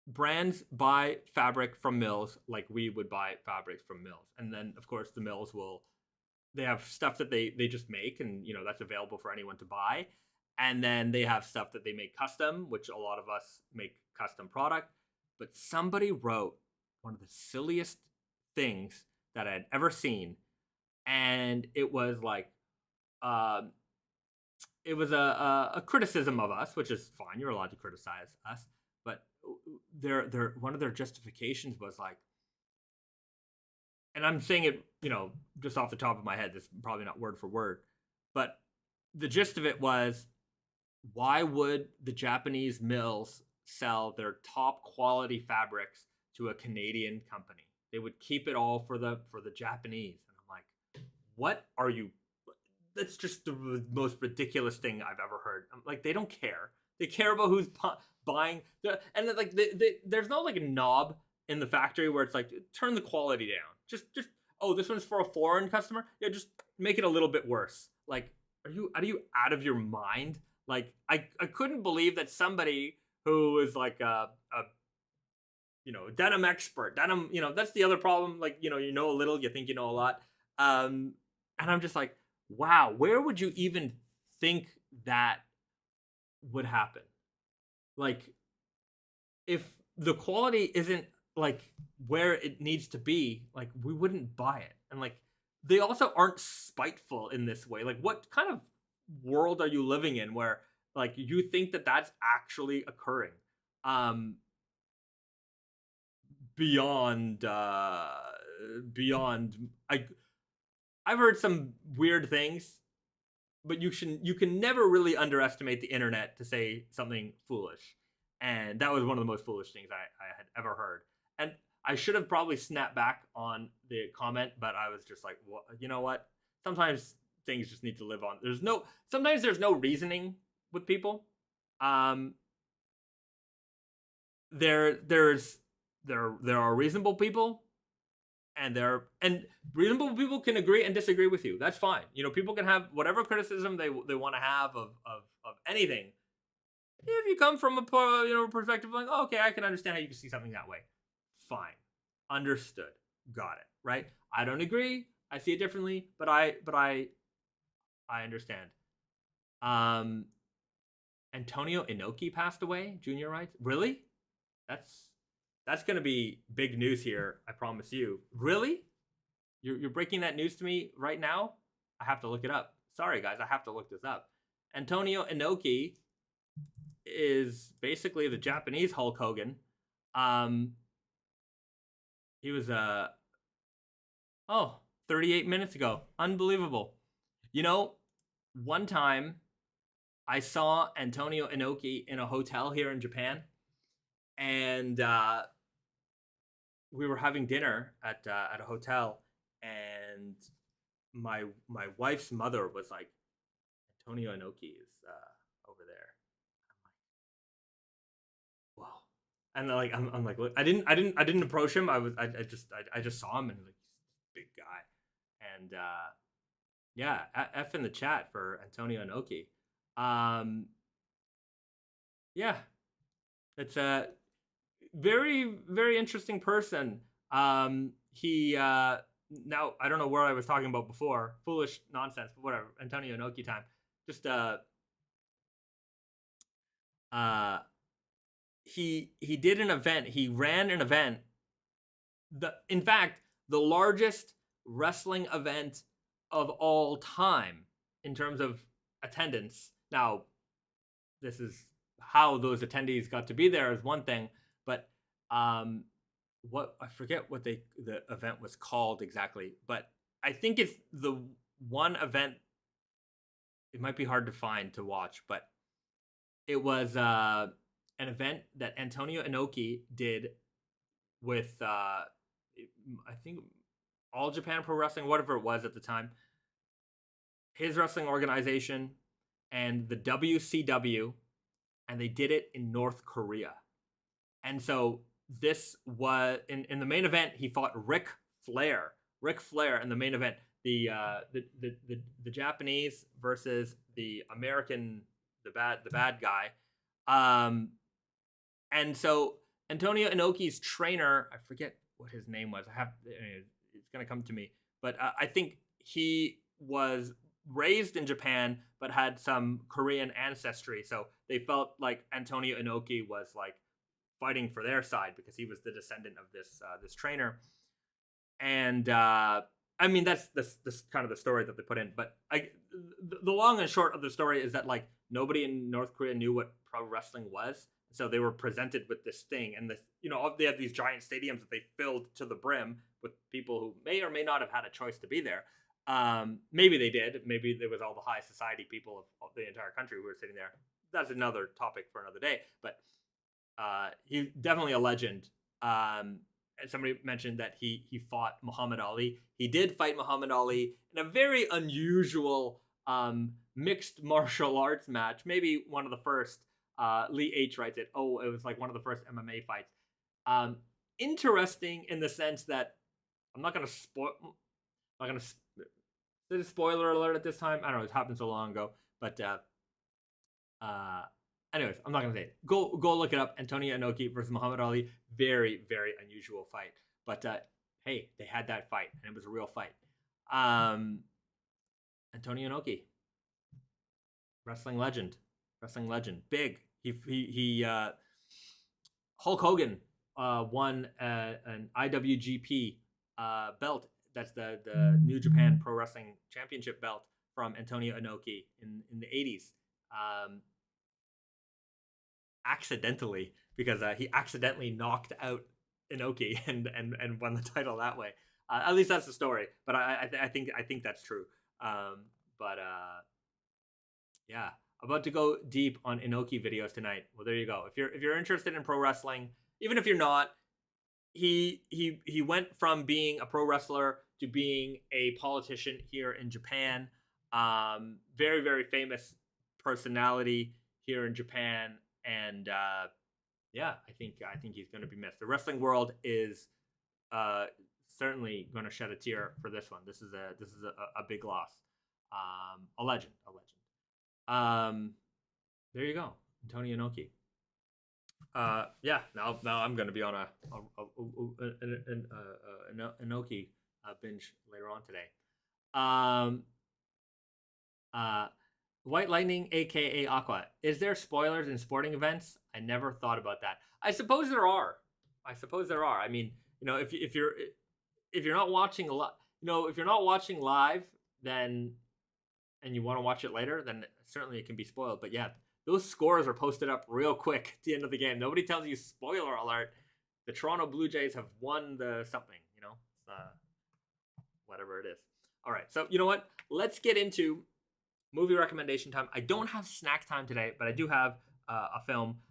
brands buy fabric from mills like we would buy fabrics from mills. And then, of course, the mills they have stuff that they just make, and, you know, that's available for anyone to buy. And then they have stuff that they make custom, which a lot of us make custom product. But somebody wrote one of the silliest things that I had ever seen. And it was like, it was a criticism of us, which is fine. You're allowed to criticize us. But one of their justifications was like, and I'm saying it, you know, just off the top of my head, this is probably not word for word, but the gist of it was, why would the Japanese mills sell their top quality fabrics to a Canadian company? They would keep it all for the Japanese. And I'm like, what are you? That's just the most ridiculous thing I've ever heard. I'm like, they don't care. They care about who's buying. And then, like, there's no like a knob in the factory where it's like, turn the quality down. Just oh, this one's for a foreign customer. Yeah, just make it a little bit worse. Like, are you out of your mind? Like, I couldn't believe that somebody who is like a you know, denim expert, denim, you know, that's the other problem. Like, you know a little, you think you know a lot. And I'm just like, wow, where would you even think that would happen? Like, if the quality isn't like where it needs to be, like, we wouldn't buy it. And like, they also aren't spiteful in this way. Like, what kind of world are you living in where like you think that that's actually occurring? Beyond I've heard some weird things, but you can never really underestimate the internet to say something foolish. And that was one of the most foolish things I had ever heard. And I should have probably snapped back on the comment, but I was just like, well, you know what? Sometimes things just need to live on. Sometimes there's no reasoning with people. There are reasonable people, and reasonable people can agree and disagree with you. That's fine. You know, people can have whatever criticism they want to have of anything. If you come from a perspective like, oh, okay, I can understand how you can see something that way. Fine, understood, got it. Right? I don't agree. I see it differently, but I understand. Antonio Inoki passed away. Junior writes, really? That's going to be big news here, I promise you. Really? You're breaking that news to me right now? I have to look it up. Sorry, guys, I have to look this up. Antonio Inoki is basically the Japanese Hulk Hogan. He was 38 minutes ago. Unbelievable. You know, one time I saw Antonio Inoki in a hotel here in Japan, and we were having dinner at a hotel, and my wife's mother was like, Antonio Inoki is over there. I'm like, wow. And like I'm like, look, I didn't approach him. I just saw him, and like, big guy. And yeah, F in the chat for Antonio Inoki. Yeah, it's a very, very interesting person. He now I don't know where I was talking about before. Foolish nonsense, but whatever. Antonio Inoki time. Just he did an event. He ran an event. In fact, the largest wrestling event of all time in terms of attendance. Now, this is how those attendees got to be there is one thing, but what I forget what the event was called exactly, but I think it's the one event. It might be hard to find to watch, but it was an event that Antonio Inoki did with I think All Japan Pro Wrestling, whatever it was at the time, his wrestling organization, and the WCW, and they did it in North Korea. And so this was in the main event. He fought Ric Flair. Ric Flair in the main event. The Japanese versus the American, the bad guy. And so Antonio Inoki's trainer, I forget what his name was. It's gonna come to me, but I think he was raised in Japan but had some Korean ancestry. So they felt like Antonio Inoki was like fighting for their side because he was the descendant of this trainer. And I mean that's kind of the story that they put in. But the long and short of the story is that like nobody in North Korea knew what pro wrestling was. So they were presented with this thing, and this, they have these giant stadiums that they filled to the brim with people who may or may not have had a choice to be there. Maybe they did. Maybe there was all the high society people of the entire country who were sitting there. That's another topic for another day. But he's definitely a legend. And somebody mentioned that he fought Muhammad Ali. He did fight Muhammad Ali in a very unusual mixed martial arts match. Maybe one of the first. Lee H writes it. Oh, it was like one of the first MMA fights. Interesting in the sense that I'm not gonna spoil. I'm not gonna. Is it a spoiler alert at this time? I don't know. It happened so long ago. But anyways, I'm not gonna say it. Go look it up. Antonio Inoki versus Muhammad Ali. Very very unusual fight. But hey, they had that fight and it was a real fight. Antonio Inoki, wrestling legend. Big. He Hulk Hogan won an IWGP belt. That's the New Japan Pro Wrestling Championship belt from Antonio Inoki in the 80s. Accidentally, because he accidentally knocked out Inoki and won the title that way. At least that's the story. But I think that's true. Yeah. About to go deep on Inoki videos tonight. Well, there you go. If you're interested in pro wrestling, even if you're not, he went from being a pro wrestler to being a politician here in Japan. Very very famous personality here in Japan, and yeah, I think he's going to be missed. The wrestling world is certainly going to shed a tear for this one. This is a big loss. A legend. There you go, Antonio Inoki. Yeah, now I'm going to be on an Inoki binge later on today. White Lightning, aka Aqua. Is there spoilers in sporting events? I never thought about that. I suppose there are. I mean, if you're not watching a lot, if you're not watching live, then and you want to watch it later, then certainly it can be spoiled. But yeah, those scores are posted up real quick at the end of the game. Nobody tells you spoiler alert. The Toronto Blue Jays have won the something, whatever it is. All right, so you know what? Let's get into movie recommendation time. I don't have snack time today, but I do have a film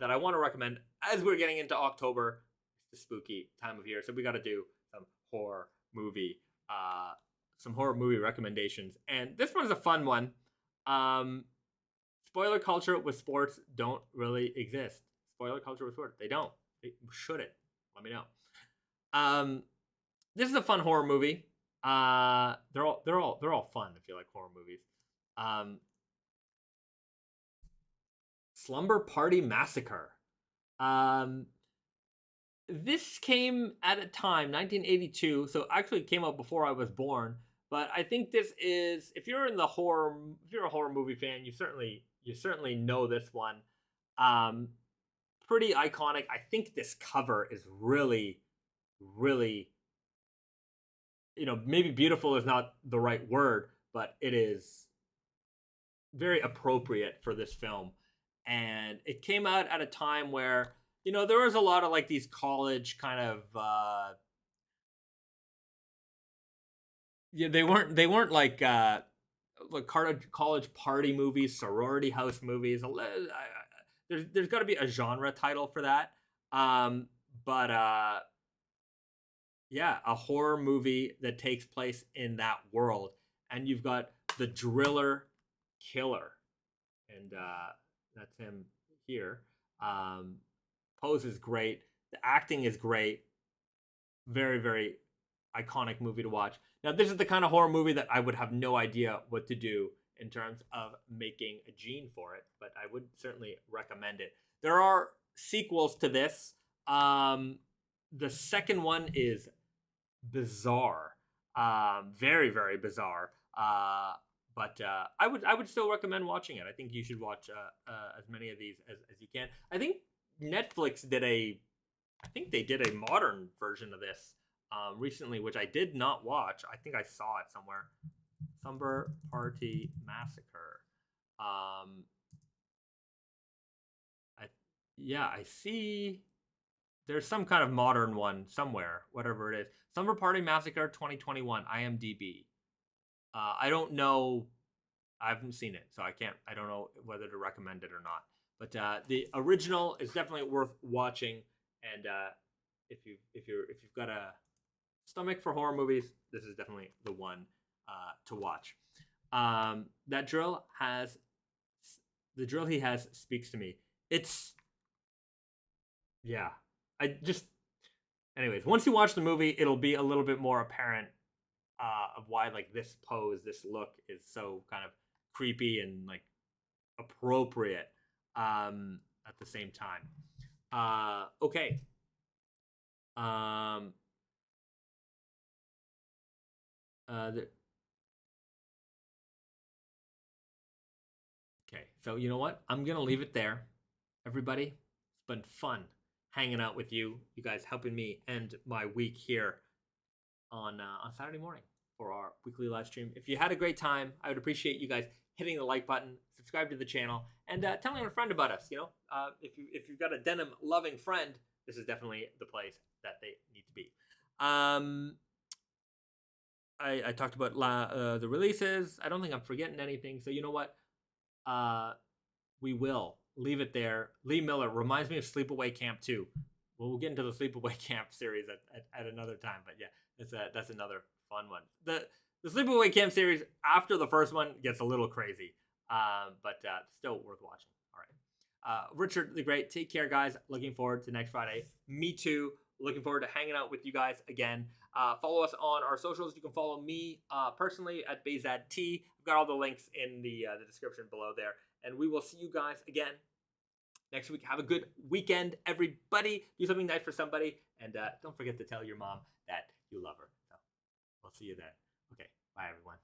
that I want to recommend as we're getting into October. It's the spooky time of year, so we got to do some horror movie recommendations, and this one's a fun one. Spoiler culture with sports don't really exist. Spoiler culture with sports, they don't. They shouldn't. Let me know. This is a fun horror movie. They're all fun if you like horror movies. Slumber Party Massacre. this came at a time, 1982, so actually it came out before I was born. But I think this is, if you're a horror movie fan, you certainly know this one. Um, Pretty iconic. I think this cover is really, really, maybe beautiful is not the right word, but it is very appropriate for this film. And it came out at a time where, there was a lot of like these college kind of yeah, they weren't like college party movies, sorority house movies. There's got to be a genre title for that. But yeah, a horror movie that takes place in that world, and you've got the driller killer, and that's him here. Pose is great. The acting is great. Very, very iconic movie to watch. Now, this is the kind of horror movie that I would have no idea what to do in terms of making a gene for it, but I would certainly recommend it. There are sequels to this. The second one is bizarre, very, very bizarre. But I would still recommend watching it. I think you should watch as many of these as you can. I think Netflix did a modern version of this recently, which I did not watch. I think I saw it somewhere. Slumber Party Massacre. I see. There's some kind of modern one somewhere, whatever it is. Slumber Party Massacre 2021, IMDb. I don't know. I haven't seen it, so I don't know whether to recommend it or not. But the original is definitely worth watching. And if you've got a stomach for horror movies, this is definitely the one to watch. The drill he has speaks to me. Anyways, once you watch the movie, it'll be a little bit more apparent of why like this pose, this look is so kind of creepy and like appropriate at the same time. Okay. Okay, so you know what? I'm gonna leave it there. Everybody, it's been fun hanging out with you. You guys helping me end my week here on Saturday morning for our weekly live stream. If you had a great time, I would appreciate you guys hitting the like button, subscribe to the channel, and telling a friend about us. If you've got a denim loving friend, this is definitely the place that they need to be. I talked about the releases. I don't think I'm forgetting anything. So you know what? We will leave it there. Lee Miller reminds me of Sleepaway Camp 2. We'll get into the Sleepaway Camp series at another time. But yeah, that's another fun one. The Sleepaway Camp series after the first one gets a little crazy, but still worth watching. All right. Richard the Great, take care, guys. Looking forward to next Friday. Me too. Looking forward to hanging out with you guys again. Follow us on our socials. You can follow me personally at BayzadT. I've got all the links in the description below there. And we will see you guys again next week. Have a good weekend, everybody. Do something nice for somebody. And don't forget to tell your mom that you love her. So we'll see you then. Okay. Bye, everyone.